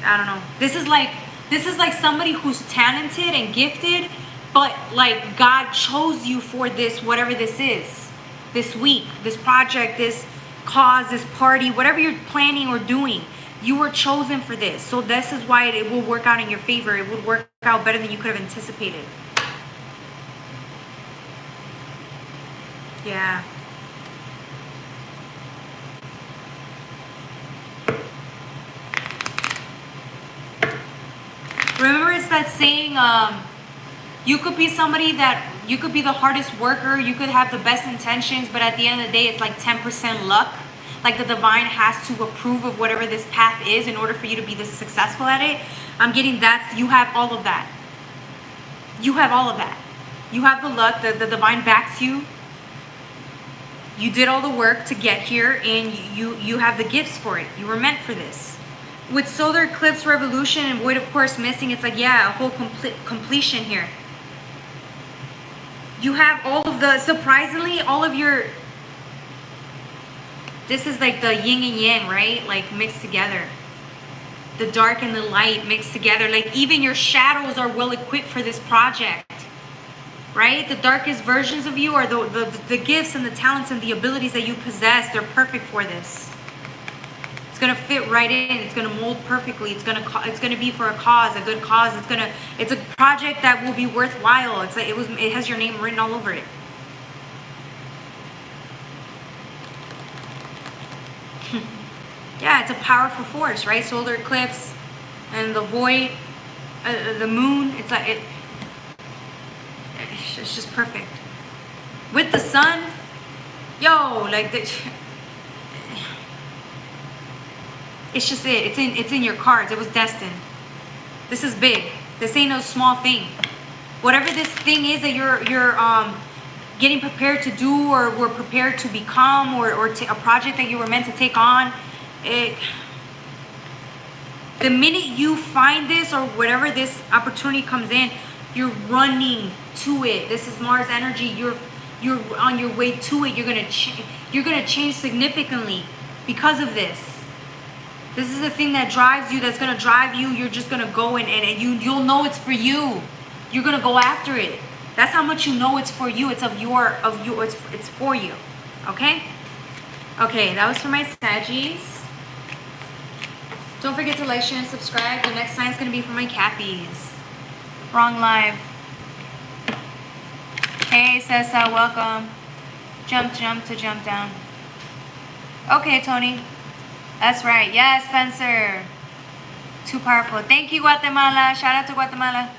I don't know. This is like somebody who's talented and gifted, but like God chose you for this, whatever this is. This week, this project, this cause, this party, whatever you're planning or doing. You were chosen for this. So this is why it will work out in your favor. It would work out better than you could have anticipated. Yeah. Remember, it's that saying, you could be somebody that, you could be the hardest worker, you could have the best intentions, but at the end of the day, it's like 10% luck. Like the divine has to approve of whatever this path is in order for you to be this successful at it. I'm getting that. You have all of that. You have all of that. You have the luck. The divine backs you. You did all the work to get here, and you have the gifts for it. You were meant for this. With solar eclipse, revolution, and void of course missing, it's like, yeah, a whole completion here. You have all of the, surprisingly, all of your, this is like the yin and yang, right? Like mixed together. The dark and the light mixed together. Like even your shadows are well equipped for this project. Right? The darkest versions of you are the gifts and the talents and the abilities that you possess. They're perfect for this. It's gonna fit right in. It's gonna mold perfectly. It's gonna be for a cause, a good cause. It's a project that will be worthwhile. It's like it has your name written all over it. Yeah, it's a powerful force, right? Solar eclipse and the void, the moon. It's like it's just perfect. With the sun, yo, like the. It's just it. It's in your cards. It was destined. This is big. This ain't no small thing. Whatever this thing is that you're getting prepared to do, or were prepared to become, or a project that you were meant to take on, the minute you find this or whatever this opportunity comes in, you're running to it. This is Mars energy. You're on your way to it. You're gonna change significantly because of this. This is the thing that drives you, that's going to drive you. You're just going to go and you'll know it's for you. You're going to go after it. That's how much you know it's for you. It's it's for you. Okay? Okay, that was for my Saggies. Don't forget to like, share, and subscribe. The next sign is going to be for my Cappies. Wrong live. Hey, Sessa, welcome. Jump down. Okay, Tony. That's right. Yes, Spencer. Too powerful. Thank you, Guatemala. Shout out to Guatemala.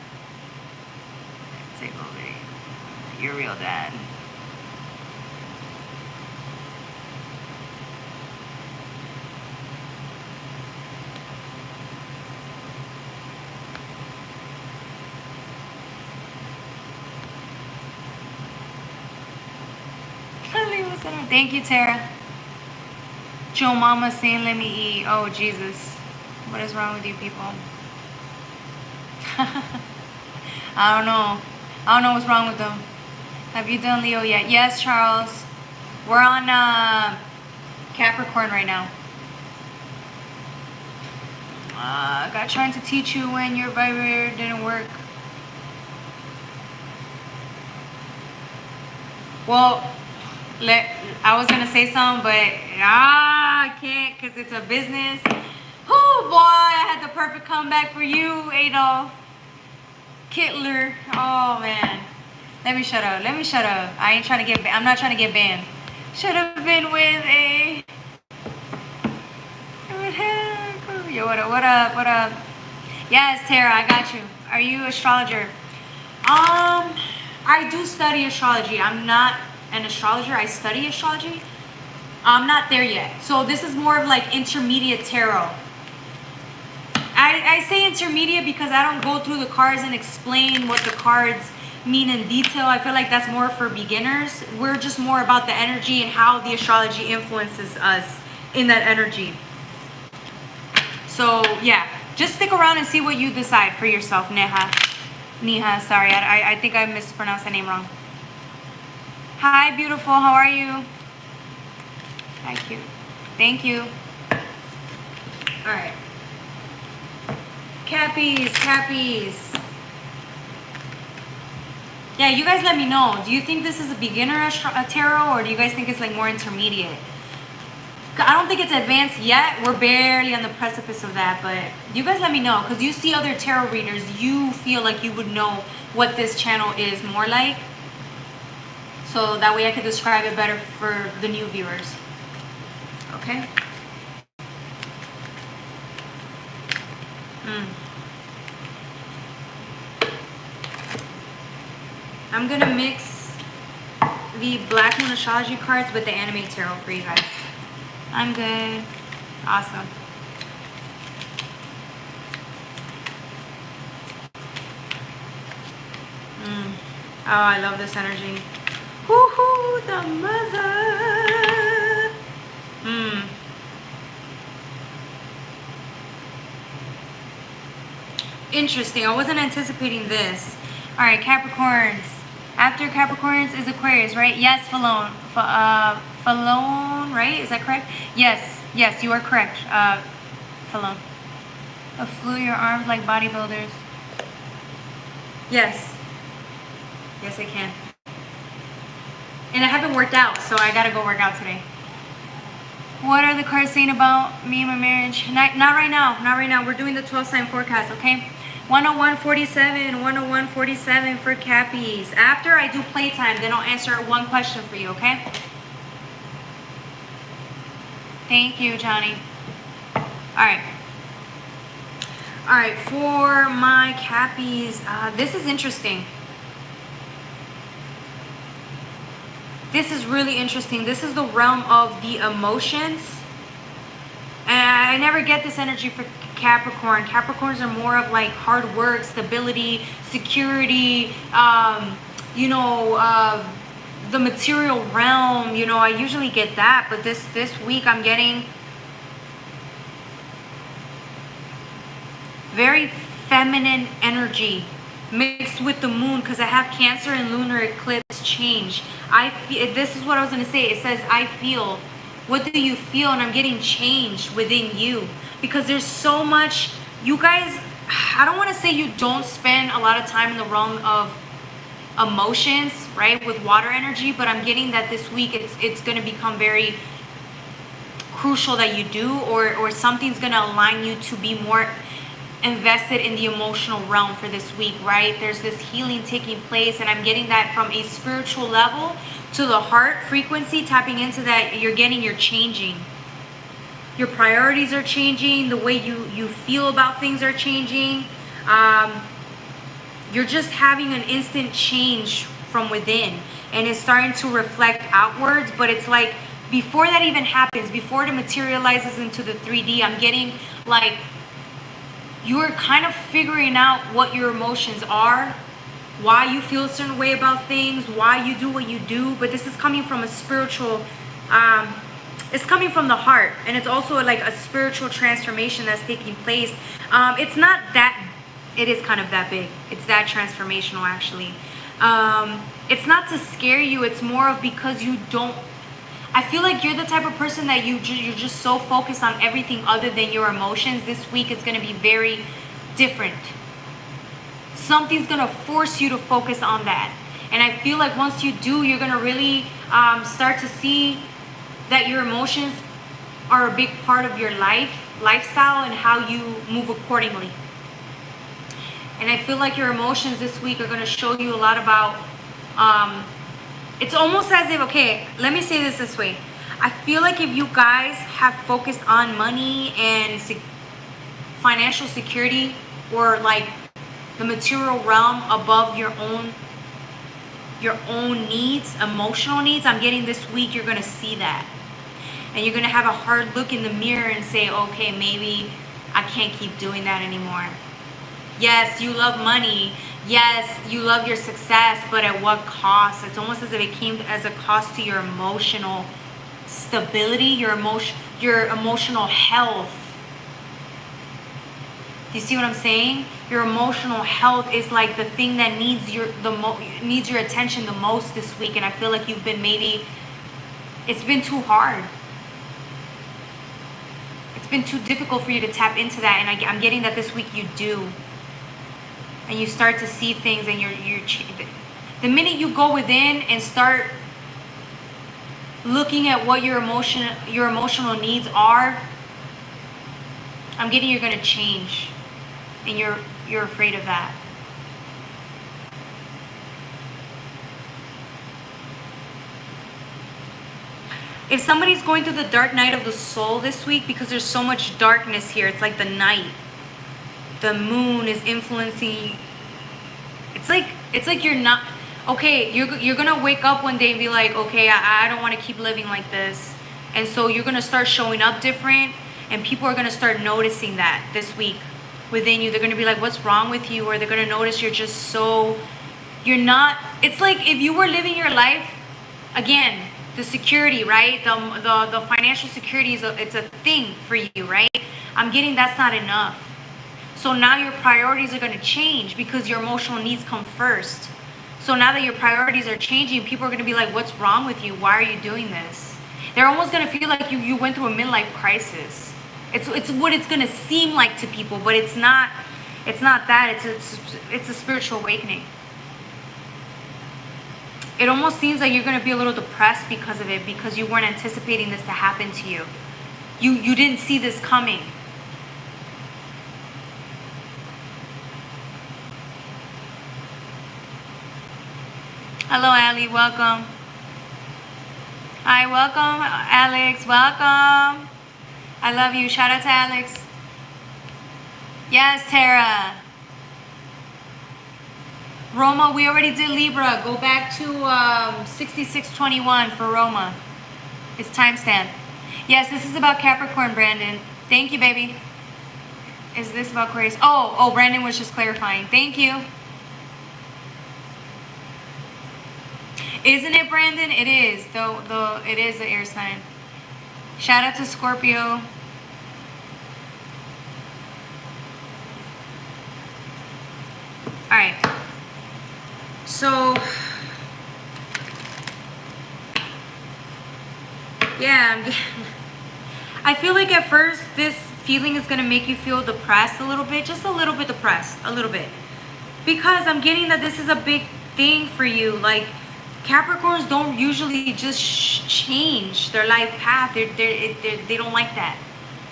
Take over. You're real dad. Thank you, Tara. Joe Mama saying, let me eat. Oh, Jesus. What is wrong with you people? I don't know what's wrong with them. Have you done Leo yet? Yes, Charles. We're on Capricorn right now. I got trying to teach you when your vibrator didn't work. Well, I was gonna say something, but I can't because it's a business. Oh boy, I had the perfect comeback for you, Adolf Kittler. Oh man, let me shut up. I ain't trying to get. I'm not trying to get banned. Should have been with a. Yo, what up? Yes, Tara, I got you. Are you an astrologer? I do study astrology. I'm not an astrologer. I study astrology. I'm not there yet. So this is more of like intermediate tarot. I say intermediate because I don't go through the cards and explain what the cards mean in detail. I feel like that's more for beginners. We're just more about the energy and how the astrology influences us in that energy. So yeah, just stick around and see what you decide for yourself. Neha, sorry, I think I mispronounced the name wrong. Hi, beautiful, how are you? Hi, cute. Thank you. All right. Cappies. Yeah, you guys let me know. Do you think this is a beginner tarot, or do you guys think it's like more intermediate? I don't think it's advanced yet. We're barely on the precipice of that, but you guys let me know, because you see other tarot readers, you feel like you would know what this channel is more like, so that way I could describe it better for the new viewers. Okay. I'm gonna mix the Black Moon astrology cards with the anime tarot for you guys. I'm good. Awesome. Oh, I love this energy. Woohoo, the mother. Interesting. I wasn't anticipating this. All right, Capricorns. After Capricorns is Aquarius, right? Yes, Falone, right? Is that correct? Yes, you are correct, Falone. Flew your arms like bodybuilders. Yes, I can. And I haven't worked out, so I gotta go work out today. What are the cards saying about me and my marriage? Not right now. We're doing the 12-sign forecast, okay? 101.47 for Cappies. After I do Playtime, then I'll answer one question for you, okay? Thank you, Johnny. All right, for my Cappies, this is interesting. This is really interesting. This is the realm of the emotions. And I never get this energy for Capricorn. Capricorns are more of like hard work, stability, security, the material realm. I usually get that, but this week I'm getting very feminine energy mixed with the moon, because I have Cancer and lunar eclipse change. I feel, this is what I was going to say. It says, I feel. What do you feel? And I'm getting change within you, because there's so much. You guys, I don't want to say you don't spend a lot of time in the realm of emotions, right, with water energy, but I'm getting that this week it's going to become very crucial that you do, or something's going to align you to be more invested in the emotional realm for this week, right? There's this healing taking place, and I'm getting that from a spiritual level to the heart frequency, tapping into that. You're changing. Your priorities are changing. The way you feel about things are changing. You're just having an instant change from within, and it's starting to reflect outwards. But it's like, before that even happens, before it materializes into the 3D, I'm getting like, you're kind of figuring out what your emotions are, why you feel a certain way about things, why you do what you do. But this is coming from a spiritual, it's coming from the heart, and it's also like a spiritual transformation that's taking place. It's not that, it is kind of that big. It's that transformational, actually. It's not to scare you. It's more of because you don't, I feel like you're the type of person that you're just so focused on everything other than your emotions. This week it's going to be very different. Something's going to force you to focus on that. And I feel like once you do, you're going to really start to see that your emotions are a big part of your lifestyle, and how you move accordingly. And I feel like your emotions this week are going to show you a lot about, it's almost as if, okay, let me say this way. I feel like if you guys have focused on money and financial security, or like the material realm above your own your own needs, emotional needs, I'm getting this week you're going to see that. And you're going to have a hard look in the mirror and say, okay, maybe I can't keep doing that anymore. Yes, you love money. Yes, you love your success, but at what cost? It's almost as if it came as a cost to your emotional stability, your emotional health. Do you see what I'm saying? Your emotional health is like the thing that needs your attention the most this week. And I feel like you've been it's been too hard. It's been too difficult for you to tap into that. And I'm getting that this week you do. And you start to see things, and the minute you go within and start looking at what your emotional needs are, I'm getting you're going to change. And you're afraid of that. If somebody's going through the dark night of the soul this week, because there's so much darkness here, it's like the night. The moon is influencing. It's like you're not okay. You're gonna wake up one day and be like, okay, I don't want to keep living like this, and so you're gonna start showing up different, and people are gonna start noticing that this week within you. They're gonna be like, what's wrong with you? Or they're gonna notice you're not. It's like if you were living your life again. The security, right? The financial security it's a thing for you, right? I'm getting that's not enough. So now your priorities are going to change because your emotional needs come first. So now that your priorities are changing, people are going to be like, what's wrong with you? Why are you doing this? They're almost going to feel like you went through a midlife crisis. It's what it's going to seem like to people, but it's not that. It's a spiritual awakening. It almost seems like you're going to be a little depressed because of it, because you weren't anticipating this to happen to you. You didn't see this coming. Hello, Ali. Welcome. Hi, welcome, Alex. Welcome. I love you. Shout out to Alex. Yes, Tara. Roma, we already did Libra. Go back to 6621 for Roma. It's timestamp. Yes, this is about Capricorn, Brandon. Thank you, baby. Is this about Aquarius? Oh, Brandon was just clarifying. Thank you. Isn't it, Brandon? It is. Though it is the air sign. Shout out to Scorpio. All right. So, yeah, I feel like at first this feeling is going to make you feel depressed a little bit, just a little bit depressed, a little bit. Because I'm getting that this is a big thing for you. Like, Capricorns don't usually just change their life path. They don't like that.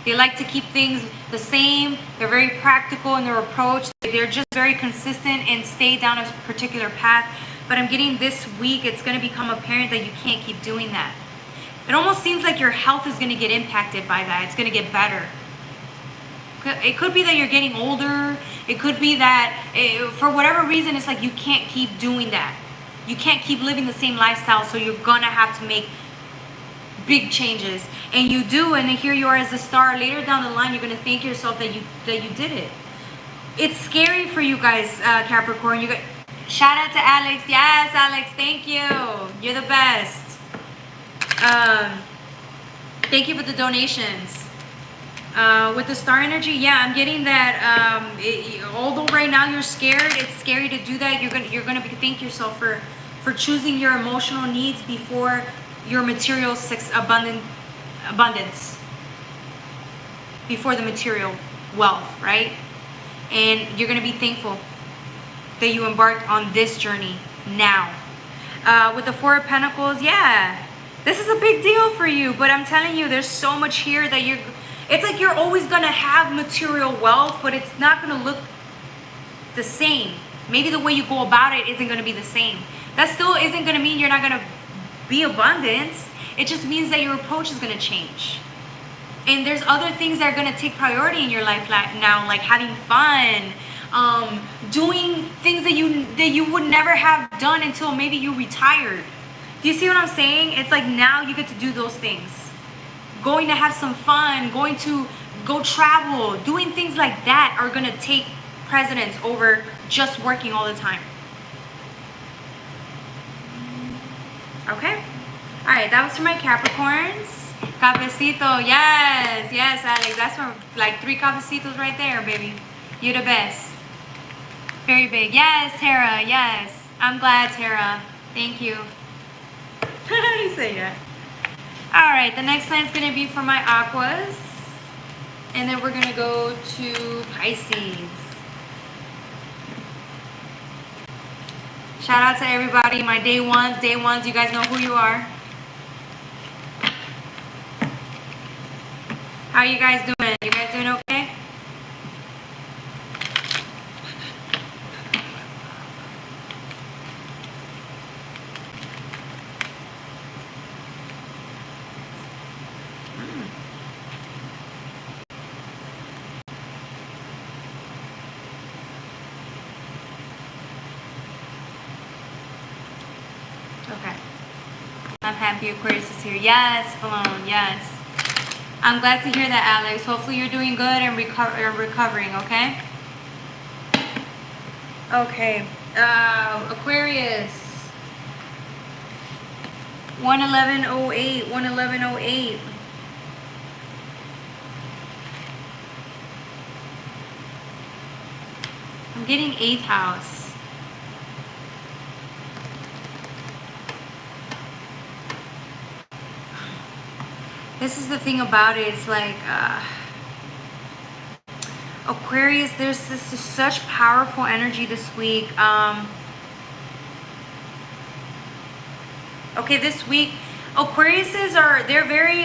They like to keep things the same. They're very practical in their approach. They're just very consistent and stay down a particular path. But I'm getting this week, it's going to become apparent that you can't keep doing that. It almost seems like your health is going to get impacted by that. It's going to get better. It could be that you're getting older. It could be that for whatever reason, it's like you can't keep doing that. You can't keep living the same lifestyle, so you're going to have to make big changes. And you do, and here you are as a star. Later down the line, you're going to thank yourself that you did it. It's scary for you guys, Capricorn. Shout out to Alex. Yes, Alex, thank you. You're the best. Thank you for the donations. With the star energy, yeah, I'm getting that. Although right now you're scared, it's scary to do that. You're gonna thank yourself for choosing your emotional needs before your material abundance, before the material wealth, right? And you're gonna be thankful that you embarked on this journey now. With the Four of Pentacles, yeah, this is a big deal for you. But I'm telling you, there's so much here that it's like you're always going to have material wealth, but it's not going to look the same. Maybe the way you go about it isn't going to be the same. That still isn't going to mean you're not going to be abundant. It just means that your approach is going to change. And there's other things that are going to take priority in your life now, like having fun, doing things that you would never have done until maybe you retired. Do you see what I'm saying? It's like now you get to do those things. Going to have some fun, going to go travel, doing things like that are going to take precedence over just working all the time. Okay? All right, that was for my Capricorns. Cafecito, yes, yes, Alex. That's for like 3 cafecitos right there, baby. You're the best. Very big. Yes, Tara, yes. I'm glad, Tara. Thank you. You say yeah. All right, the next line is going to be for my Aquas. And then we're going to go to Pisces. Shout out to everybody, my day ones. Day ones, you guys know who you are. How you guys doing? You guys doing okay? Okay. I'm happy Aquarius is here. Yes, Falone, yes. I'm glad to hear that, Alex. Hopefully you're doing good and recovering, okay? Okay. Aquarius. 11108. 11108. I'm getting 8th house. This is the thing about it. It's like Aquarius, there's this such powerful energy this week. Okay, this week, Aquariuses they're very,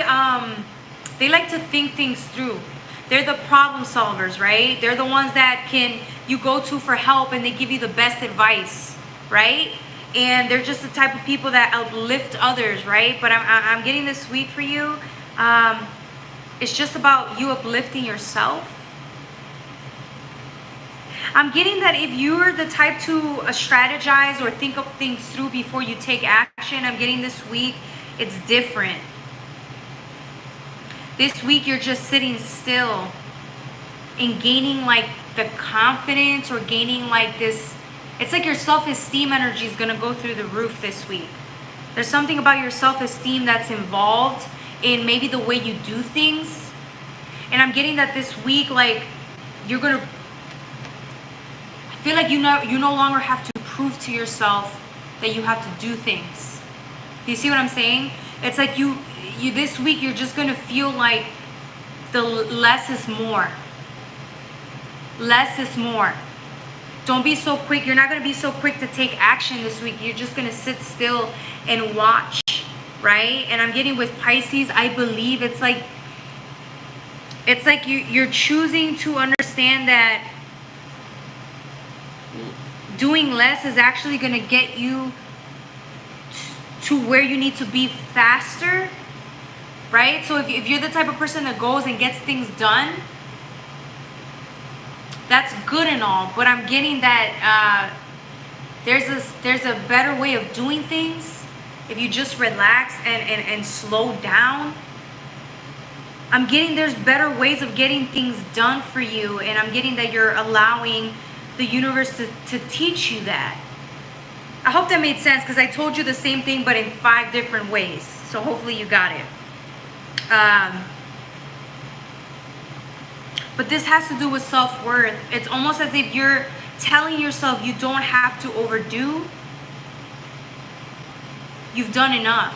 they like to think things through. They're the problem solvers, right? They're the ones that you go to for help and they give you the best advice, right? And they're just the type of people that uplift others, right? But I'm getting this week for you. It's just about you uplifting yourself. I'm getting that if you're the type to strategize or think of things through before you take action, I'm getting this week, it's different. This week you're just sitting still and gaining like the confidence or gaining like this, it's like your self-esteem energy is going to go through the roof this week. There's something about your self-esteem that's involved in maybe the way you do things. And I'm getting that this week, like, you're gonna, I feel like you no longer have to prove to yourself that you have to do things. Do you see what I'm saying? It's like you this week, you're just gonna feel like the less is more. Less is more. Don't be so quick. You're not gonna be so quick to take action this week. You're just gonna sit still and watch. Right? And I'm getting with Pisces, I believe it's like you're choosing to understand that doing less is actually going to get you to where you need to be faster, right? So if you're the type of person that goes and gets things done, that's good and all, but I'm getting that there's a better way of doing things. If you just relax and slow down, I'm getting there's better ways of getting things done for you. And I'm getting that you're allowing the universe to teach you that. I hope that made sense because I told you the same thing but in 5 different ways. So hopefully you got it. But this has to do with self-worth. It's almost as if you're telling yourself you don't have to overdo. You've done enough.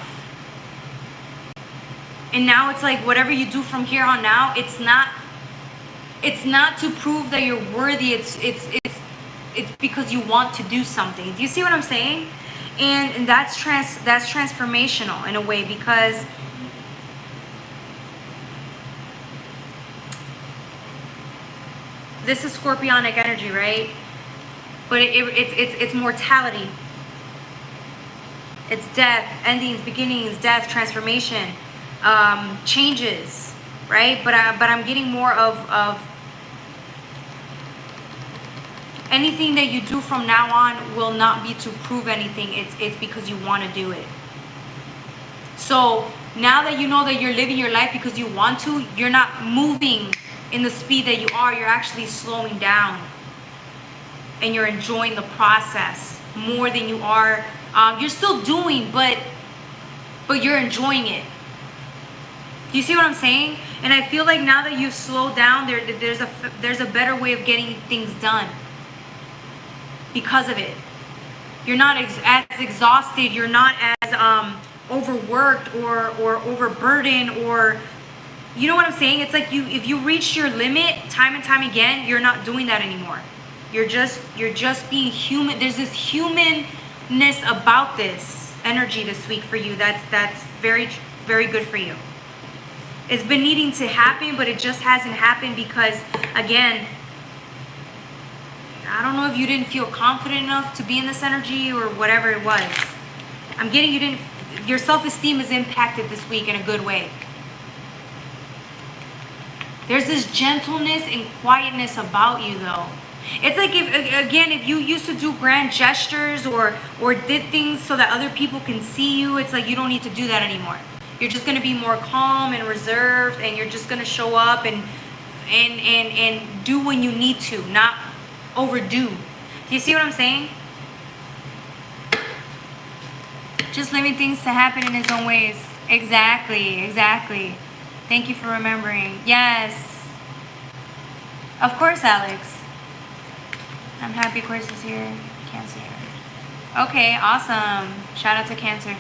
And now it's like whatever you do from here on out, it's not to prove that you're worthy. It's because you want to do something. Do you see what I'm saying? And that's transformational in a way because this is scorpionic energy, right? But it's mortality. It's death, endings, beginnings, death, transformation, changes, right? But I'm getting more of anything that you do from now on will not be to prove anything. It's because you want to do it. So now that you know that you're living your life because you want to, you're not moving in the speed that you are. You're actually slowing down. And you're enjoying the process more than you are. You're still doing, but you're enjoying it. Do you see what I'm saying? And I feel like now that you've slowed down, there's a better way of getting things done because of it. You're not as exhausted. You're not as overworked or overburdened, or you know what I'm saying? It's like if you reach your limit time and time again, you're not doing that anymore. You're just being human. There's this humanness about this energy this week for you. That's very, very good for you. It's been needing to happen, but it just hasn't happened because, again, I don't know if you didn't feel confident enough to be in this energy or whatever it was. I'm getting your self-esteem is impacted this week in a good way. There's this gentleness and quietness about you, though. It's like, if you used to do grand gestures or did things so that other people can see you, it's like you don't need to do that anymore. You're just going to be more calm and reserved, and you're just going to show up and do when you need to, not overdo. Do you see what I'm saying? Just leaving things to happen in its own ways. Exactly. Thank you for remembering. Yes. Of course, Alex. I'm happy Aquarius is here. Cancer. Okay, awesome. Shout out to Cancer.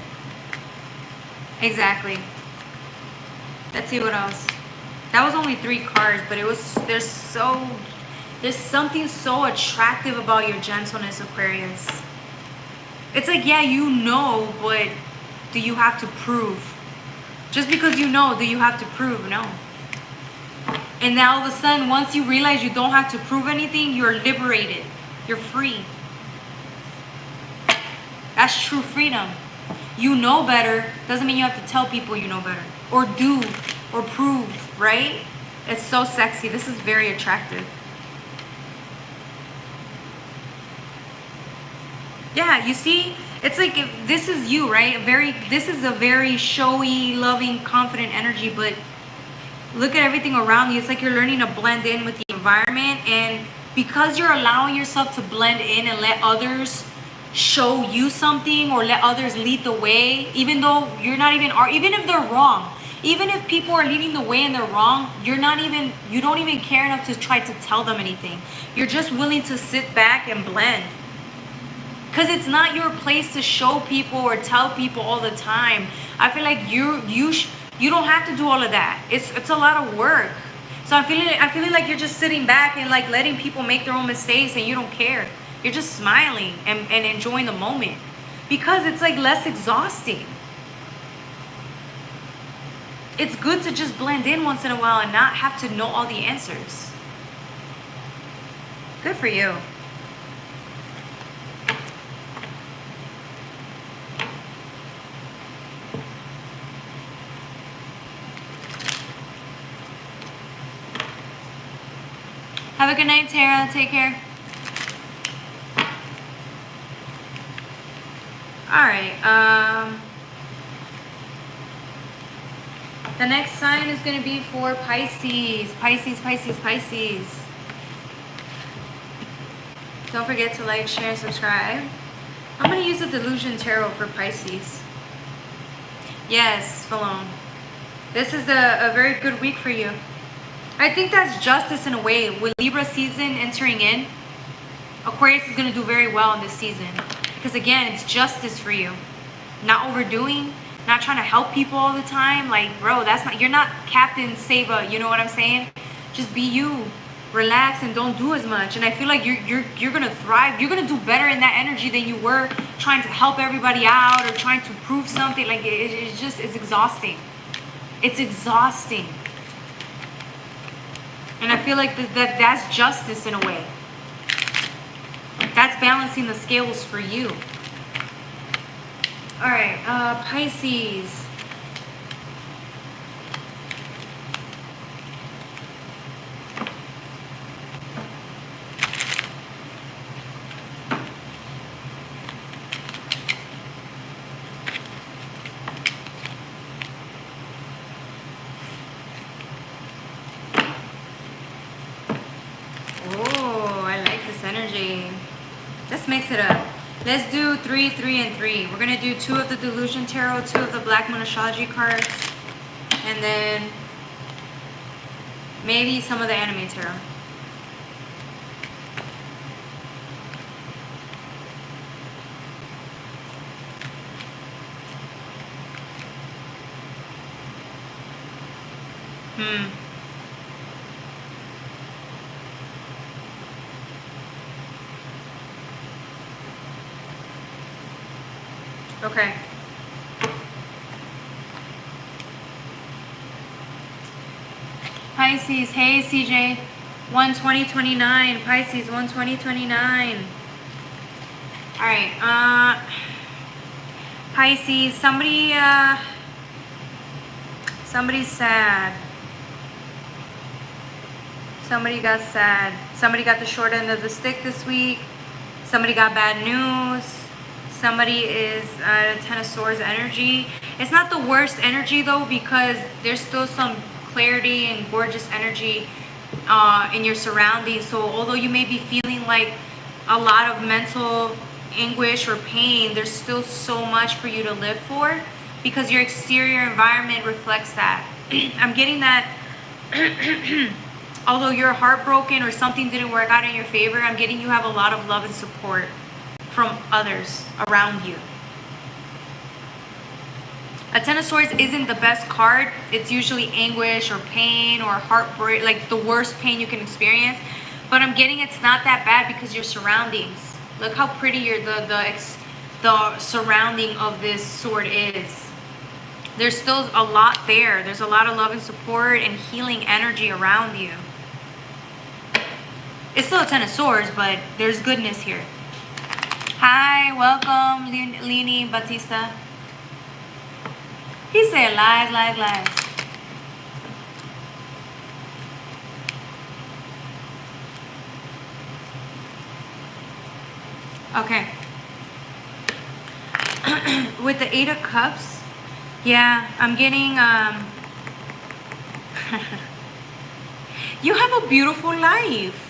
Exactly. Let's see what else. That was only 3 cards, but there's something so attractive about your gentleness, Aquarius. It's like, yeah, you know, but do you have to prove? Just because you know, do you have to prove? No. And now all of a sudden, once you realize you don't have to prove anything, you're liberated. You're free. That's true freedom. You know better doesn't mean you have to tell people you know better. Or do. Or prove. Right? It's so sexy. This is very attractive. Yeah, you see? It's like, this is you, right? This is a very showy, loving, confident energy, but look at everything around you. It's like you're learning to blend in with the environment, and because you're allowing yourself to blend in and let others show you something or let others lead the way, even though you're not even if they're wrong, even if people are leading the way and they're wrong, you don't even care enough to try to tell them anything. You're just willing to sit back and blend. Because it's not your place to show people or tell people all the time. I feel like you don't have to do all of that. It's a lot of work. So I'm feeling like you're just sitting back and like letting people make their own mistakes and you don't care. You're just smiling and enjoying the moment. Because it's like less exhausting. It's good to just blend in once in a while and not have to know all the answers. Good for you. Have a good night, Tara. Take care. Alright, the next sign is going to be for Pisces. Pisces. Don't forget to like, share, and subscribe. I'm going to use the Delusion Tarot for Pisces. Yes, Falon. This is a very good week for you. I think that's justice in a way. With Libra season entering in, Aquarius is going to do very well in this season. Because again, it's justice for you. Not overdoing, not trying to help people all the time. Like, bro, you're not Captain Saba, you know what I'm saying? Just be you. Relax and don't do as much. And I feel like you're going to thrive. You're going to do better in that energy than you were trying to help everybody out or trying to prove something. Like, it's exhausting. It's exhausting. And I feel like that's justice in a way. That's balancing the scales for you. All right, Pisces. mix it up. Let's do 3, 3, and 3. We're going to do 2 of the Delusion Tarot, 2 of the Black Moon Astrology cards, and then maybe some of the Anime Tarot. Okay. Pisces, hey CJ, 12029. Pisces, 12029. All right. Pisces, somebody's sad. Somebody got sad. Somebody got the short end of the stick this week. Somebody got bad news. Somebody is 10 of Swords energy. It's not the worst energy though, because there's still some clarity and gorgeous energy in your surroundings. So although you may be feeling like a lot of mental anguish or pain, there's still so much for you to live for, because your exterior environment reflects that. I'm getting that although you're heartbroken or something didn't work out in your favor, I'm getting you have a lot of love and support from others around you. A 10 of Swords isn't the best card. It's usually anguish or pain or heartbreak, like the worst pain you can experience. But I'm getting it's not that bad because your surroundings. Look how pretty the surrounding of this sword is. There's still a lot there. There's a lot of love and support and healing energy around you. It's still a 10 of Swords, but there's goodness here. Hi, welcome, Lini Batista. He said lies, lies, lies. Okay. With the 8 of Cups, yeah, I'm getting, you have a beautiful life.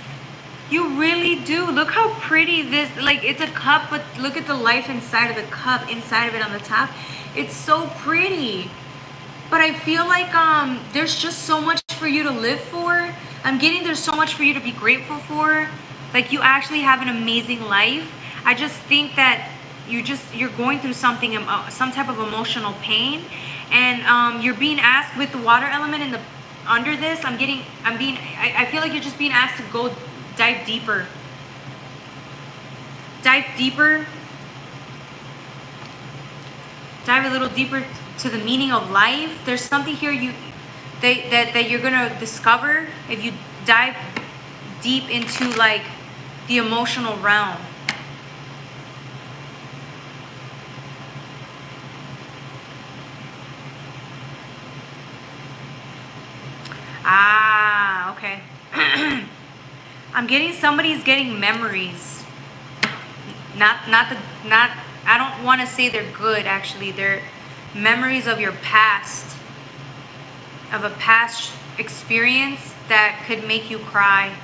You really do. Look how pretty this, like it's a cup, but look at the life inside of the cup, inside of it on the top. It's so pretty. But I feel like there's just so much for you to live for. I'm getting there's so much for you to be grateful for. Like you actually have an amazing life. I just think that you're going through something, some type of emotional pain, and you're being asked with the water element in the under this. I feel like you're just being asked to go dive deeper. Dive deeper. Dive a little deeper to the meaning of life. There's something here that you're gonna discover if you dive deep into like the emotional realm. Ah, okay. I'm getting somebody's getting memories. I don't want to say they're good, actually. They're memories of your past, of a past experience that could make you cry.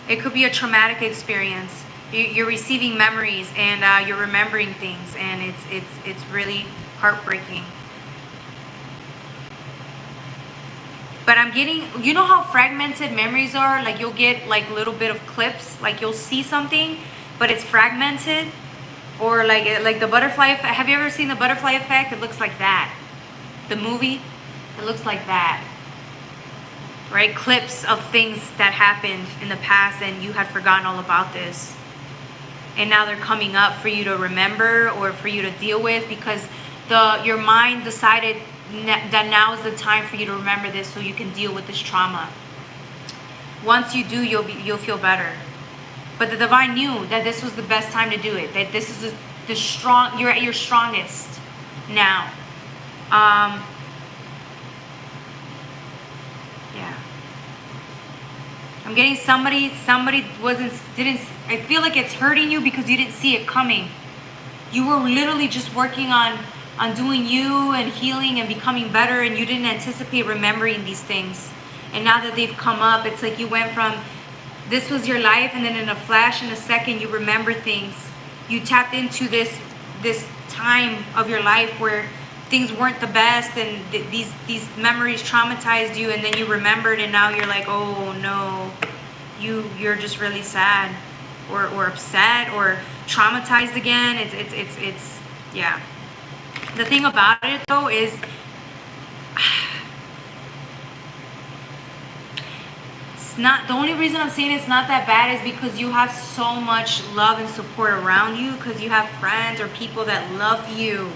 It could be a traumatic experience. You're receiving memories and you're remembering things, and it's really heartbreaking. But I'm getting, you know how fragmented memories are? Like you'll get like little bit of clips, like you'll see something, but it's fragmented. Or like the butterfly effect. Have you ever seen the butterfly effect? It looks like that. The movie, it looks like that. Right? Clips of things that happened in the past and you had forgotten all about this. And now they're coming up for you to remember or for you to deal with, because your mind decided that now is the time for you to remember this so you can deal with this trauma. Once you do, you'll feel better. But the divine knew that this was the best time to do it. That this is the strong. You're at your strongest now. Yeah. I'm getting somebody didn't. I feel like it's hurting you because you didn't see it coming. You were literally just working on doing you and healing and becoming better, and you didn't anticipate remembering these things. And now that they've come up, it's like you went from this was your life, and then in a flash, in a second, you remember things you tapped into this time of your life where things weren't the best, and these memories traumatized you, and then you remembered, and now you're like, oh no, you're just really sad or upset or traumatized again. It's yeah. The thing about it though is it's not, the only reason I'm saying it's not that bad is because you have so much love and support around you, because you have friends or people that love you,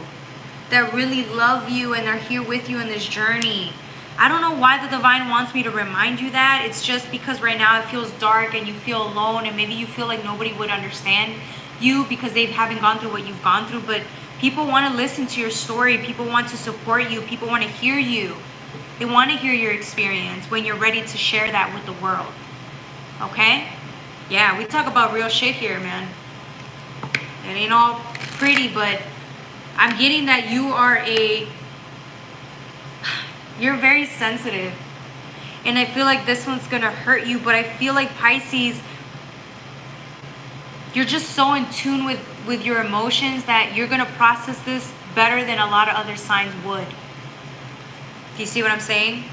that really love you, and they're here with you in this journey. I don't know why the divine wants me to remind you that. It's just because right now it feels dark and you feel alone, and maybe you feel like nobody would understand you because they haven't gone through what you've gone through. But people want to listen to your story. People want to support you. People want to hear you. They want to hear your experience when you're ready to share that with the world. Okay? Yeah, we talk about real shit here, man. It ain't all pretty, but I'm getting that you're very sensitive. And I feel like this one's gonna hurt you, but I feel like Pisces, you're just so in tune with your emotions that you're gonna process this better than a lot of other signs would. Do you see what I'm saying?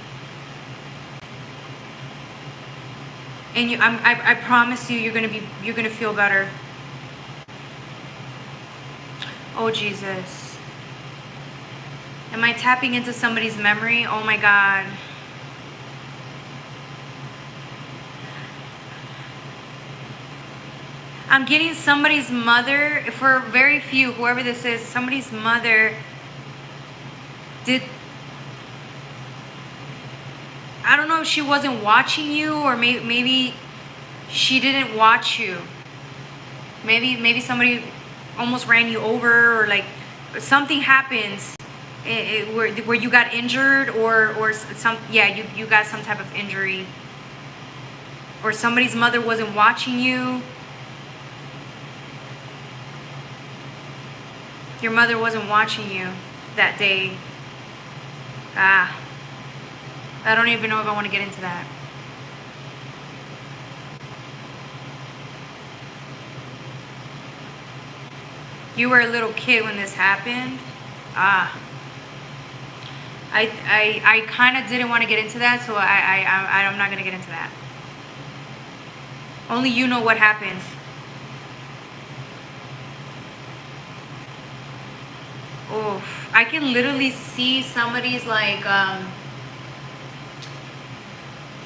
And I promise you, you're gonna feel better. Oh Jesus. Am I tapping into somebody's memory? Oh my God. I'm getting somebody's mother, for very few, whoever this is, somebody's mother did, I don't know if she wasn't watching you, or maybe she didn't watch you. Maybe somebody almost ran you over, or like something happens where you got injured, or some, yeah, you got some type of injury, or somebody's mother wasn't watching you. Your mother wasn't watching you that day. I don't even know if I want to get into that. You were a little kid when this happened. I kind of didn't want to get into that, so I'm not going to get into that. Only you know what happened. Oh, I can literally see somebody's like,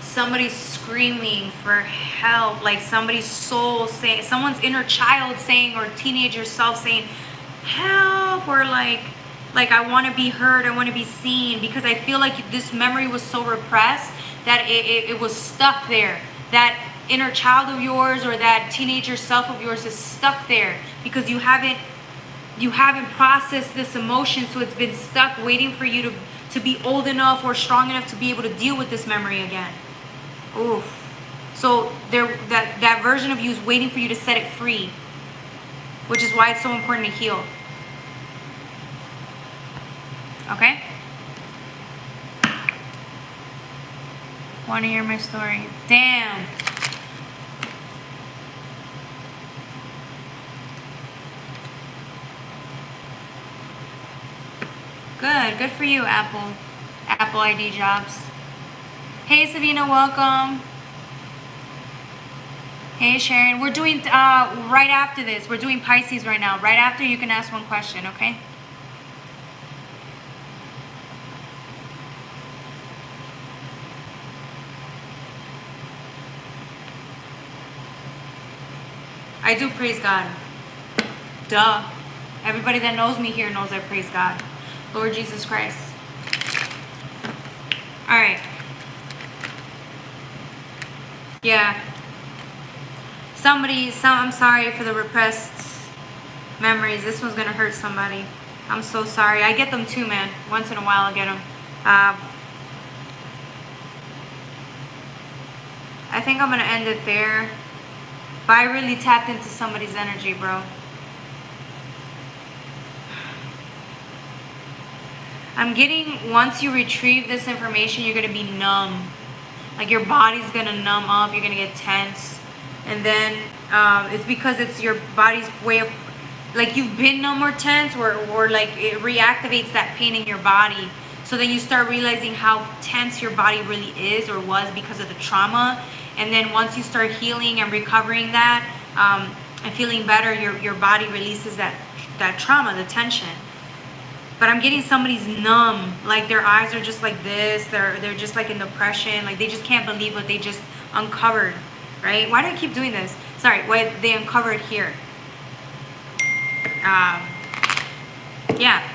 somebody's screaming for help, like somebody's soul saying, someone's inner child saying, or teenager self saying, help, or like I want to be heard, I want to be seen, because I feel like this memory was so repressed that it was stuck there. That inner child of yours, or that teenager self of yours, is stuck there because you haven't processed this emotion, so it's been stuck waiting for you to be old enough or strong enough to be able to deal with this memory again. Oof. So that version of you is waiting for you to set it free, which is why it's so important to heal. Okay? Want to hear my story? Damn. Good for you, Apple ID jobs. Hey, Savina, welcome. Hey, Sharon. We're doing, right after this, we're doing Pisces right now. Right after, you can ask one question, okay? I do praise God. Duh. Everybody that knows me here knows I praise God. Lord Jesus Christ. All right. Yeah. I'm sorry for the repressed memories. This one's gonna hurt somebody. I'm so sorry. I get them too, man. Once in a while I get them. I think I'm gonna end it there. But I really tapped into somebody's energy, bro. I'm getting, once you retrieve this information, you're going to be numb. Like your body's going to numb up. You're going to get tense. And then it's because it's your body's way of like you've been no more tense, or like it reactivates that pain in your body. So then you start realizing how tense your body really is or was because of the trauma. And then once you start healing and recovering that, and feeling better, your body releases that trauma, the tension. But I'm getting somebody's numb, like their eyes are just like this, they're just like in depression, like they just can't believe what they just uncovered, right? Why do I keep doing this? Sorry, what they uncovered here. Yeah.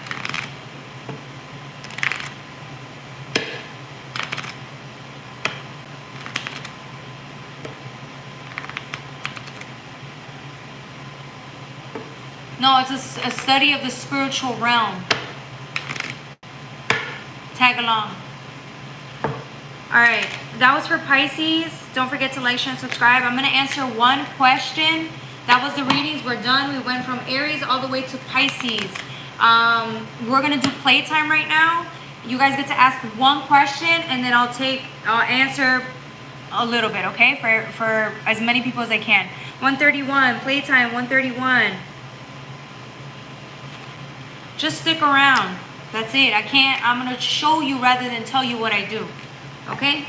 No, it's a study of the spiritual realm. Tag along. Alright, that was for Pisces. Don't forget to like, share, and subscribe. I'm going to answer one question. That was the readings. We're done. We went from Aries all the way to Pisces. We're going to do playtime right now. You guys get to ask one question, and then I'll answer a little bit, okay? For as many people as I can. 131, playtime, 131. Just stick around. That's it. I'm going to show you rather than tell you what I do. Okay?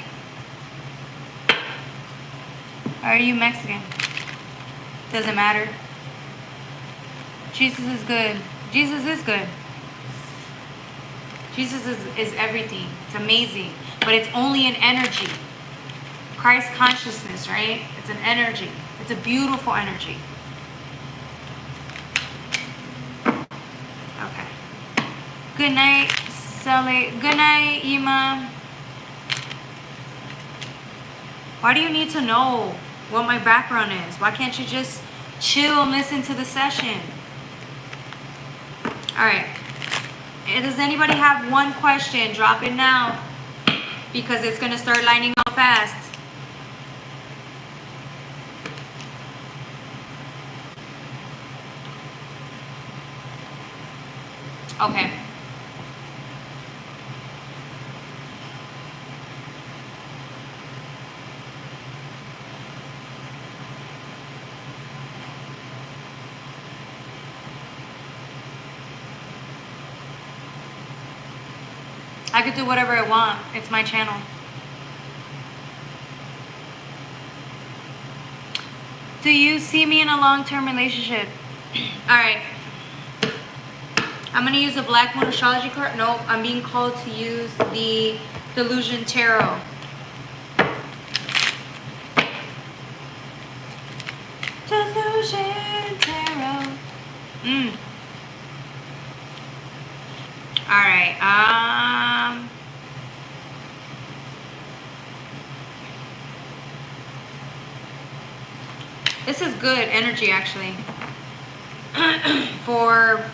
Or are you Mexican? Doesn't matter. Jesus is good. Jesus is good. Jesus is everything. It's amazing. But it's only an energy. Christ consciousness, right? It's an energy. It's a beautiful energy. Okay. Good night, Sally. Good night, Ima. Why do you need to know what my background is? Why can't you just chill and listen to the session? Alright. Does anybody have one question? Drop it now. Because it's going to start lining up fast. Okay. I could do whatever I want. It's my channel. Do you see me in a long-term relationship? Alright. I'm going to use a Black Moon Astrology card. No, I'm being called to use the Delusion Tarot. Delusion Tarot. Alright, this is good energy, actually. For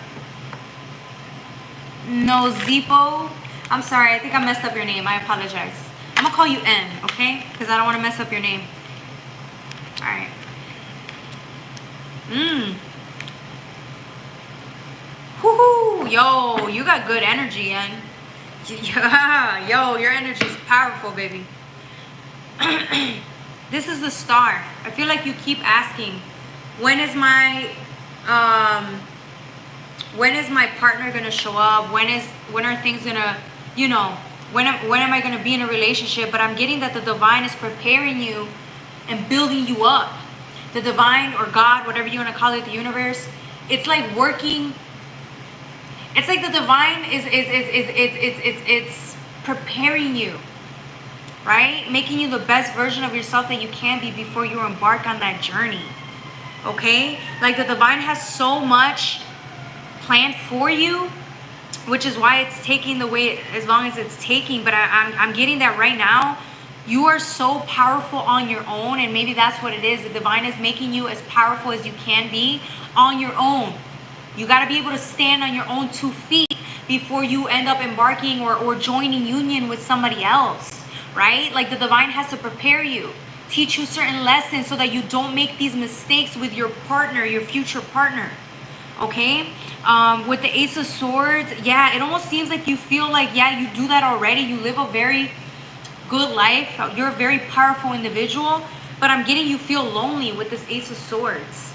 Nozipo. I'm sorry, I think I messed up your name. I apologize. I'm gonna call you N, okay? Because I don't want to mess up your name. Alright. Woohoo! Yo, you got good energy, N. Yeah, yo, your energy is powerful, baby. This is the Star. I feel like you keep asking, when is my partner gonna show up? When are things gonna, you know, when am I gonna be in a relationship? But I'm getting that the divine is preparing you and building you up. The divine or God, whatever you want to call it, the universe, it's like working. It's like the divine it's preparing you, right? Making you the best version of yourself that you can be before you embark on that journey. Okay? Like the divine has so much planned for you, which is why it's taking the way as long as it's taking. But I'm getting that right now. You are so powerful on your own, and maybe that's what it is. The divine is making you as powerful as you can be on your own. You got to be able to stand on your own 2 feet before you end up embarking or joining union with somebody else, right? Like the divine has to prepare you, teach you certain lessons so that you don't make these mistakes with your partner, your future partner, okay? With the Ace of Swords, yeah, it almost seems like you feel like, yeah, you do that already. You live a very good life. You're a very powerful individual, but I'm getting you feel lonely with this Ace of Swords.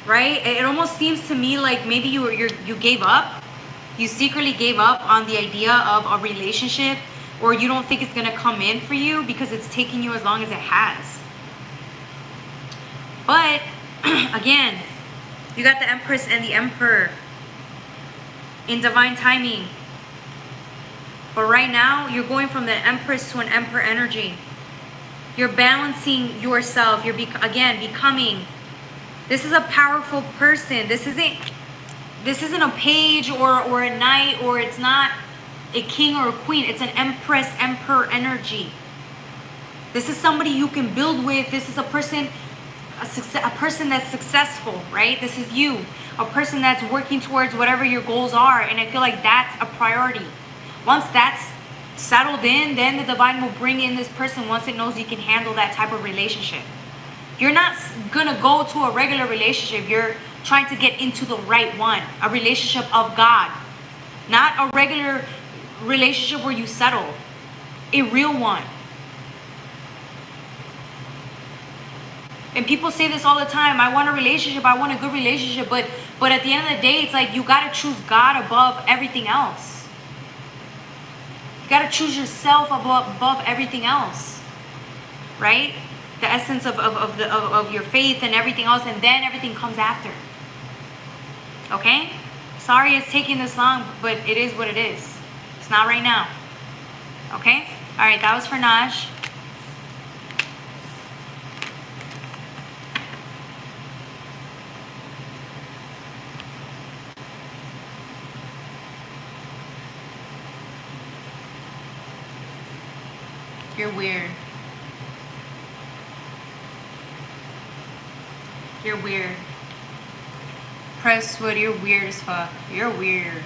right? It almost seems to me like maybe you gave up. You secretly gave up on the idea of a relationship, or you don't think it's gonna come in for you because it's taking you as long as it has. But again, you got the Empress and the Emperor in divine timing. But right now, you're going from the Empress to an Emperor energy. You're balancing yourself. You're again becoming. This is a powerful person. This isn't a page or a knight, or it's not a king or a queen. It's an Empress, Emperor energy. This is somebody you can build with. This is a person that's successful, right? This is you, a person that's working towards whatever your goals are. And I feel like that's a priority. Once that's settled in, then the divine will bring in this person once it knows you can handle that type of relationship. You're not gonna go to a regular relationship. You're trying to get into the right one, a relationship of God, not a regular relationship where you settle, a real one. And people say this all the time, I want a relationship, I want a good relationship, but at the end of the day, it's like you gotta choose God above everything else. You gotta choose yourself above everything else, right? The essence of your faith and everything else, and then everything comes after. Okay? Sorry it's taking this long, but it is what it is. It's not right now. Okay? Alright, that was for Naj. You're weird. You're weird. Presswood, you're weird as fuck. You're weird.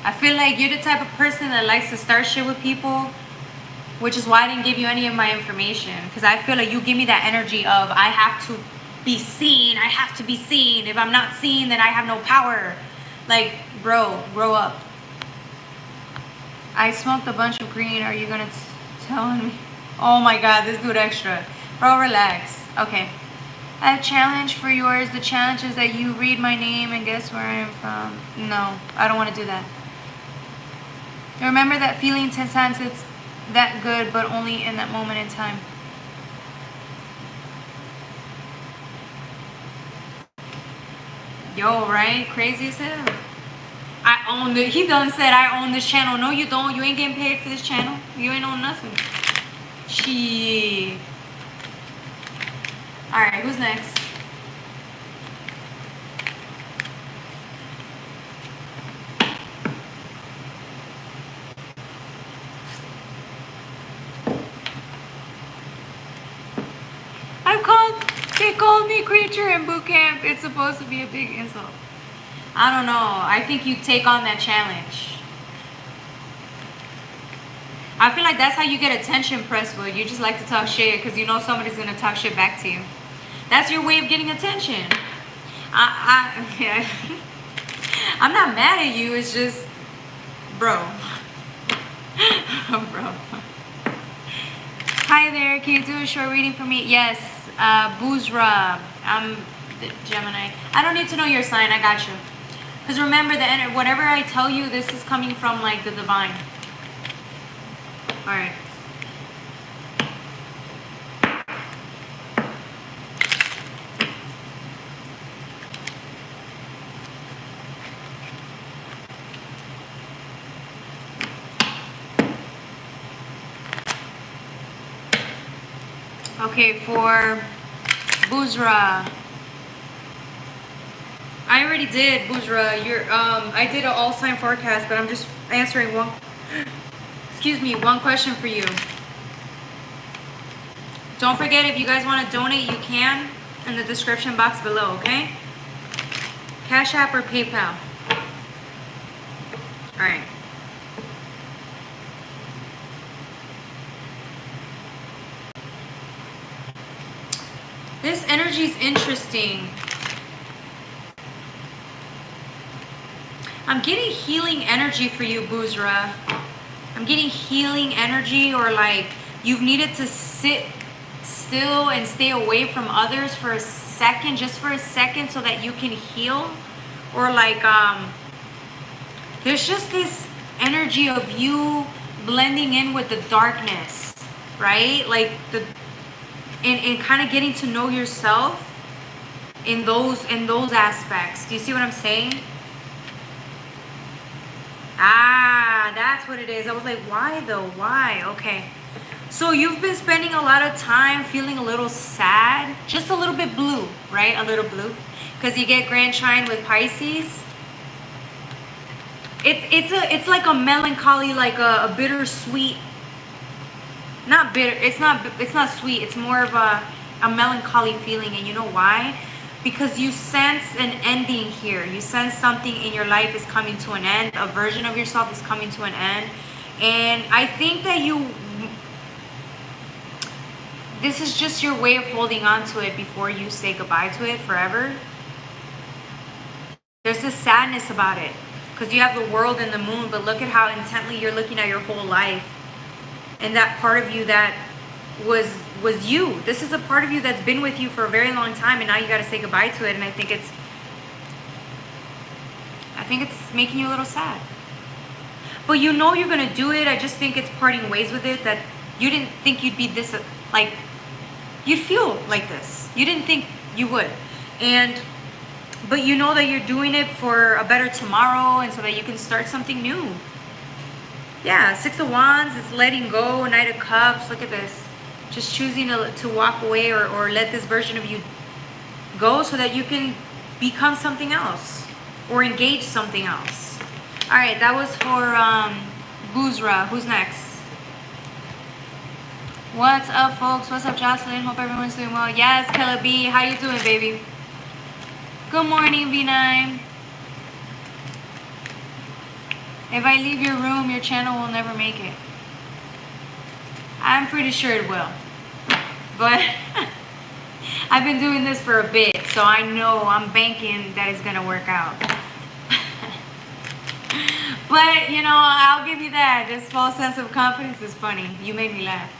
I feel like you're the type of person that likes to start shit with people, which is why I didn't give you any of my information. Because I feel like you give me that energy of I have to be seen. I have to be seen. If I'm not seen, then I have no power. Like, bro, grow up. I smoked a bunch of green. Are you gonna tell me? Oh my god, this dude extra. Bro, relax. Okay. I have a challenge for yours. The challenge is that you read my name and guess where I am from. No, I don't want to do that. Remember that feeling 10 times. It's that good, but only in that moment in time. Yo, right? Crazy as hell. I own it. He done said I own this channel. No, you don't. You ain't getting paid for this channel. You ain't own nothing. Shit. Alright, who's next? They called me creature in boot camp. It's supposed to be a big insult. I don't know. I think you take on that challenge. I feel like that's how you get attention, Presswood. You just like to talk shit because you know somebody's going to talk shit back to you. That's your way of getting attention. Yeah. I'm not mad at you. It's just, bro. Bro. Hi there. Can you do a short reading for me? Yes. Boozra. I'm the Gemini. I don't need to know your sign. I got you. Because remember, whatever I tell you, this is coming from like the divine. All right. Okay, for Boozra. I already did, Boozra. I did an all sign forecast, but I'm just answering one question for you. Don't forget, if you guys want to donate, you can in the description box below, okay? Cash App or PayPal. All right. This energy is interesting. I'm getting healing energy for you, Boozra. I'm getting healing energy, or like you've needed to sit still and stay away from others for second, just for a second, so that you can heal. Or like, there's just this energy of you blending in with the darkness, right? Like and kind of getting to know yourself in those aspects. Do you see what I'm saying? Ah, that's what it is. I was like, why though? Why? Okay. So you've been spending a lot of time feeling a little sad, just a little bit blue, right? A little blue, because you get Grand Trine with Pisces. It's like a melancholy, like a bittersweet. Not bitter. It's not sweet. It's more of a melancholy feeling, and you know why? Because you sense an ending here. You sense something in your life is coming to an end. A version of yourself is coming to an end, and I think that this is just your way of holding on to it before you say goodbye to it forever. There's this sadness about it because you have the world and the moon, but look at how intently you're looking at your whole life. And that part of you that was you. This is a part of you that's been with you for a very long time, and now you got to say goodbye to it. And I think it's making you a little sad. But you know you're going to do it. I just think it's parting ways with it, that you didn't think you'd be this, like, you'd feel like this. You didn't think you would. But you know that you're doing it for a better tomorrow, and so that you can start something new. Yeah, Six of Wands, it's letting go. Knight of Cups, look at this. Just choosing to walk away or let this version of you go so that you can become something else or engage something else. All right, that was for Buzra. Who's next? What's up, folks? What's up, Jocelyn? Hope everyone's doing well. Yes, Kella B. How you doing, baby? Good morning, V9. If I leave your room, your channel will never make it. I'm pretty sure it will. But I've been doing this for a bit, so I know, I'm banking that it's going to work out. But, you know, I'll give you that. This false sense of confidence is funny. You made me laugh.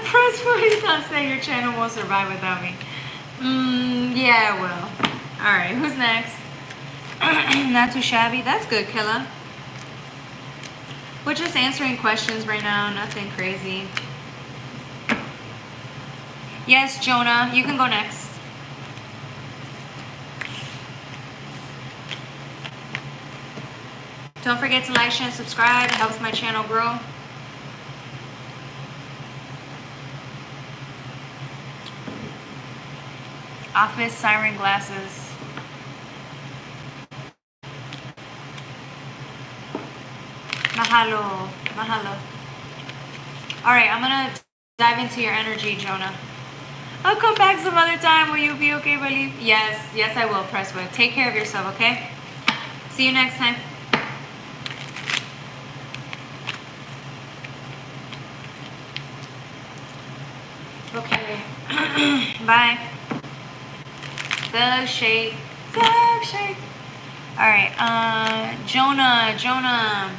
Press please don't say your channel won't survive without me. Yeah, it will. Alright, who's next? Not too shabby. That's good, Killa. We're just answering questions right now. Nothing crazy. Yes, Jonah, you can go next. Don't forget to like, share, and subscribe. It helps my channel grow. Office siren glasses. Mahalo. Mahalo. Alright, I'm gonna dive into your energy, Jonah. I'll come back some other time. Will you be okay if I leave? Yes, yes I will, Presswood. Take care of yourself, okay? See you next time. Okay. Bye. Thug shake. Thug shake. Alright, Jonah.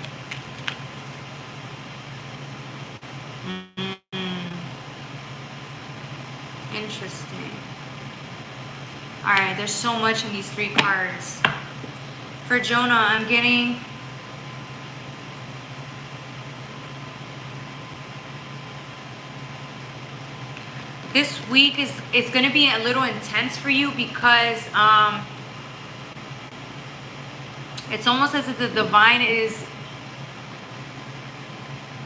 Interesting. Alright, there's so much in these three cards. For Jonah, I'm getting... This week it's going to be a little intense for you because it's almost as if the divine is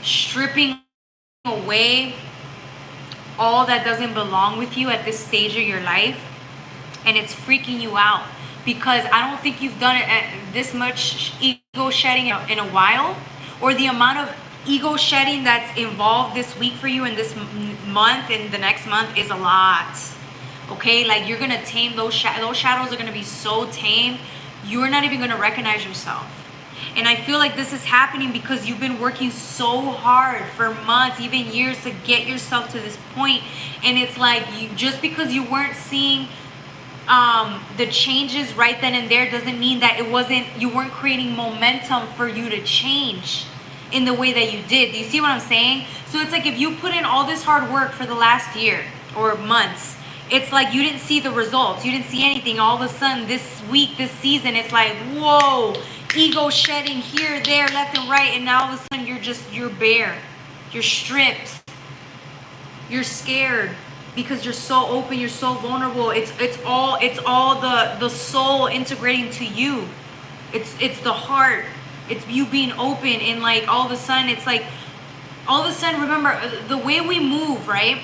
stripping away all that doesn't belong with you at this stage of your life, and it's freaking you out because I don't think you've done it at this much ego shedding in a while, or the amount of ego shedding that's involved this week for you and this month and the next month is a lot. Okay, like you're gonna tame those shadows are gonna be so tamed you're not even gonna recognize yourself. And I feel like this is happening because you've been working so hard for months, even years, to get yourself to this point. And it's like just because you weren't seeing the changes right then and there doesn't mean that you weren't creating momentum for you to change in the way that you did. Do you see what I'm saying? So it's like if you put in all this hard work for the last year, or months, it's like you didn't see the results. You didn't see anything. All of a sudden, this week, this season, it's like, whoa, ego shedding here, there, left and right. And now all of a sudden, you're bare. You're stripped. You're scared because you're so open. You're so vulnerable. It's all the soul integrating to you. It's the heart. It's you being open. And like all of a sudden, it's like, all of a sudden, remember, the way we move, right?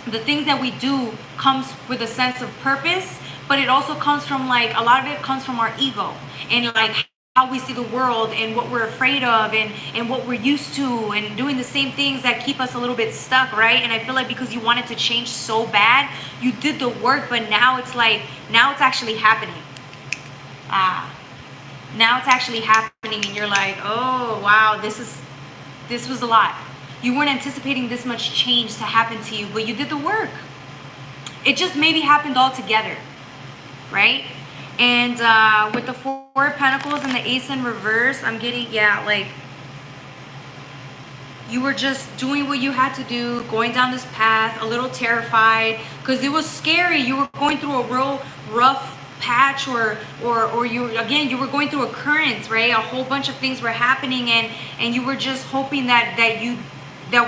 The things that we do comes with a sense of purpose, but it also comes from like, a lot of it comes from our ego and like how we see the world and what we're afraid of and what we're used to and doing the same things that keep us a little bit stuck, right? And I feel like because you wanted to change so bad, you did the work, but now it's like, now it's actually happening. Now it's actually happening and you're like, oh, wow, this was a lot. You weren't anticipating this much change to happen to you, but you did the work. It just maybe happened all together, right? And with the Four of Pentacles and the Ace in reverse, I'm getting, yeah, like you were just doing what you had to do, going down this path, a little terrified, because it was scary. You were going through a real rough patch or you were going through a current, right? A whole bunch of things were happening and you were just hoping that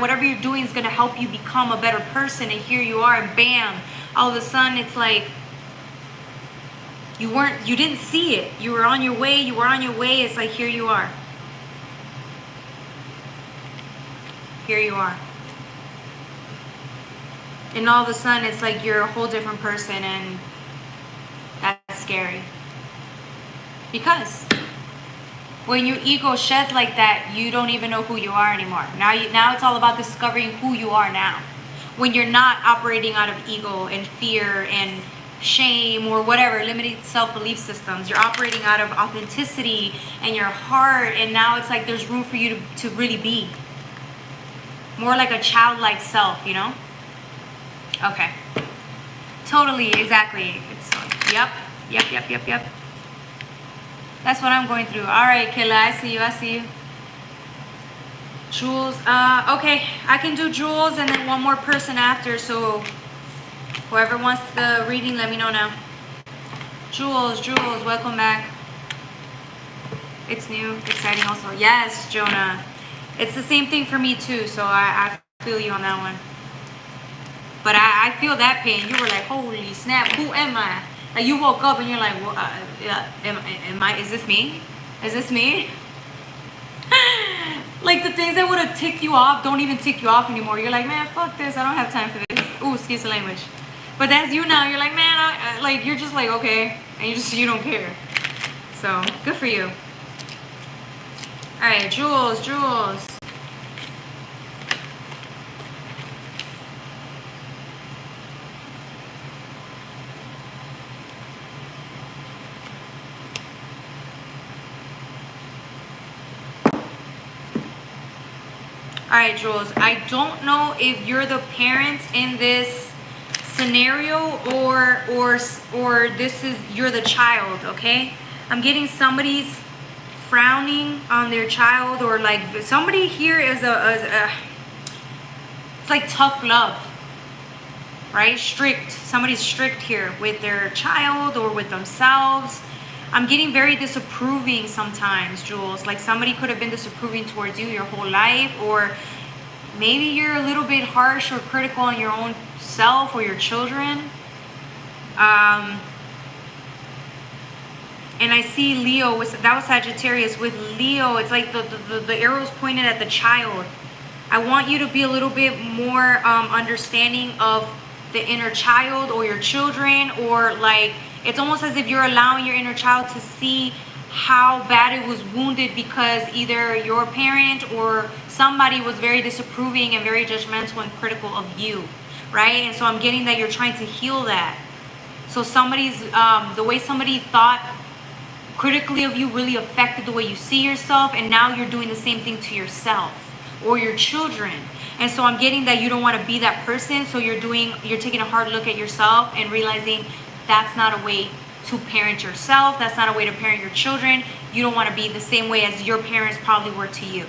whatever you're doing is going to help you become a better person, and here you are, and bam, all of a sudden it's like you didn't see it. You were on your way. It's like, here you are. Here you are. And all of a sudden it's like you're a whole different person, and that's scary. Because when your ego sheds like that, you don't even know who you are anymore. Now it's all about discovering who you are now. When you're not operating out of ego and fear and shame or whatever, limited self-belief systems. You're operating out of authenticity and your heart, and now it's like there's room for you to really be. More like a childlike self, you know? Okay. Totally, exactly. Yep. That's what I'm going through. All right, Kayla, I see you. Jules, okay, I can do Jules and then one more person after, so whoever wants the reading, let me know now. Jules, welcome back. It's new, exciting also. Yes, Jonah. It's the same thing for me too, so I feel you on that one. But I feel that pain. You were like, holy snap, who am I? Like you woke up and you're like, well, am I, is this me? Is this me? Like the things that would have ticked you off don't even tick you off anymore. You're like, man, fuck this. I don't have time for this. Ooh, excuse the language. But that's you now. You're like, man, like you're just like, okay. And you don't care. So good for you. All right, Jules. All right, Jules, I don't know if you're the parent in this scenario or you're the child, okay? I'm getting somebody's frowning on their child, or like somebody here is it's like tough love, right? Strict. Somebody's strict here with their child or with themselves. I'm getting very disapproving sometimes, Jules. Like somebody could have been disapproving towards you your whole life, or maybe you're a little bit harsh or critical on your own self or your children. And I see Leo, that was Sagittarius. With Leo, it's like the arrow's pointed at the child. I want you to be a little bit more understanding of the inner child or your children, or like, it's almost as if you're allowing your inner child to see how bad it was wounded because either your parent or somebody was very disapproving and very judgmental and critical of you, right? And so I'm getting that you're trying to heal that. So somebody's, the way somebody thought critically of you really affected the way you see yourself, and now you're doing the same thing to yourself or your children. And so I'm getting that you don't want to be that person, so you're taking a hard look at yourself and realizing that's not a way to parent yourself. That's not a way to parent your children. You don't want to be the same way as your parents probably were to you.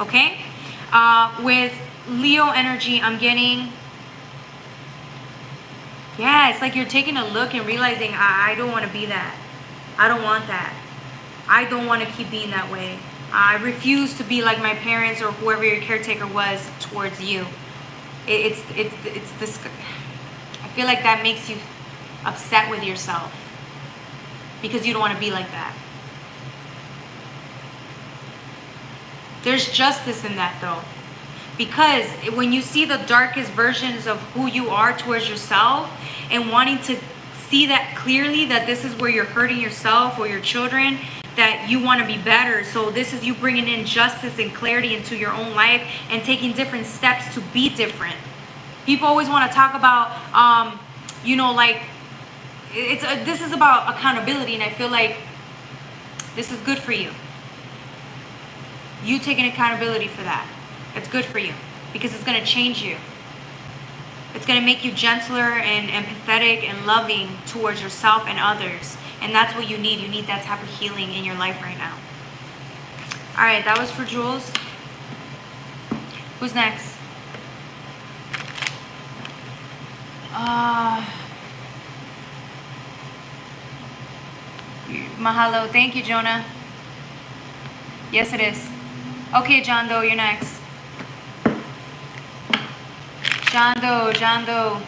Okay? With Leo energy, I'm getting Yeah, it's like you're taking a look and realizing, I don't want to be that. I don't want that. I don't want to keep being that way. I refuse to be like my parents or whoever your caretaker was towards you. It's this. I feel like that makes you upset with yourself because you don't want to be like that. There's justice in that though. Because when you see the darkest versions of who you are towards yourself and wanting to see that clearly, that this is where you're hurting yourself or your children, that you want to be better. So this is you bringing in justice and clarity into your own life and taking different steps to be different. People always want to talk about, you know, like, this is about accountability, and I feel like this is good for you. You taking accountability for that. It's good for you because it's going to change you. It's going to make you gentler and empathetic and loving towards yourself and others. And that's what you need. You need that type of healing in your life right now. All right, that was for Jules. Who's next? Mahalo. Thank you, Jonah. Yes, it is. Okay, John Doe, you're next. John Doe, John Doe.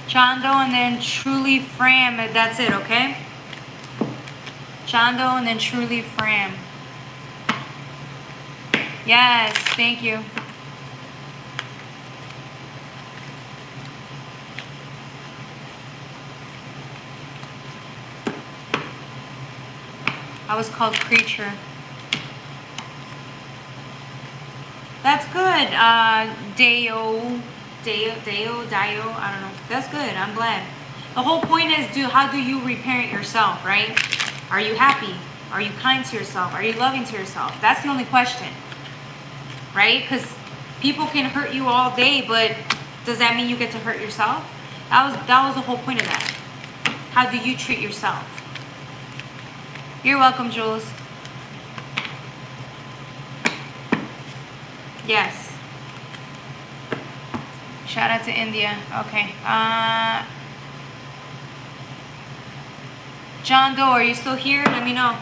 Chando and then Truly Fram. That's it, okay? Chando and then Truly Fram. Yes, thank you. I was called Creature. That's good. Deo, I don't know. That's good. I'm glad. The whole point is, how do you reparent yourself, right? Are you happy? Are you kind to yourself? Are you loving to yourself? That's the only question, right? Because people can hurt you all day, but does that mean you get to hurt yourself? That was the whole point of that. How do you treat yourself? You're welcome, Jules. Yes. Shout out to India. Okay. John Doe, are you still here? Let me know.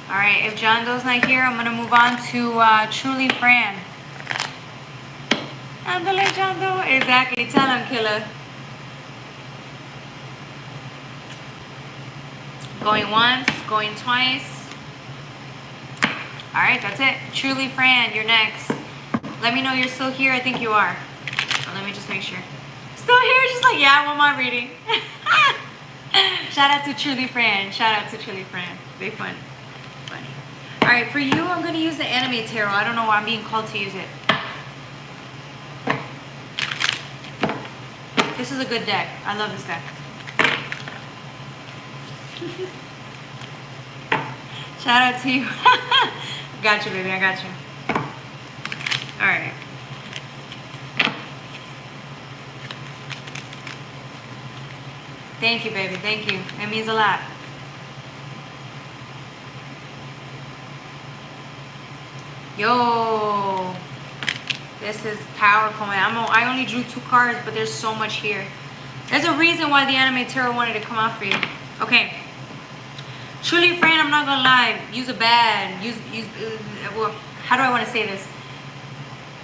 Alright, if John Doe's not here, I'm going to move on to Truly Fran. Andale, John Doe. Exactly. Tell him, killer. Going once, going twice. Alright, that's it. Truly Fran, you're next. Let me know you're still here. I think you are. But let me just make sure. Still here? Just like, yeah, I want my reading. Shout out to Truly Fran. Shout out to Truly Fran. Very fun. Funny. Alright, for you, I'm going to use the Anime Tarot. I don't know why I'm being called to use it. This is a good deck. I love this deck. Shout out to you. Got you, baby. I got you. Alright. Thank you, baby. Thank you. That means a lot. Yo, this is powerful, man. I only drew 2 cards, but there's so much here. There's a reason why the Anime Tarot wanted to come out for you. Okay. Truly, Fran, I'm not gonna lie. Use a bad. Well, how do I want to say this?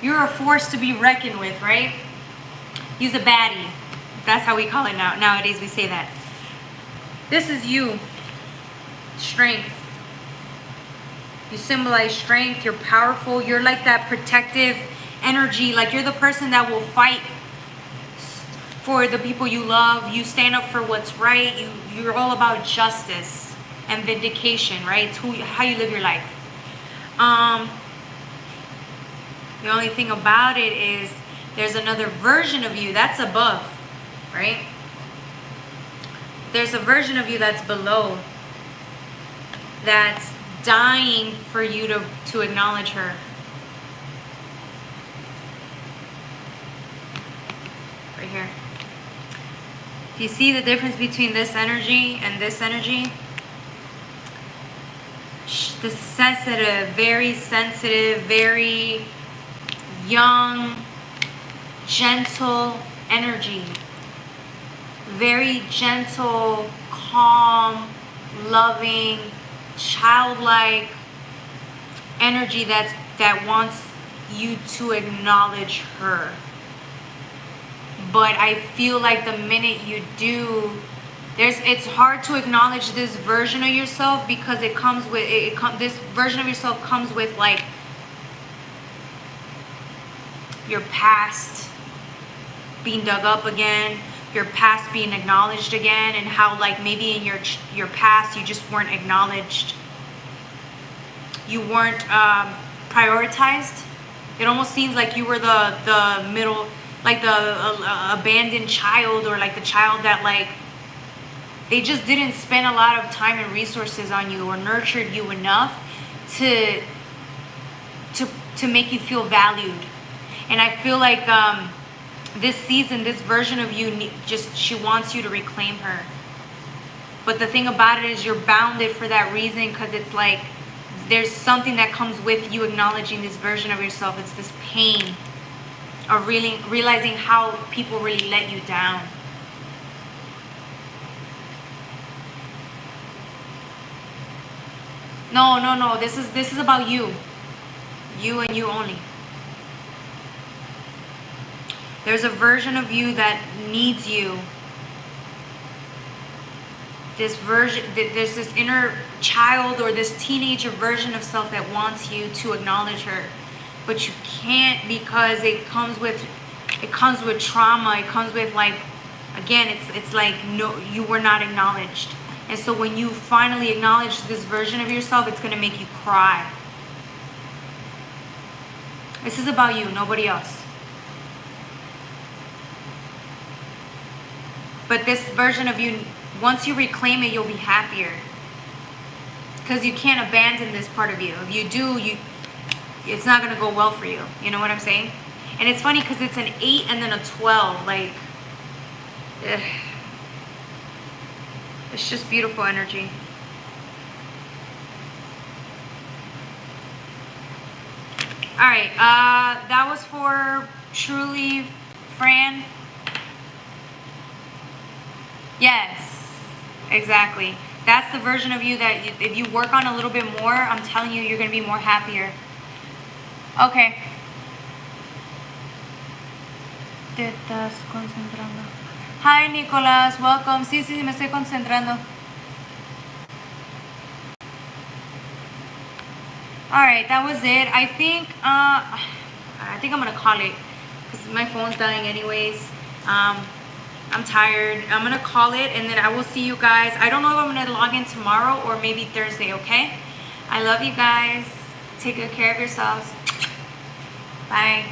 You're a force to be reckoned with, right? Use a baddie. That's how we call it now. Nowadays, we say that. This is you. Strength. You symbolize strength. You're powerful. You're like that protective energy. Like you're the person that will fight for the people you love. You stand up for what's right. You're all about justice and vindication, right? It's how you live your life. The only thing about it is there's another version of you that's above, right? There's a version of you that's below, that's dying for you to acknowledge her. Right here. Do you see the difference between this energy and this energy? The sensitive, very young, gentle energy. Very gentle, calm, loving, childlike energy that wants you to acknowledge her. But I feel like the minute you do, it's hard to acknowledge this version of yourself because it comes with this version of yourself comes with like your past being dug up again, your past being acknowledged again, and how like maybe in your past you just weren't acknowledged, you weren't prioritized. It almost seems like you were the middle, like the abandoned child, or like the child that like they just didn't spend a lot of time and resources on you or nurtured you enough to make you feel valued. And I feel like this season, this version of you, she wants you to reclaim her. But the thing about it is you're bounded for that reason, because it's like there's something that comes with you acknowledging this version of yourself. It's this pain of really realizing how people really let you down. No. This is about you. You and you only. There's a version of you that needs you. There's this inner child or this teenager version of self that wants you to acknowledge her. But you can't, because it comes with trauma. It comes with like, again, it's like, no, you were not acknowledged. And so when you finally acknowledge this version of yourself, it's going to make you cry. This is about you, nobody else. But this version of you, once you reclaim it, you'll be happier. Because you can't abandon this part of you. If you do, it's not going to go well for you. You know what I'm saying? And it's funny because it's an 8 and then a 12. Like, ugh. It's just beautiful energy. Alright, that was for Truly Fran. Yes, exactly. That's the version of you that if you work on a little bit more, I'm telling you, you're going to be more happier. Okay. Te estás concentrando. Hi, Nicolas. Welcome. Sí, me estoy concentrando. Alright, that was it. I think I'm going to call it because my phone's dying anyways. I'm tired. I'm going to call it, and then I will see you guys. I don't know if I'm going to log in tomorrow or maybe Thursday, okay? I love you guys. Take good care of yourselves. Bye.